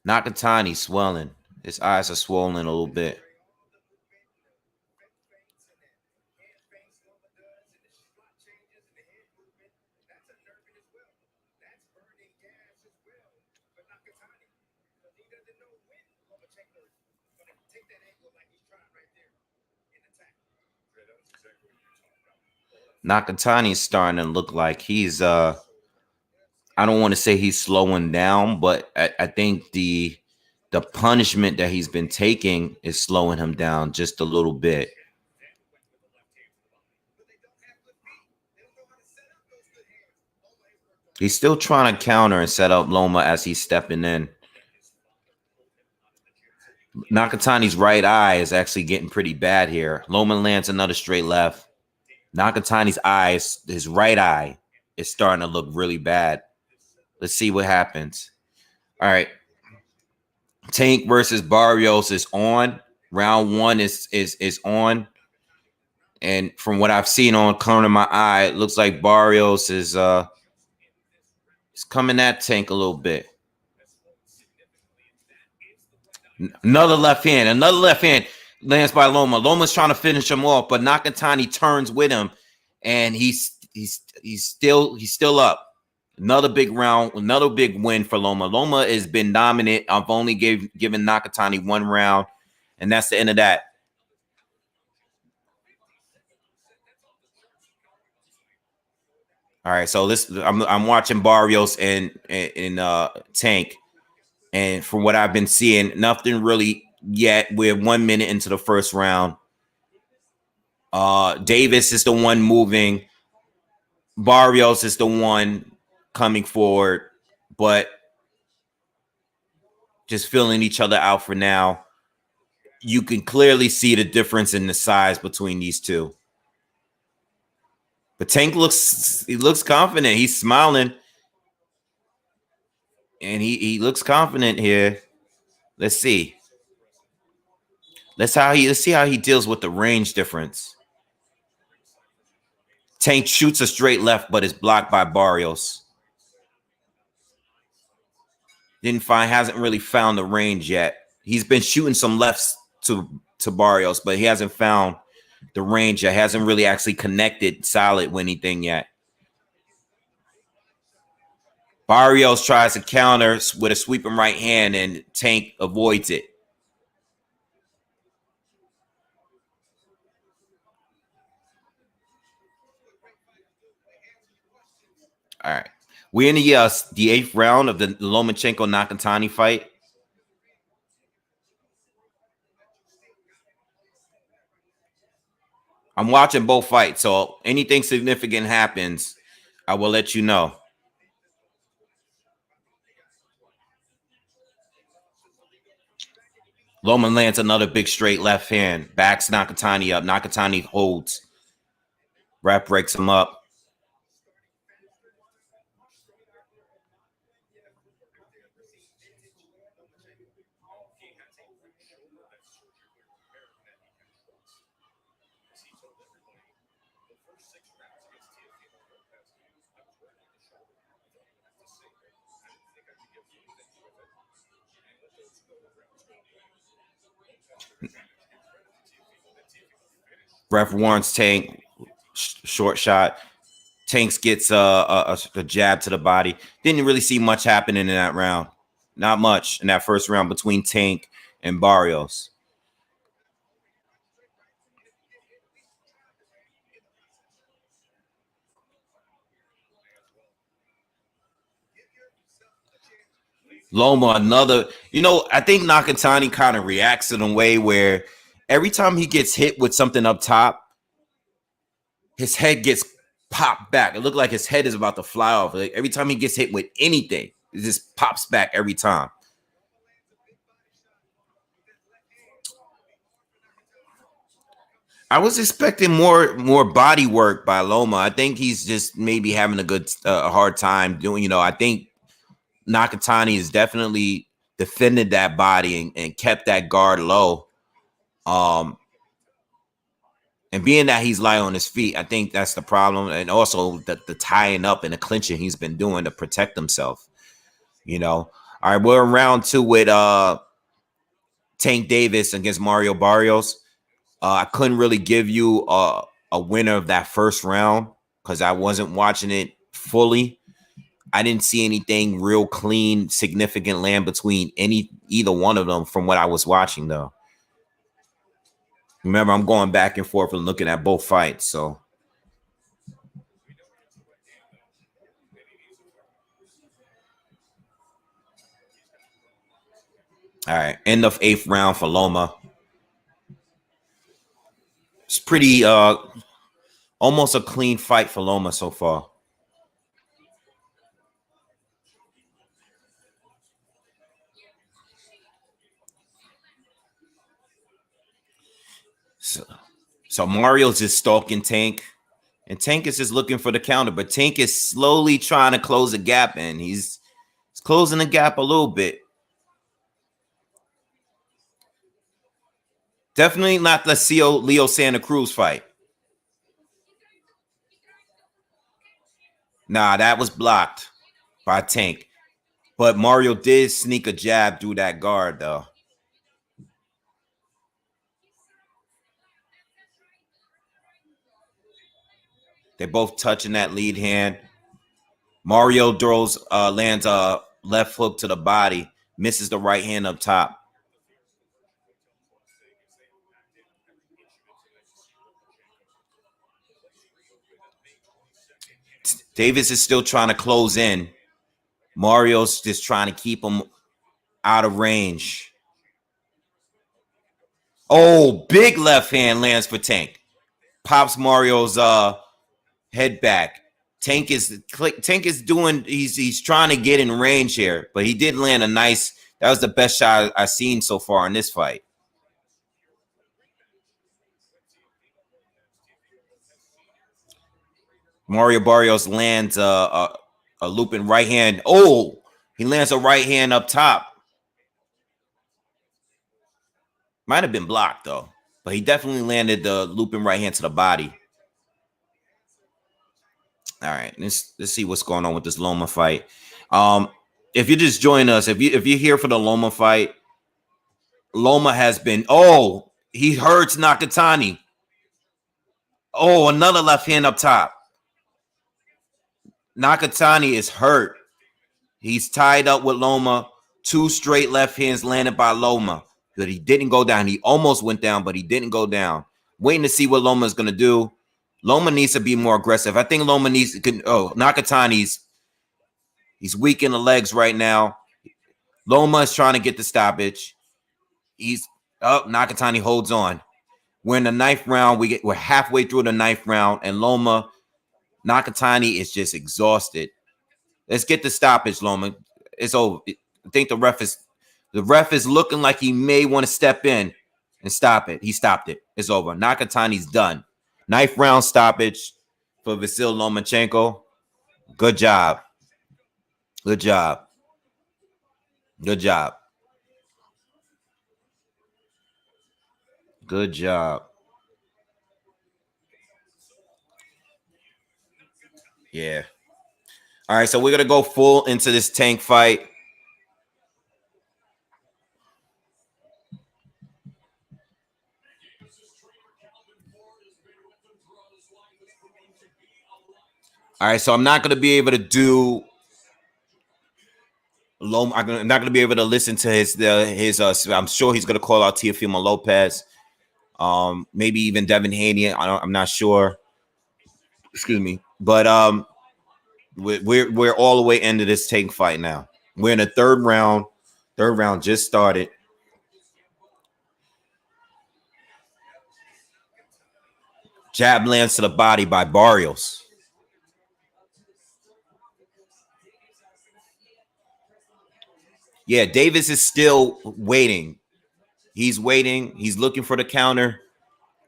Nakatani swelling. His eyes are swollen a little bit. Nakatani's starting to look like he's I don't want to say he's slowing down, but I think the punishment that he's been taking is slowing him down just a little bit. He's still trying to counter and set up Loma as he's stepping in. Nakatani's right eye is actually getting pretty bad here. Loma lands another straight left. Nakatani's eyes, his right eye, is starting to look really bad. Let's see what happens. All right. Tank versus Barrios is on. Round 1 is on. And from what I've seen on corner of my eye, it looks like Barrios is coming at Tank a little bit. Another left hand lands by Loma. Loma's trying to finish him off, but Nakatani turns with him, and he's still up. Another big round, another big win for Loma. Loma has been dominant. I've only given Nakatani 1 round, and that's the end of that. All right, so I'm watching Barrios and Tank, and from what I've been seeing, nothing really yet. We're 1 minute into the first round. Davis is the one moving. Barrios is the one coming forward, but just filling each other out for now. You can clearly see the difference in the size between these two. But Tank looks confident. He's smiling. And he looks confident here. Let's see. Let's see how he deals with the range difference. Tank shoots a straight left, but is blocked by Barrios. Hasn't really found the range yet. He's been shooting some lefts to Barrios, but he hasn't found the range yet. Hasn't really actually connected solid with anything yet. Barrios tries to counter with a sweeping right hand, and Tank avoids it. All right. We're in the 8th round of the Lomachenko Nakatani fight. I'm watching both fights, so anything significant happens, I will let you know. Loma lands another big straight left hand. Backs Nakatani up. Nakatani holds. Ref breaks him up. Ref warns Tank. Short shot. Tanks gets a jab to the body. Didn't really see much happening in that round. Not much in that first round between Tank and Barrios. Loma, another. I think Nakatani kind of reacts in a way where every time he gets hit with something up top, his head gets popped back. It looked like his head is about to fly off. Like every time he gets hit with anything, it just pops back every time. I was expecting more body work by Loma. I think he's just maybe having a hard time doing. I think Nakatani has definitely defended that body and kept that guard low. And being that he's light on his feet, I think that's the problem. And also the tying up and the clinching he's been doing to protect himself. All right, we're in round 2 with Tank Davis against Mario Barrios. I couldn't really give you a winner of that first round because I wasn't watching it fully. I didn't see anything real clean, significant land between either one of them from what I was watching, though. Remember, I'm going back and forth and looking at both fights, so. All right, end of 8th round for Loma. It's pretty almost a clean fight for Loma so far. So Mario's just stalking Tank, and Tank is just looking for the counter, but Tank is slowly trying to close the gap, and he's closing the gap a little bit. Definitely not the Leo Santa Cruz fight. Nah, that was blocked by Tank. But Mario did sneak a jab through that guard, though. They're both touching that lead hand. Mario lands a left hook to the body, misses the right hand up top. Davis is still trying to close in. Mario's just trying to keep him out of range. Oh, big left hand lands for Tank. Pops Mario's head back. Tank is doing. He's trying to get in range here, but he did land a nice. That was the best shot I've seen so far in this fight. Mario Barrios lands a looping right hand. Oh, he lands a right hand up top. Might have been blocked though, but he definitely landed the looping right hand to the body. All right, let's see what's going on with this Loma fight. If you just join us, if you're here for the Loma fight, Loma has been. Oh, he hurts Nakatani. Oh, another left hand up top. Nakatani is hurt. He's tied up with Loma. 2 straight left hands landed by Loma. But he didn't go down. He almost went down, but he didn't go down. Waiting to see what Loma is going to do. Loma needs to be more aggressive. I think Loma needs to. Nakatani's he's weak in the legs right now. Loma is trying to get the stoppage. Nakatani holds on. We're in the 9th round. We're halfway through the 9th round, and Nakatani is just exhausted. Let's get the stoppage, Loma. It's over. I think the ref is The ref is looking like he may want to step in and stop it. He stopped it. It's over. Nakatani's done. 9th round stoppage for Vasyl Lomachenko. Good job. Good job. Good job. Good job. Yeah. All right, so we're going to go full into this Tank fight. All right, so I'm not going to be able to do I'm not going to be able to listen to his. I'm sure he's going to call out Teofimo Lopez, maybe even Devin Haney. I'm not sure. Excuse me, but we're all the way into this Tank fight now. We're in the third round. Third round just started. Jab lands to the body by Barrios. Yeah, Davis is still waiting. He's waiting. He's looking for the counter.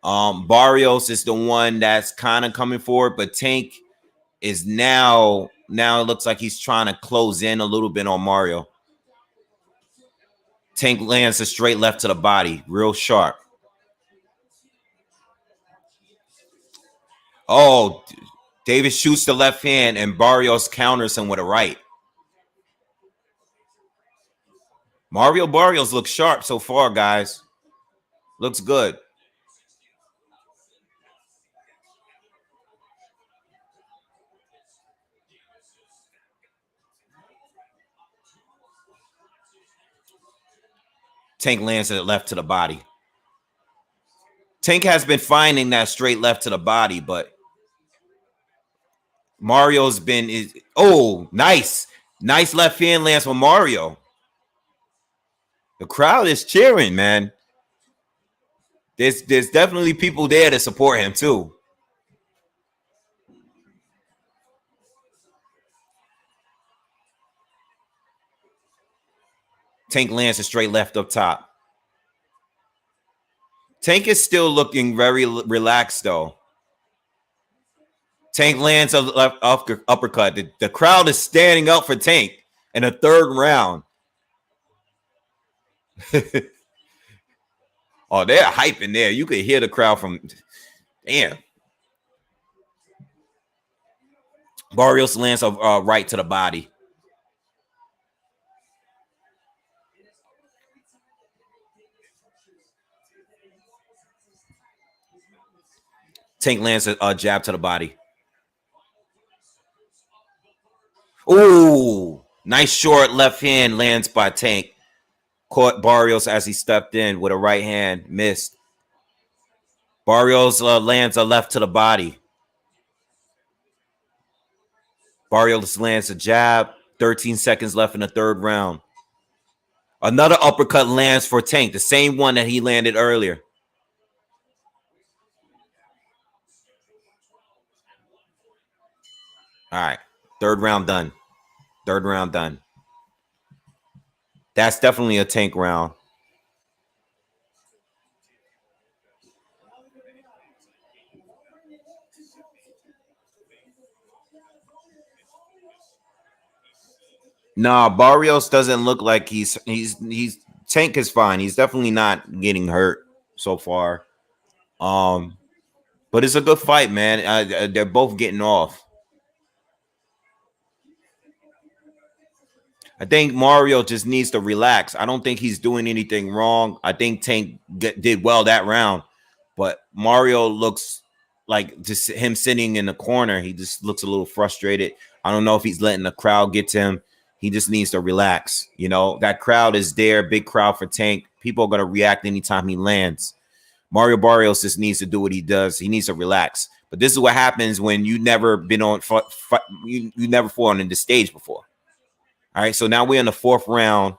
Barrios is the one that's kind of coming forward, but Tank is now it looks like he's trying to close in a little bit on Mario. Tank lands a straight left to the body, real sharp. Oh, Davis shoots the left hand and Barrios counters him with a right. Mario Barrios looks sharp so far, guys. Looks good. Tank lands it left to the body. Tank has been finding that straight left to the body, but Mario's been nice. Nice left hand lands for Mario. The crowd is cheering, man. There's definitely people there to support him too. Tank lands a straight left up top. Tank is still looking very relaxed though. Tank lands a left uppercut. The crowd is standing up for Tank in the third round. Oh, they're hyping there. You could hear the crowd from. Damn. Barrios lands a right to the body. Tank lands a jab to the body. Ooh, nice short left hand lands by Tank. Caught Barrios as he stepped in with a right hand. Missed. Barrios lands a left to the body. Barrios lands a jab. 13 seconds left in the third round. Another uppercut lands for Tank, the same one that he landed earlier. All right. Third round done. Third round done. That's definitely a Tank round. Nah, Barrios doesn't look like he's Tank is fine. He's definitely not getting hurt so far. But it's a good fight, man. They're both getting off. I think Mario just needs to relax. I don't think he's doing anything wrong. I think Tank did well that round, but Mario looks like just him sitting in the corner. He just looks a little frustrated. I don't know if he's letting the crowd get to him. He just needs to relax. You know, that crowd is there, big crowd for Tank. People are going to react anytime he lands. Mario Barrios just needs to do what he does. He needs to relax. But this is what happens when you never been on, you never fought on the stage before. All right, so now we're in the fourth round.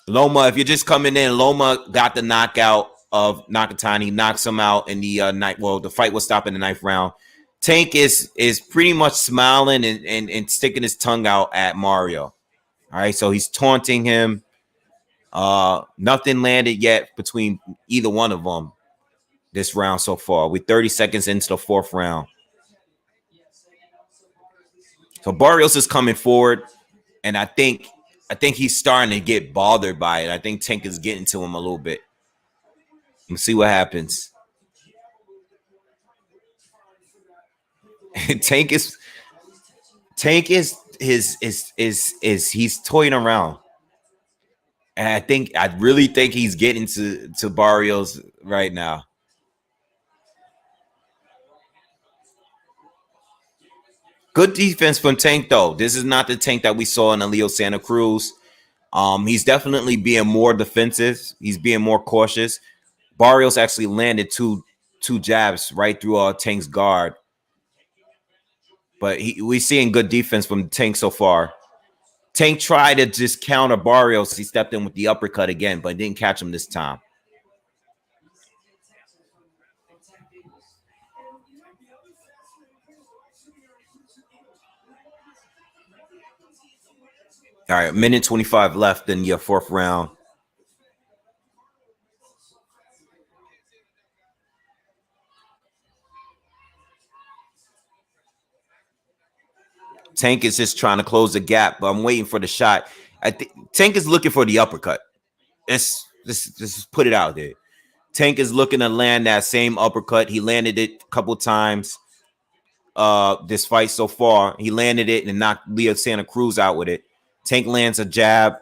Loma, if you're just coming in, Loma got the knockout of Nakatani, knocks him out in the night. Well, the fight was stopped in the ninth round. Tank is pretty much smiling and sticking his tongue out at Mario. All right, so he's taunting him. Nothing landed yet between either one of them this round so far. We're 30 seconds into the fourth round. So Barrios is coming forward, and I think he's starting to get bothered by it. I think Tank is getting to him a little bit. Let's see what happens. Tank is he's toying around. And I really think he's getting to Barrios right now. Good defense from Tank, though. This is not the Tank that we saw in the Leo Santa Cruz. He's definitely being more defensive. He's being more cautious. Barrios actually landed two jabs right through Tank's guard. But we're seeing good defense from Tank so far. Tank tried to just counter Barrios. He stepped in with the uppercut again, but didn't catch him this time. All right, minute 25 left in your fourth round. Tank is just trying to close the gap, but I'm waiting for the shot. I think Tank is looking for the uppercut. Let's just put it out there. Tank is looking to land that same uppercut. He landed it a couple times this fight so far. He landed it and knocked Leo Santa Cruz out with it. Tank lands a jab.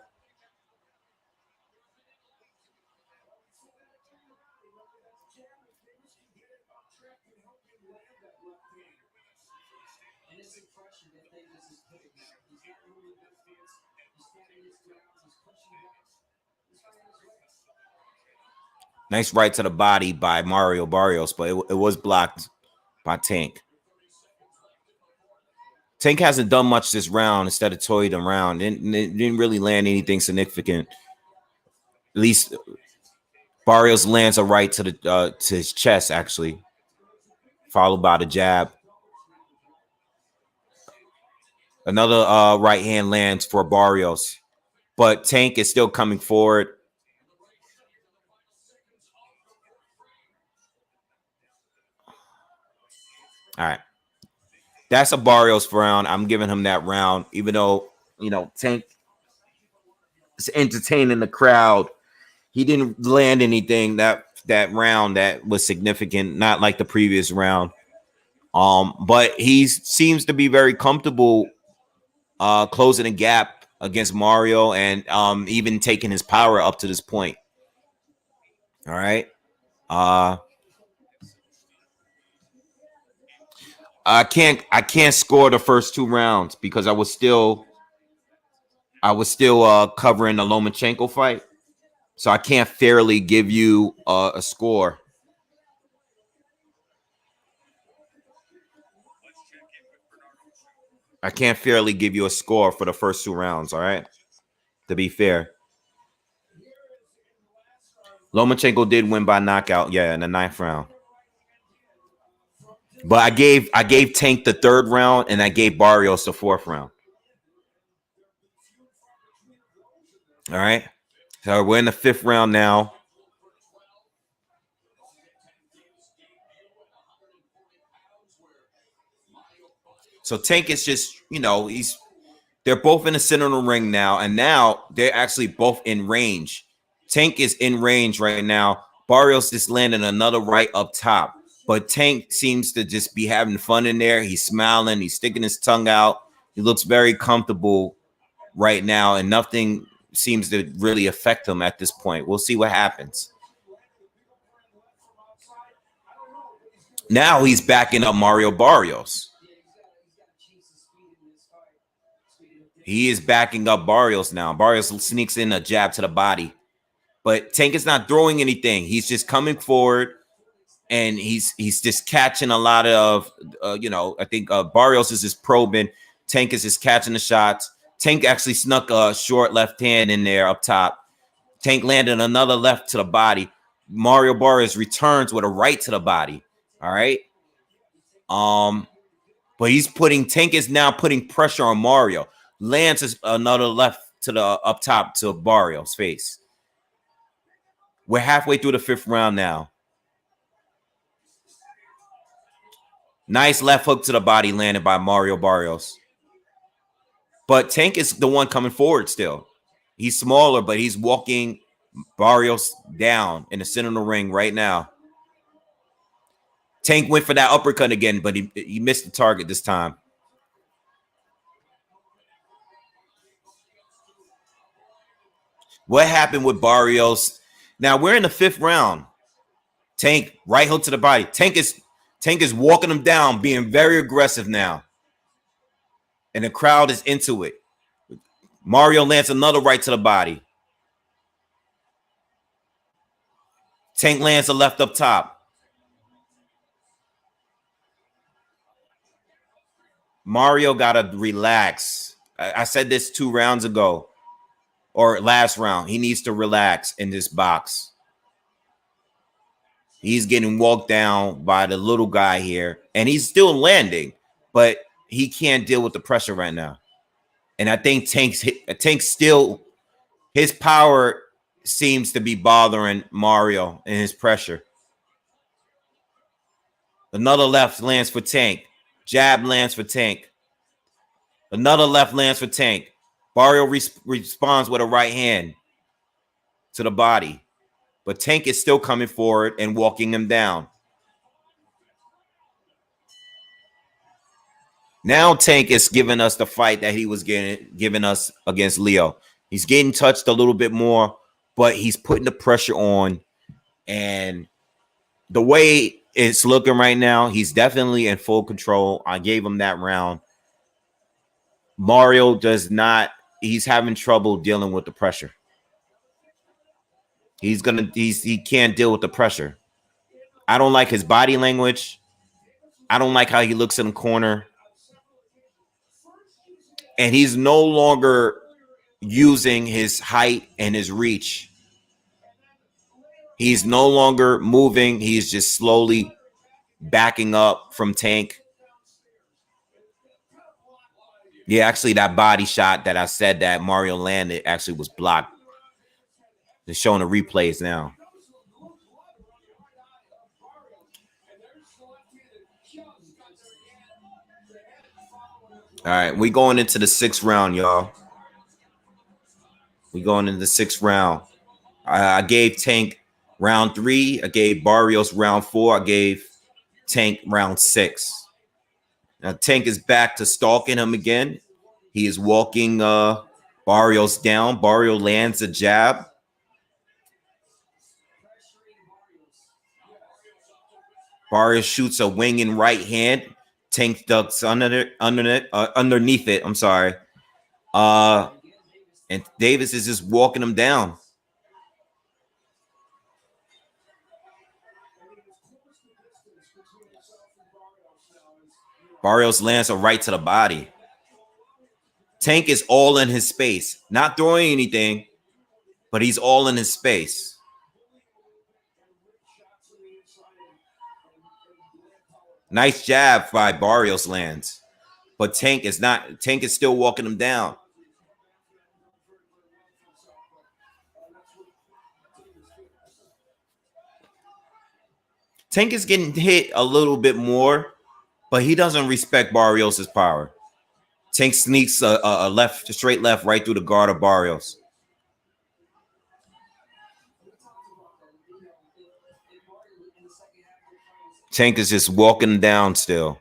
Nice right to the body by Mario Barrios, but it was blocked by Tank. Tank hasn't done much this round instead of toyed around. Didn't really land anything significant. At least Barrios lands a right to his chest, actually, followed by the jab. Another right hand lands for Barrios, but Tank is still coming forward. All right. That's a Barrios round. I'm giving him that round, even though, Tank is entertaining the crowd. He didn't land anything that round that was significant, not like the previous round. But he seems to be very comfortable closing a gap against Mario and even taking his power up to this point. All right. I can't score the first two rounds because I was still covering the Lomachenko fight. So I can't fairly give you a score. I can't fairly give you a score for the first two rounds, all right? To be fair. Lomachenko did win by knockout, yeah, in the 9th round. But I gave Tank the 3rd round and I gave Barrios the 4th round. All right. So we're in the 5th round now. So Tank is just, they're both in the center of the ring now, and now they're actually both in range. Tank is in range right now. Barrios is landing another right up top, but Tank seems to just be having fun in there. He's smiling. He's sticking his tongue out. He looks very comfortable right now, and nothing seems to really affect him at this point. We'll see what happens. Now he's backing up Mario Barrios. He is backing up Barrios now. Barrios sneaks in a jab to the body. But Tank is not throwing anything. He's just coming forward, and he's just catching a lot of, I think Barrios is just probing. Tank is just catching the shots. Tank actually snuck a short left hand in there up top. Tank landed another left to the body. Mario Barrios returns with a right to the body. All right. But Tank is now putting pressure on Mario. Lands another left to the up top to Barrios' face. We're halfway through the 5th round now. Nice left hook to the body landed by Mario Barrios. But Tank is the one coming forward still. He's smaller, but he's walking Barrios down in the center of the ring right now. Tank went for that uppercut again, but he missed the target this time. What happened with Barrios? Now we're in the 5th round. Tank, right hook to the body. Tank is walking him down, being very aggressive now. And the crowd is into it. Mario lands another right to the body. Tank lands a left up top. Mario got to relax. I said this 2 rounds ago, or last round. He needs to relax in this box. He's getting walked down by the little guy here, and he's still landing, but he can't deal with the pressure right now. And I think Tank still, his power seems to be bothering Mario and his pressure. Another left lands for Tank. Jab lands for Tank. Another left lands for Tank. Barrio responds with a right hand to the body. But Tank is still coming forward and walking him down. Now Tank is giving us the fight that he was giving us against Leo. He's getting touched a little bit more, but he's putting the pressure on. And the way it's looking right now, he's definitely in full control. I gave him that round. Mario does not, he's having trouble dealing with the pressure. He can't deal with the pressure. I don't like his body language. I don't like how he looks in the corner. And he's no longer using his height and his reach. He's no longer moving. He's just slowly backing up from Tank. Yeah, actually, that body shot that I said that Mario landed actually was blocked. They're showing the replays now. All right, we going into the 6th round, y'all. We going into the 6th round. I gave Tank round 3. I gave Barrios round 4. I gave Tank round 6. Now Tank is back to stalking him again. He is walking Barrios down. Barrio lands a jab. Barrios shoots a winging right hand. Tank ducks underneath it. I'm sorry. And Davis is just walking him down. Barrios lands a right to the body. Tank is all in his space. Not throwing anything, but he's all in his space. Nice jab by Barrios lands. But Tank is not. Tank is still walking him down. Tank is getting hit a little bit more, but he doesn't respect Barrios' power. Tank sneaks a straight left right through the guard of Barrios. Tank is just walking down still.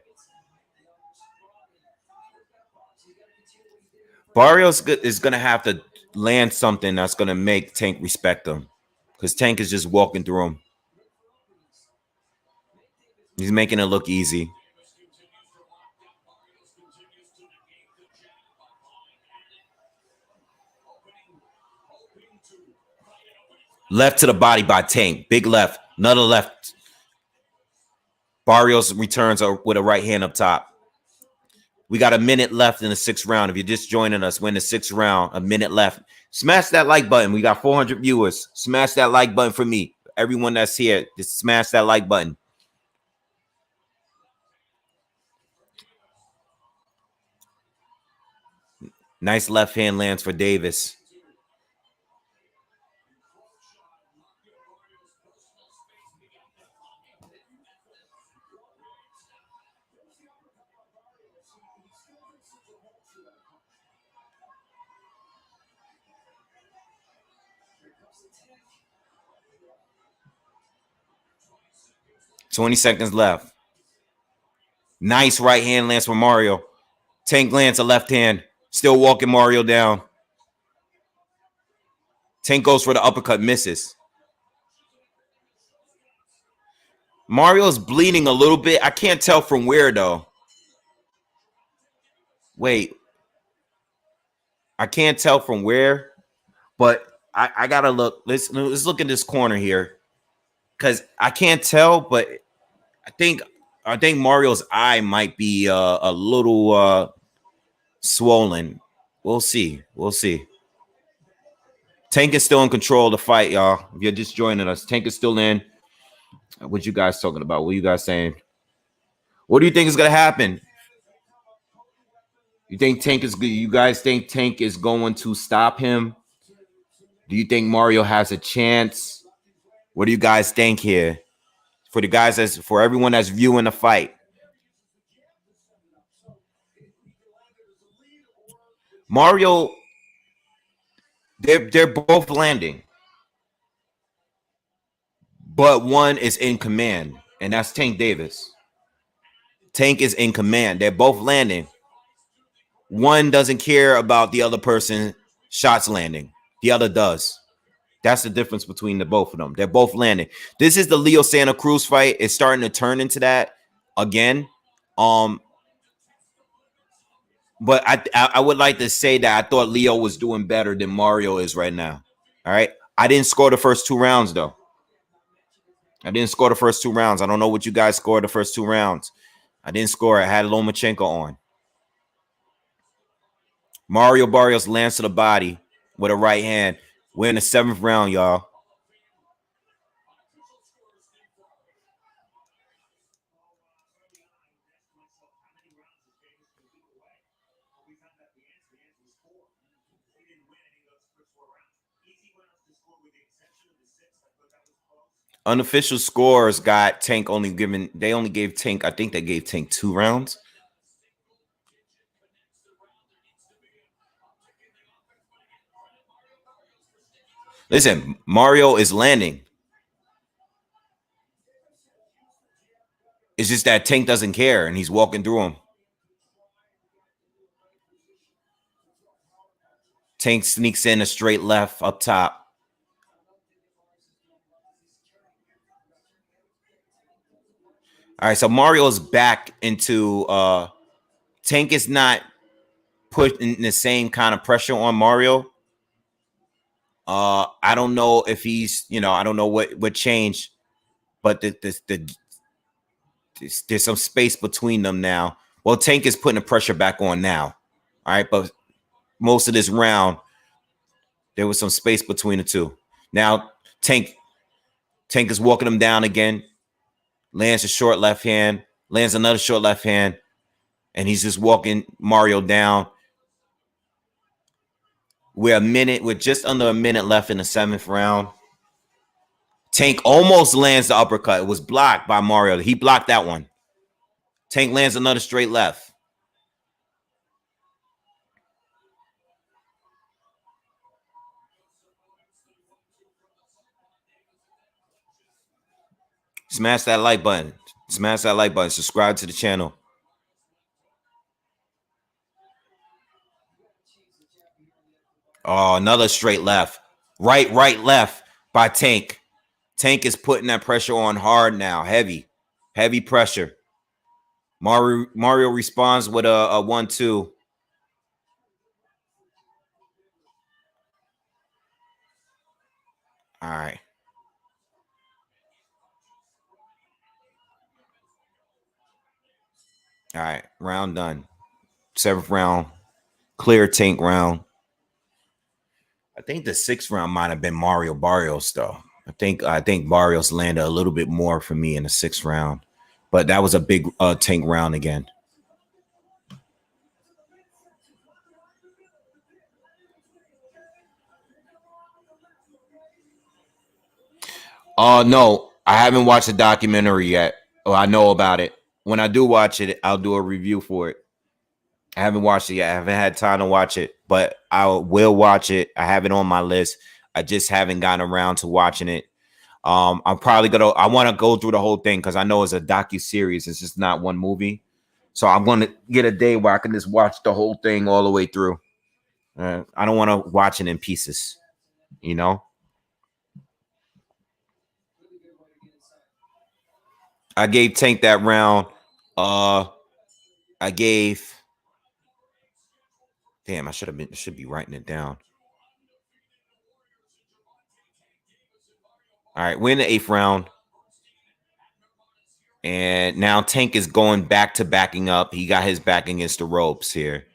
Barrios is going to have to land something that's going to make Tank respect him, because Tank is just walking through him. He's making it look easy. Left to the body by Tank. Big left. Another left. Barrios returns with a right hand up top. We got a minute left in the 6th round. If you're just joining us, we're in the 6th round. A minute left. Smash that like button. We got 400 viewers. Smash that like button for me. Everyone that's here, just smash that like button. Nice left hand lands for Davis. $20 seconds left. Nice right hand lands for Mario. Tank lands a left hand. Still walking Mario down. Tank goes for the uppercut, misses. Mario's bleeding a little bit. I can't tell from where, though. Wait. I can't tell from where, but I gotta look. Let's look at this corner here. Because I can't tell, but I think Mario's eye might be a little swollen. We'll see. We'll see. Tank is still in control of the fight, y'all. If you're just joining us, Tank is still in. What you guys talking about? What you guys saying? What do you think is gonna happen? You think Tank is good? You guys think Tank is going to stop him? Do you think Mario has a chance? What do you guys think here? For the guys, for everyone that's viewing the fight. Mario, they're both landing. But one is in command, and that's Tank Davis. Tank is in command. They're both landing. One doesn't care about the other person shots landing. The other does. That's the difference between the both of them. They're both landing. This is the Leo Santa Cruz fight. It's starting to turn into that again. But I would like to say that I thought Leo was doing better than Mario is right now. All right. I didn't score the first 2 rounds, though. I didn't score the first 2 rounds. I don't know what you guys scored the first 2 rounds. I didn't score. I had Lomachenko on. Mario Barrios lands to the body with a right hand. We're in the 7th round, y'all. Unofficial scores got Tank they only gave Tank, I think they gave Tank 2 rounds. Listen, Mario is landing. It's just that Tank doesn't care, and he's walking through him. Tank sneaks in a straight left up top. All right, so Mario's back into Tank is not putting the same kind of pressure on Mario. I don't know if he's, I don't know what changed, but there's some space between them now. Well, Tank is putting the pressure back on now. All right, but most of this round, there was some space between the two. Now, Tank is walking him down again. Lands a short left hand. Lands another short left hand. And he's just walking Mario down. We're just under a minute left in the 7th round. Tank almost lands the uppercut. It was blocked by Mario. He blocked that one. Tank lands another straight left. Smash that like button. Smash that like button. Subscribe to the channel. Oh, another straight left. Right, left by Tank. Tank is putting that pressure on hard now. Heavy pressure. Mario responds with a 1-2. All right. All right. Round done. 7th round. Clear Tank round. I think the 6th round might have been Mario Barrios, though. I think Barrios landed a little bit more for me in the 6th round. But that was a big Tank round again. No, I haven't watched the documentary yet. Oh, I know about it. When I do watch it, I'll do a review for it. I haven't watched it yet. I haven't had time to watch it, but I will watch it. I have it on my list. I just haven't gotten around to watching it. I'm probably gonna. I want to go through the whole thing because I know it's a docu-series. It's just not one movie, so I'm gonna get a day where I can just watch the whole thing all the way through. I don't want to watch it in pieces. You know. I gave Tank that round. I gave. Damn, I should be writing it down. All right, we're in the 8th round. And now Tank is going back to backing up. He got his back against the ropes here.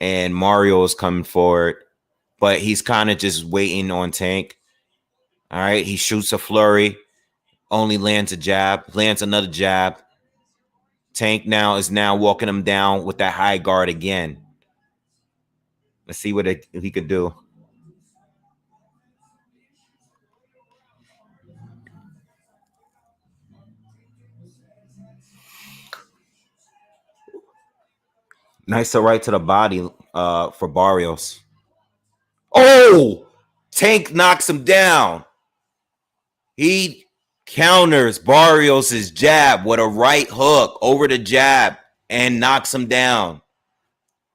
And Mario is coming forward, but he's kind of just waiting on Tank. All right, he shoots a flurry, only lands a jab, lands another jab. Tank is now walking him down with that high guard again. Let's see what he could do. Nice right to the body for Barrios. Oh, Tank knocks him down. He counters Barrios' jab with a right hook over the jab and knocks him down.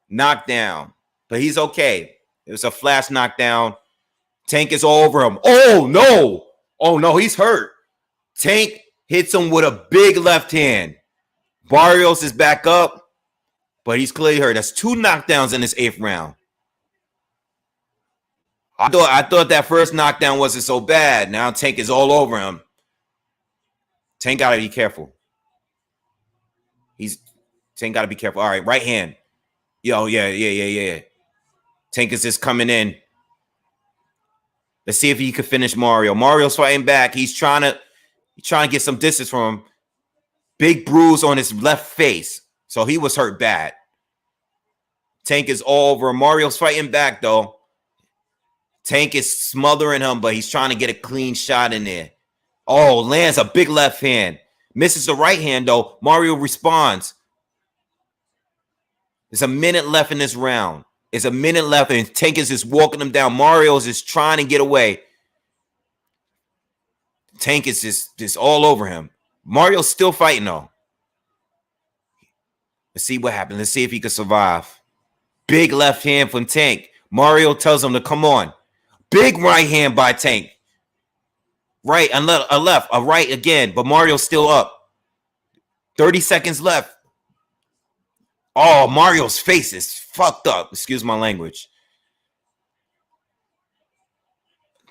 Knockdown. But he's okay. It was a flash knockdown. Tank is all over him. Oh, no. Oh, no, he's hurt. Tank hits him with a big left hand. Barrios is back up, but he's clearly hurt. That's 2 knockdowns in this 8th round. I thought that first knockdown wasn't so bad. Now Tank is all over him. Tank got to be careful. Tank got to be careful. All right, right hand. Yo, yeah. Tank is just coming in. Let's see if he can finish Mario. Mario's fighting back. He's trying to get some distance from him. Big bruise on his left face. So he was hurt bad. Tank is all over. Mario's fighting back, though. Tank is smothering him, but he's trying to get a clean shot in there. Oh, lands a big left hand. Misses the right hand, though. Mario responds. There's a minute left in this round. It's a minute left, and Tank is just walking him down. Mario's just trying to get away. Tank is just all over him. Mario's still fighting, though. Let's see what happens. Let's see if he can survive. Big left hand from Tank. Mario tells him to come on. Big right hand by Tank. Right, a left, a right again, but Mario's still up. 30 seconds left. Oh, Mario's face is fucked up. Excuse my language.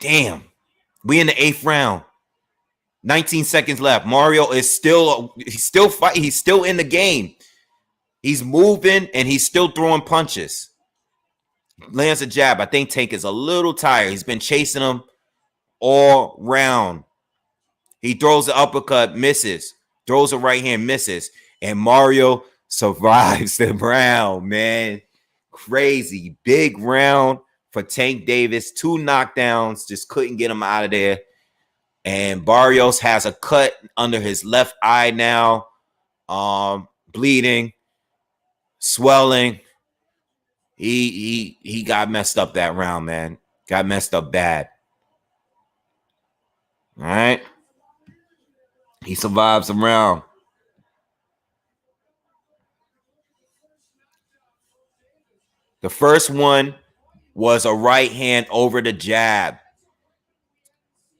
Damn. We in the 8th round. 19 seconds left. Mario is still fighting. He's still in the game. He's moving and he's still throwing punches. Lands a jab. I think Tank is a little tired. He's been chasing him all round. He throws the uppercut, misses. Throws a right hand, misses. And Mario survives the round, man. Crazy. Big round for Tank Davis. 2 knockdowns. Just couldn't get him out of there. And Barrios has a cut under his left eye now. Bleeding. Swelling. He got messed up that round, man. Got messed up bad. All right. He survives the round. The first one was a right hand over the jab.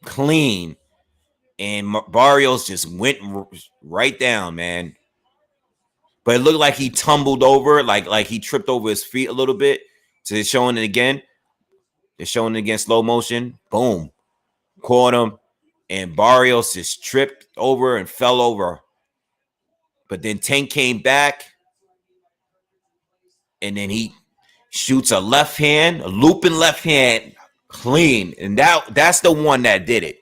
Clean. And Barrios just went right down, man. But it looked like he tumbled over, like he tripped over his feet a little bit. So they're showing it again. They're showing it again, slow motion. Boom. Caught him. And Barrios just tripped over and fell over. But then Tank came back. And then he shoots a left hand, a looping left hand, clean. And that's the one that did it.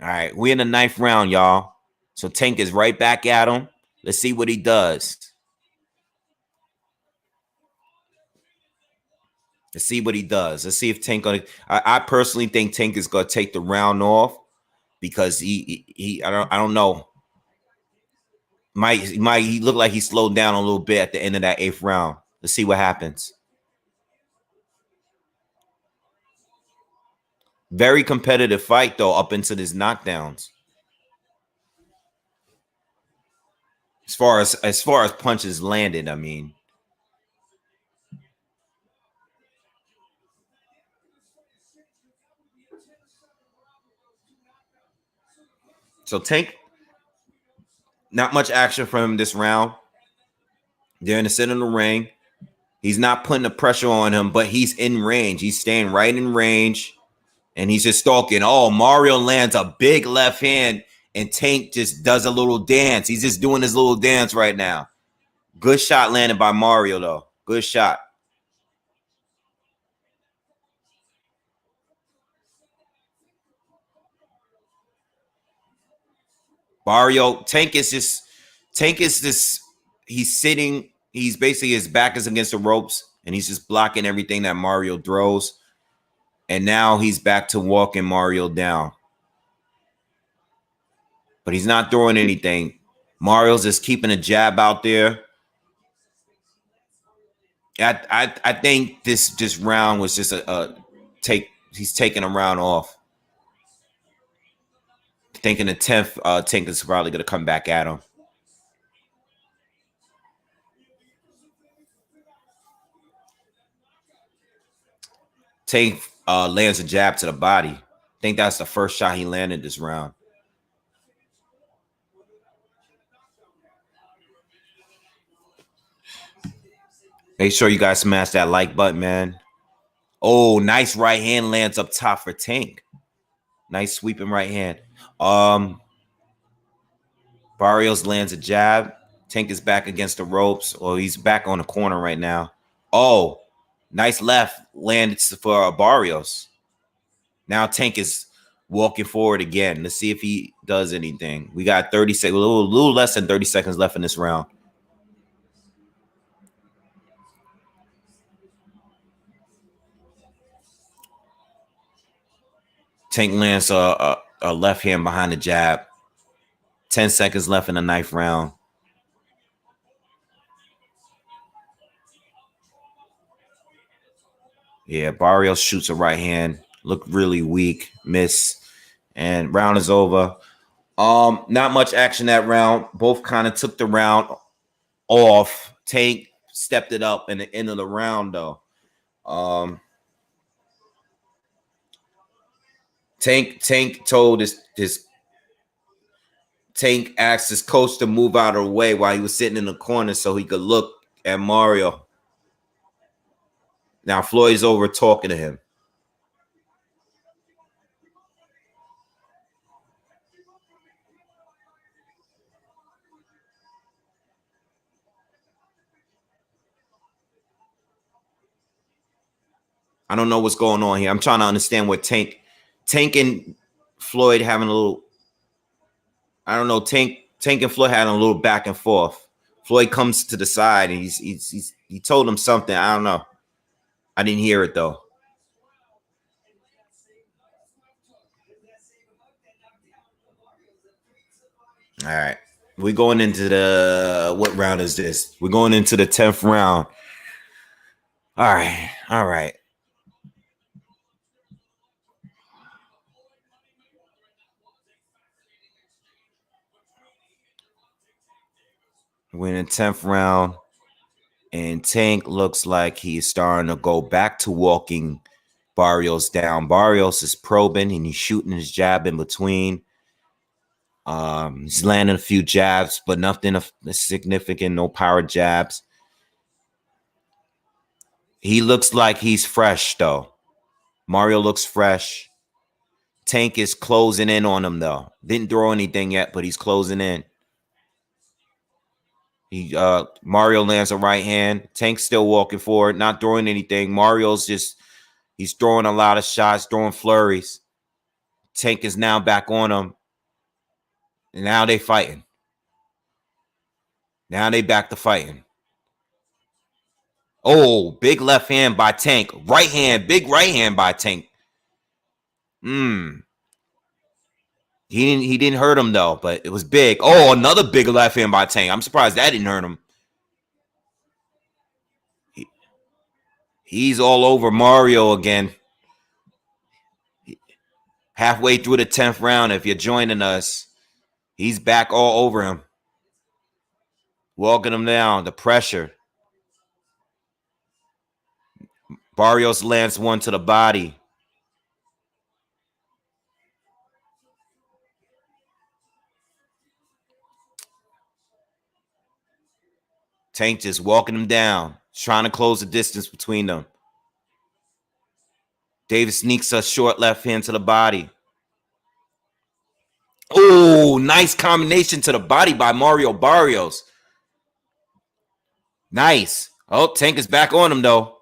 All right, we're in the 9th round, y'all. So Tank is right back at him. Let's see what he does. Let's see what he does. Let's see if Tank gonna. I personally think Tank is gonna take the round off because he I don't know. Might he look like he slowed down a little bit at the end of that 8th round. Let's see what happens. Very competitive fight though, up into his knockdowns. As far as punches landed, I mean. So Tank, not much action from him this round. They're in the center of the ring. He's not putting the pressure on him, but he's in range. He's staying right in range, and he's just stalking. Oh, Mario lands a big left hand, and Tank just does a little dance. He's just doing his little dance right now. Good shot landed by Mario, though. Good shot. Tank is just, he's sitting, he's basically, his back is against the ropes, and he's just blocking everything that Mario throws. And now he's back to walking Mario down. But he's not throwing anything. Mario's just keeping a jab out there. I think this round was just a take. He's taking a round off. Thinking the 10th, Tank is probably going to come back at him. Tank lands a jab to the body. I think that's the first shot he landed this round. Make sure you guys smash that like button, man. Oh, nice right hand lands up top for Tank. Nice sweeping right hand. Barrios lands a jab. Tank is back against the ropes. Or he's back on the corner right now. Oh, nice left landed for Barrios. Now Tank is walking forward again. Let's see if he does anything. We got 30 seconds, a little less than 30 seconds left in this round. Tank lands a left hand behind the jab. 10 seconds left in the 9th round. Yeah, Barrios shoots a right hand. Looked really weak. Miss. And round is over. Not much action that round. Both kind of took the round off. Tank stepped it up in the end of the round, though. Tank told his Tank asked his coach to move out of the way while he was sitting in the corner so he could look at Mario. Now Floyd's over talking to him. I don't know what's going on here. I'm trying to understand what Tank and Floyd having a little. I don't know. Tank and Floyd had a little back and forth. Floyd comes to the side and he told him something. I don't know. I didn't hear it though. All right. We're going into the, what round is this? We're going into the 10th round. All right. All right. We're in the 10th round. And Tank looks like he's starting to go back to walking Barrios down. Barrios is probing and he's shooting his jab in between. He's landing a few jabs, but nothing significant, no power jabs. He looks like he's fresh, though. Mario looks fresh. Tank is closing in on him, though. Didn't throw anything yet, but he's closing in. Mario lands a right hand. Tank's still walking forward, not throwing anything. Mario's just, he's throwing a lot of shots, throwing flurries. Tank is now back on him. And now they fighting. Now they back to fighting. Oh, big left hand by Tank. Right hand, big right hand by Tank. He didn't hurt him though, but it was big. Oh, another big left hand by Tank. I'm surprised that didn't hurt him. He's all over Mario again. Halfway through the 10th round, if you're joining us, he's back all over him. Walking him down, the pressure. Barrios lands one to the body. Tank just walking him down, trying to close the distance between them. Davis sneaks a short left hand to the body. Oh, nice combination to the body by Mario Barrios. Nice. Oh, Tank is back on him, though.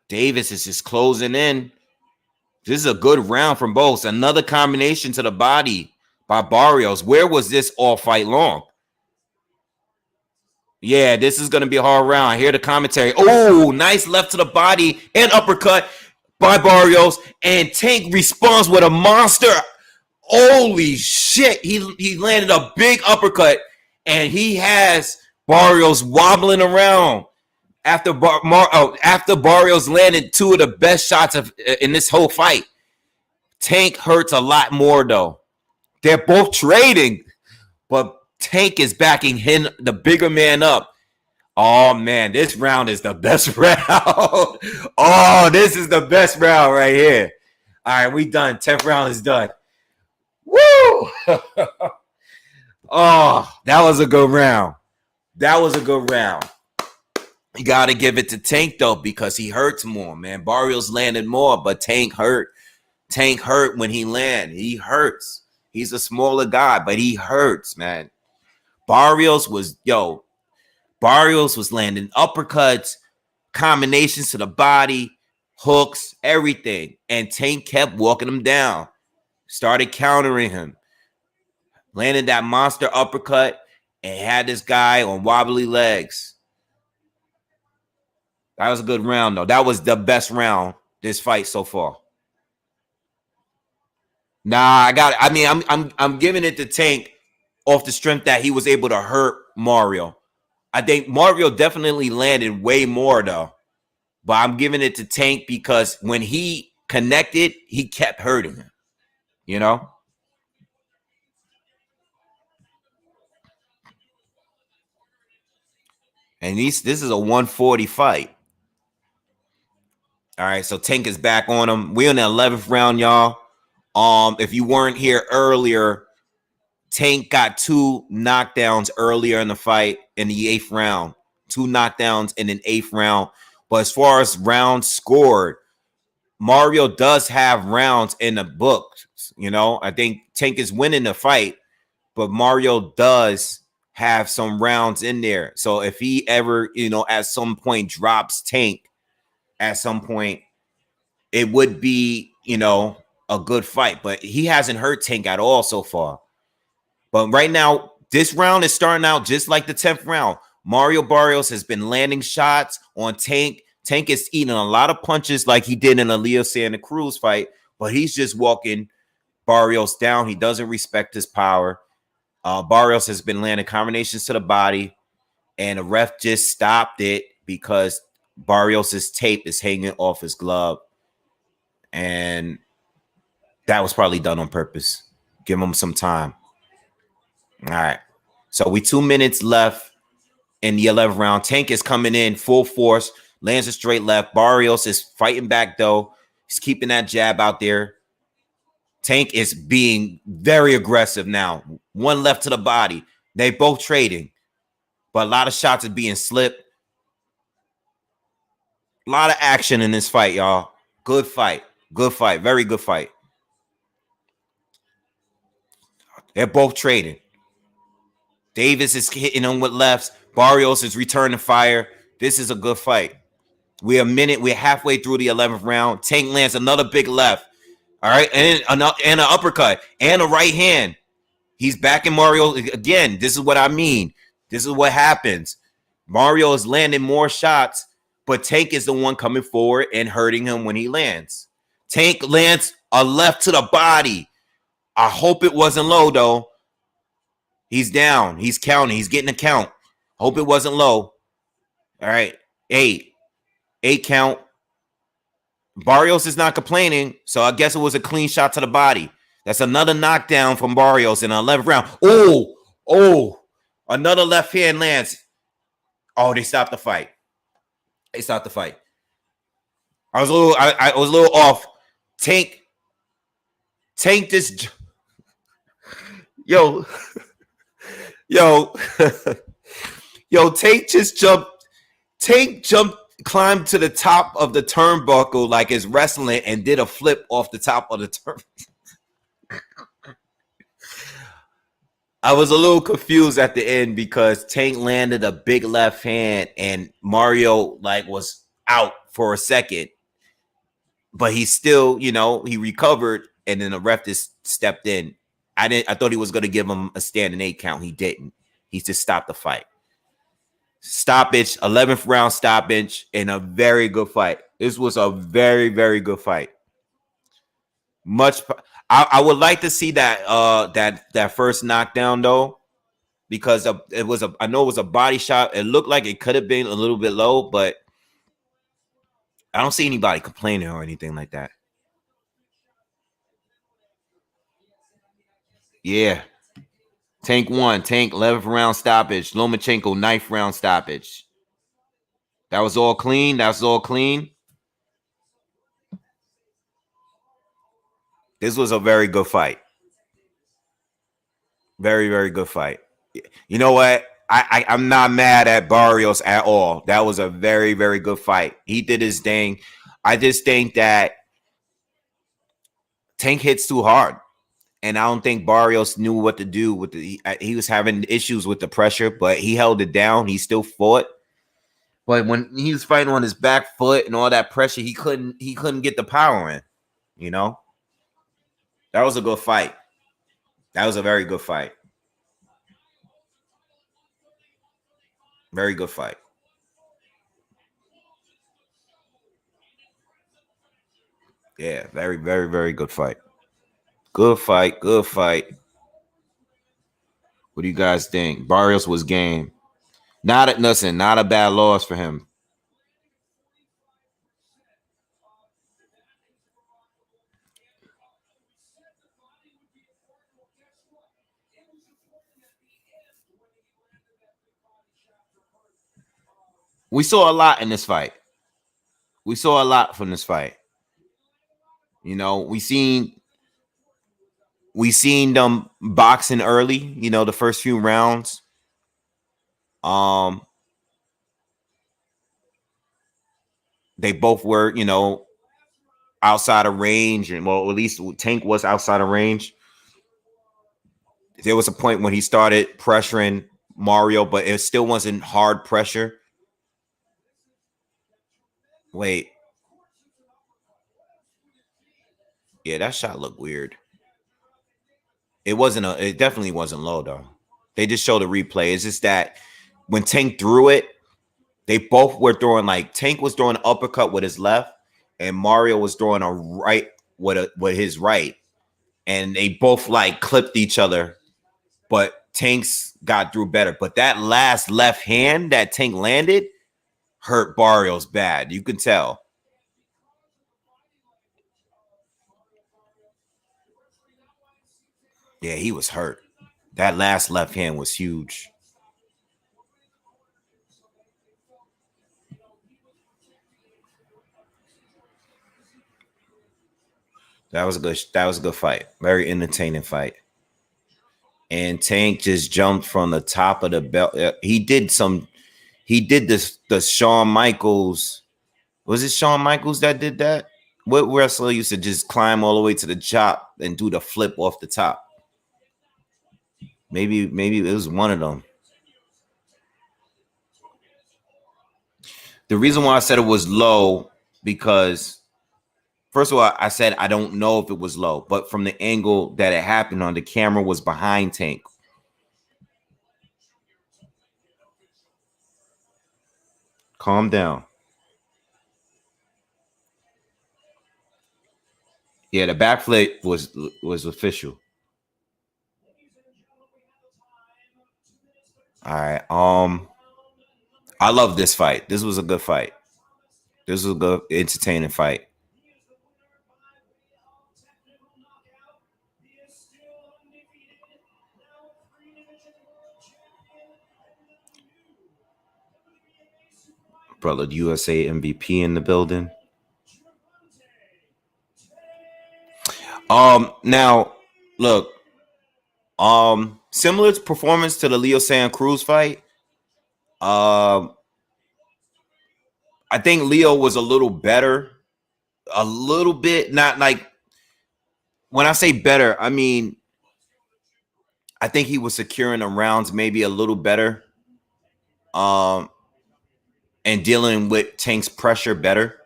Davis is just closing in. This is a good round from both. Another combination to the body by Barrios. Where was this all fight long? Yeah, this is going to be a hard round. I hear the commentary. Oh, nice left to the body and uppercut by Barrios. And Tank responds with a monster. Holy shit. He landed a big uppercut. And he has Barrios wobbling around. After Barrios landed two of the best shots in this whole fight. Tank hurts a lot more, though. They're both trading. But Tank is backing him, the bigger man, up. Oh, man, this round is the best round. Oh, this is the best round right here. All right, we done. 10th round is done. Woo! Oh, that was a good round. That was a good round. You got to give it to Tank, though, because he hurts more, man. Barrios landed more, but Tank hurt. Tank hurt when he landed. He hurts. He's a smaller guy, but he hurts, man. Barrios was landing uppercuts, combinations to the body, hooks, everything. And Tank kept walking him down. Started countering him. Landed that monster uppercut and had this guy on wobbly legs. That was a good round, though. That was the best round this fight so far. Nah, I'm giving it to Tank off the strength that he was able to hurt Mario. I think Mario definitely landed way more, though. But I'm giving it to Tank because when he connected, he kept hurting him. You know? And this is a 140 fight. All right, so Tank is back on him. We're in the 11th round, y'all. If you weren't here earlier, Tank got 2 knockdowns earlier in the fight in the 8th round. 2 knockdowns in an 8th round. But as far as rounds scored, Mario does have rounds in the book. You know, I think Tank is winning the fight, but Mario does have some rounds in there. So if he ever, at some point drops Tank, at some point, it would be, a good fight. But he hasn't hurt Tank at all so far. But right now, this round is starting out just like the 10th round. Mario Barrios has been landing shots on Tank. Tank is eating a lot of punches like he did in a Leo Santa Cruz fight, but he's just walking Barrios down. He doesn't respect his power. Barrios has been landing combinations to the body, and the ref just stopped it because Barrios' tape is hanging off his glove. And that was probably done on purpose. Give him some time. All right. So we 2 minutes left in the 11th round. Tank is coming in full force, lands a straight left. Barrios is fighting back, though. He's keeping that jab out there. Tank is being very aggressive now. 1 left to the body. They both trading, but a lot of shots are being slipped. A lot of action in this fight, y'all. Good fight. Good fight. Very good fight. They're both trading. Davis is hitting them with lefts. Barrios is returning fire. This is a good fight. We're halfway through the 11th round. Tank lands another big left. All right, and an uppercut and a right hand. He's backing Mario again. This is what I mean. This is what happens. Mario is landing more shots, but Tank is the one coming forward and hurting him when he lands. Tank lands a left to the body. I hope it wasn't low, though. He's down. He's counting. He's getting a count. Hope it wasn't low. All right. 8. 8 count. Barrios is not complaining, so I guess it was a clean shot to the body. That's another knockdown from Barrios in the 11th round. Oh, another left hand lands. Oh, they stopped the fight. They stopped the fight. I was a little off. Tank just yo Tank just jumped. Tank jumped, climbed to the top of the turnbuckle like it's wrestling and did a flip off the top of the turn. I was a little confused at the end because Tank landed a big left hand and Mario was out for a second. But he still, he recovered and then the ref just stepped in. I thought he was going to give him a standing 8 count. He didn't. He just stopped the fight. Stoppage, 11th round stoppage, and a very good fight. This was a very, very good fight. I would like to see that first knockdown though, because I know it was a body shot. It looked like it could have been a little bit low, but I don't see anybody complaining or anything like that. Yeah. Tank won. Tank 11th round stoppage. Lomachenko 9th round stoppage. That was all clean. This was a very good fight. Very, very good fight. You know what? I'm not mad at Barrios at all. That was a very, very good fight. He did his thing. I just think that Tank hits too hard. And I don't think Barrios knew what to do with he was having issues with the pressure, but he held it down. He still fought. But when he was fighting on his back foot and all that pressure, he couldn't get the power in, That was a good fight. That was a very good fight. Very good fight. Yeah, very, very, very good fight. Good fight. Good fight. What do you guys think? Barrios was game. Not a bad loss for him. We saw a lot in this fight. We saw a lot from this fight. We seen them boxing early, the first few rounds. They both were, outside of range, and well, at least Tank was outside of range. There was a point when he started pressuring Mario, but it still wasn't hard pressure. Wait. Yeah, that shot looked weird. It definitely wasn't low though. They just showed a replay. It's just that when Tank threw it, they both were throwing Tank was throwing an uppercut with his left, and Mario was throwing a right with his right, and they both clipped each other. But Tank's got through better. But that last left hand that Tank landed hurt Barrios bad. You can tell. Yeah, he was hurt. That last left hand was huge. That was a good fight. Very entertaining fight. And Tank just jumped from the top of the belt. He did the Shawn Michaels. Was it Shawn Michaels that did that? What wrestler used to just climb all the way to the top and do the flip off the top? Maybe it was one of them. The reason why I said it was low, because First of all, I said I don't know if it was low, but from the angle that it happened on, the camera was behind Tank. Calm down. Yeah, the backflip was official. All right. I love this fight. This was a good fight. This was a good, entertaining fight. Brother, USA MVP in the building. Now, look, similar performance to the Leo Santa Cruz fight. I think Leo was a little better, a little bit, not like when I say better, I mean I think he was securing the rounds maybe a little better. And dealing with Tank's pressure better.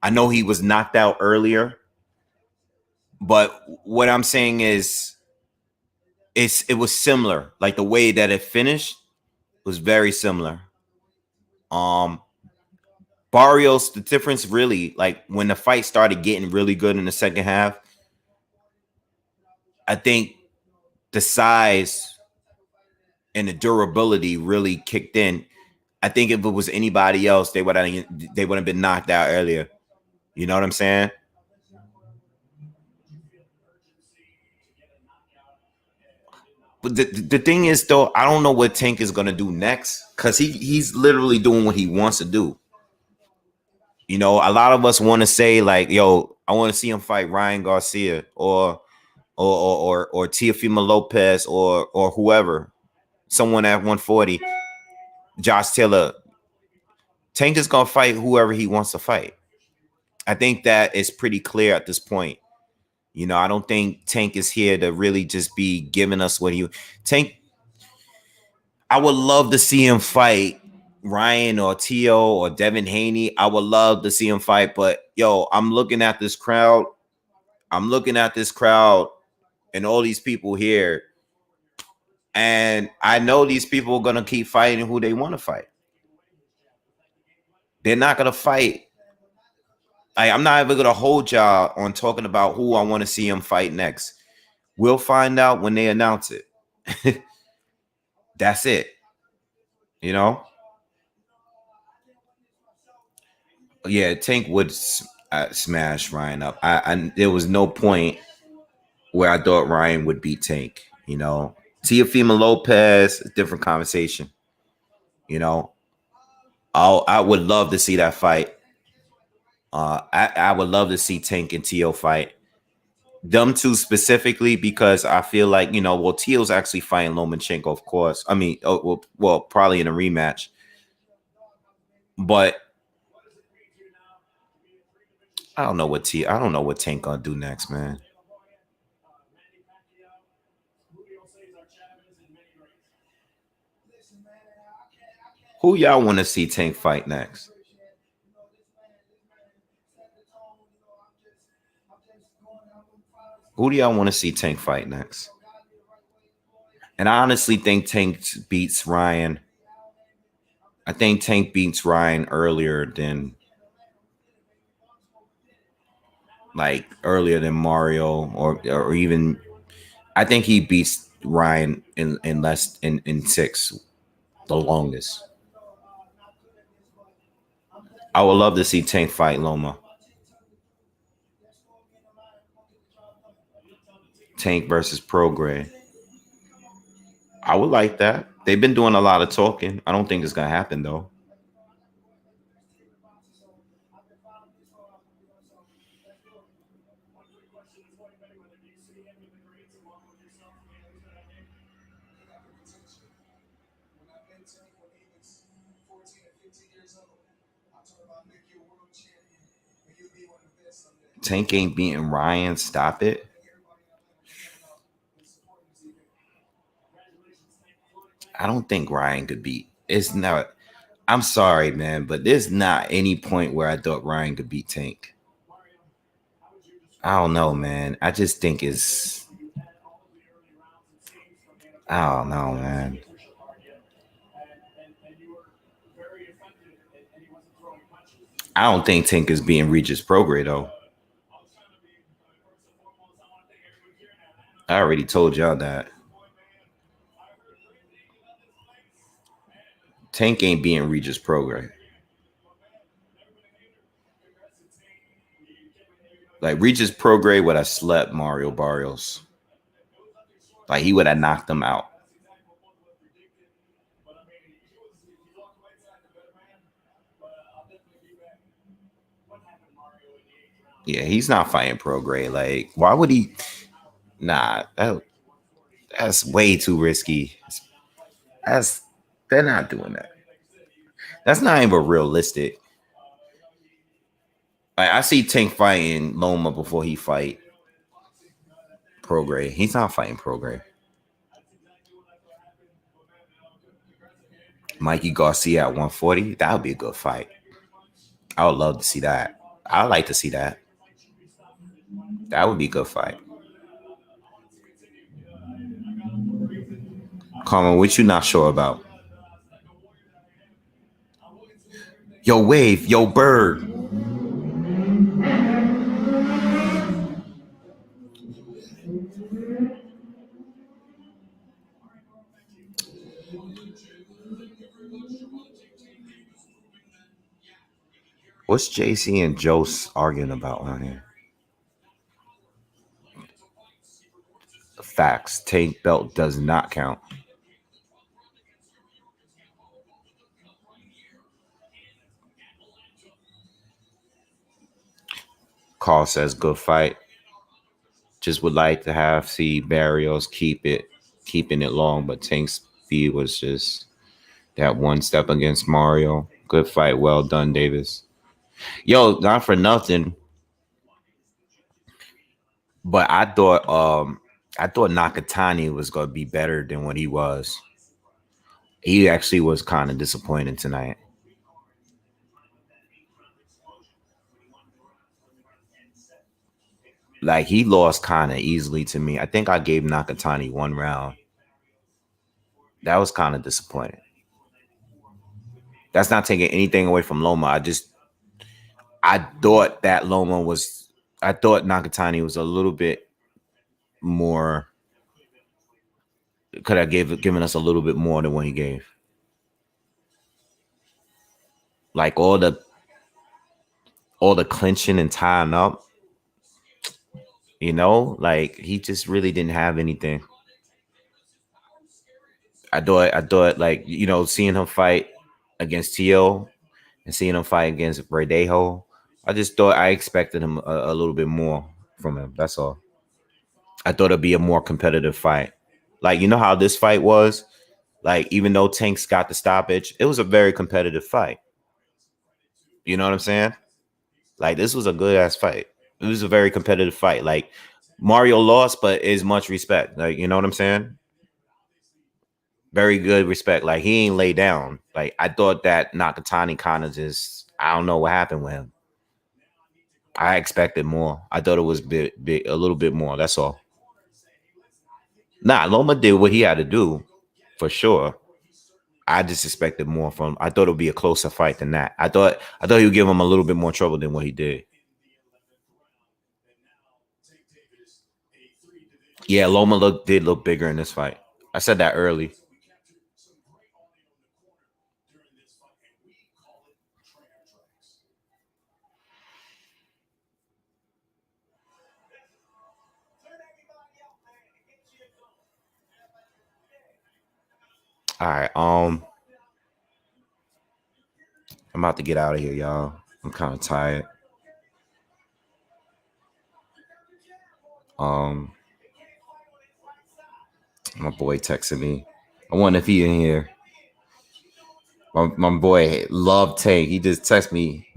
I know he was knocked out earlier, but what I'm saying is it was similar. Like the way that it finished was very similar. Barrios, the difference really, like when the fight started getting really good in the second half, I think the size and the durability really kicked in. I think if it was anybody else, they would have been knocked out earlier. You know what I'm saying? But the thing is, though, I don't know what Tank is gonna do next because he's literally doing what he wants to do. You know, a lot of us want to say like, "Yo, I want to see him fight Ryan Garcia or Teofimo Lopez or whoever, someone at 140, Josh Taylor." Tank is gonna fight whoever he wants to fight. I think that is pretty clear at this point. You know, I don't think Tank is here to really just be giving us what he Tank. I would love to see him fight Ryan or Tio or Devin Haney. I would love to see him fight, but yo, I'm looking at this crowd. I'm looking at this crowd and all these people here, and I know these people are gonna keep fighting who they want to fight. They're not gonna fight. I'm not even gonna hold y'all on talking about who I want to see him fight next. We'll find out when they announce it. That's it. You know? Yeah, Tank would smash Ryan up. There was no point where I thought Ryan would beat Tank. You know, Teofimo Lopez, different conversation. You know, I would love to see that fight. I would love to see Tank and Tio fight. Them two specifically because I feel like, you know, well, Tio's actually fighting Lomachenko, of course. I mean, well, probably in a rematch. But I don't know what Tank gonna do next, man. Who y'all want to see Tank fight next? Who do y'all want to see Tank fight next? And I honestly think Tank beats Ryan. I think Tank beats Ryan earlier than Mario or even I think he beats Ryan in less in 6, the longest. I would love to see Tank fight Loma. Tank versus Prograde. I would like that. They've been doing a lot of talking. I don't think it's gonna happen though. Tank ain't beating Ryan. Stop it. I don't think Ryan could beat. It's not. I'm sorry, man, but there's not any point where I thought Ryan could beat Tank. I don't know, man. I just think I don't know, man. I don't think Tank is being Regis Prograde though. I already told y'all that Tank ain't being Regis Prograde. Like Regis Prograde would have slept Mario Barrios. Like he would have knocked him out. Yeah, he's not fighting Prograde. Like, why would he? Nah, that's way too risky. That's they're not doing that. That's not even realistic. Like, I see Tank fighting Loma before he fight Prograde. He's not fighting Prograde. Mikey Garcia at 140. That would be a good fight. I would love to see that. I'd like to see that. That would be a good fight. Carmen, what you not sure about? Yo, Wave, yo, Bird. What's JC and Jose arguing about on here? Facts. Tank belt does not count. Carl says good fight. Just would like to have see Barrios keeping it long, but Tank's speed was just that one step against Mario. Good fight, well done, Davis. Yo, not for nothing, but I thought Nakatani was gonna be better than what he was. He actually was kind of disappointing tonight. Like he lost kind of easily to me. I think I gave Nakatani 1 round. That was kind of disappointing. That's not taking anything away from Loma. I thought that Loma was I thought Nakatani was a little bit more could have given us a little bit more than what he gave. Like all the clinching and tying up, like he just really didn't have anything. I thought like, seeing him fight against Tio and seeing him fight against Verdejo, I just thought I expected him a little bit more from him. That's all. I thought it'd be a more competitive fight. Like, you know how this fight was? Like, even though Tanks got the stoppage, it was a very competitive fight. You know what I'm saying? Like, this was a good ass fight. It was a very competitive fight. Like, Mario lost, but is much respect. Like, you know what I'm saying? Very good respect. Like, he ain't lay down. Like, I thought that Nakatani kind of just, I don't know what happened with him. I expected more. I thought it was a little bit more. That's all. Nah, Loma did what he had to do for sure. I just expected more from him. I thought it would be a closer fight than that. I thought he would give him a little bit more trouble than what he did. Yeah, Loma did look bigger in this fight. I said that early. All right. I'm about to get out of here, y'all. I'm kind of tired. Um, my boy texted me. I wonder if he in here. My boy love Tank. He just texted me.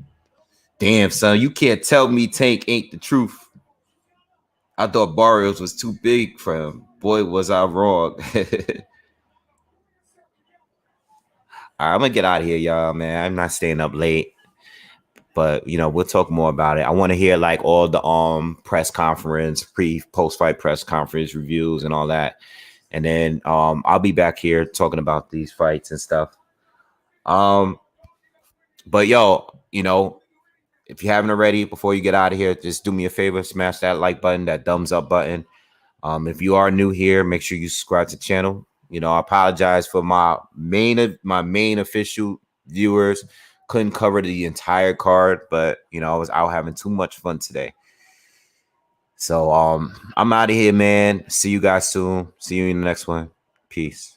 Damn, son, you can't tell me Tank ain't the truth. I thought Barrios was too big for him. Boy, was I wrong. I'm gonna get out of here, y'all, man. I'm not staying up late. But we'll talk more about it. I want to hear like all the press conference, post fight press conference reviews and all that. And then I'll be back here talking about these fights and stuff. But if you haven't already, before you get out of here, just do me a favor, smash that like button, that thumbs up button. If you are new here, make sure you subscribe to the channel. I apologize for my main official viewers. Couldn't cover the entire card, but I was out having too much fun today. So I'm out of here, man. See you guys soon. See you in the next one. Peace.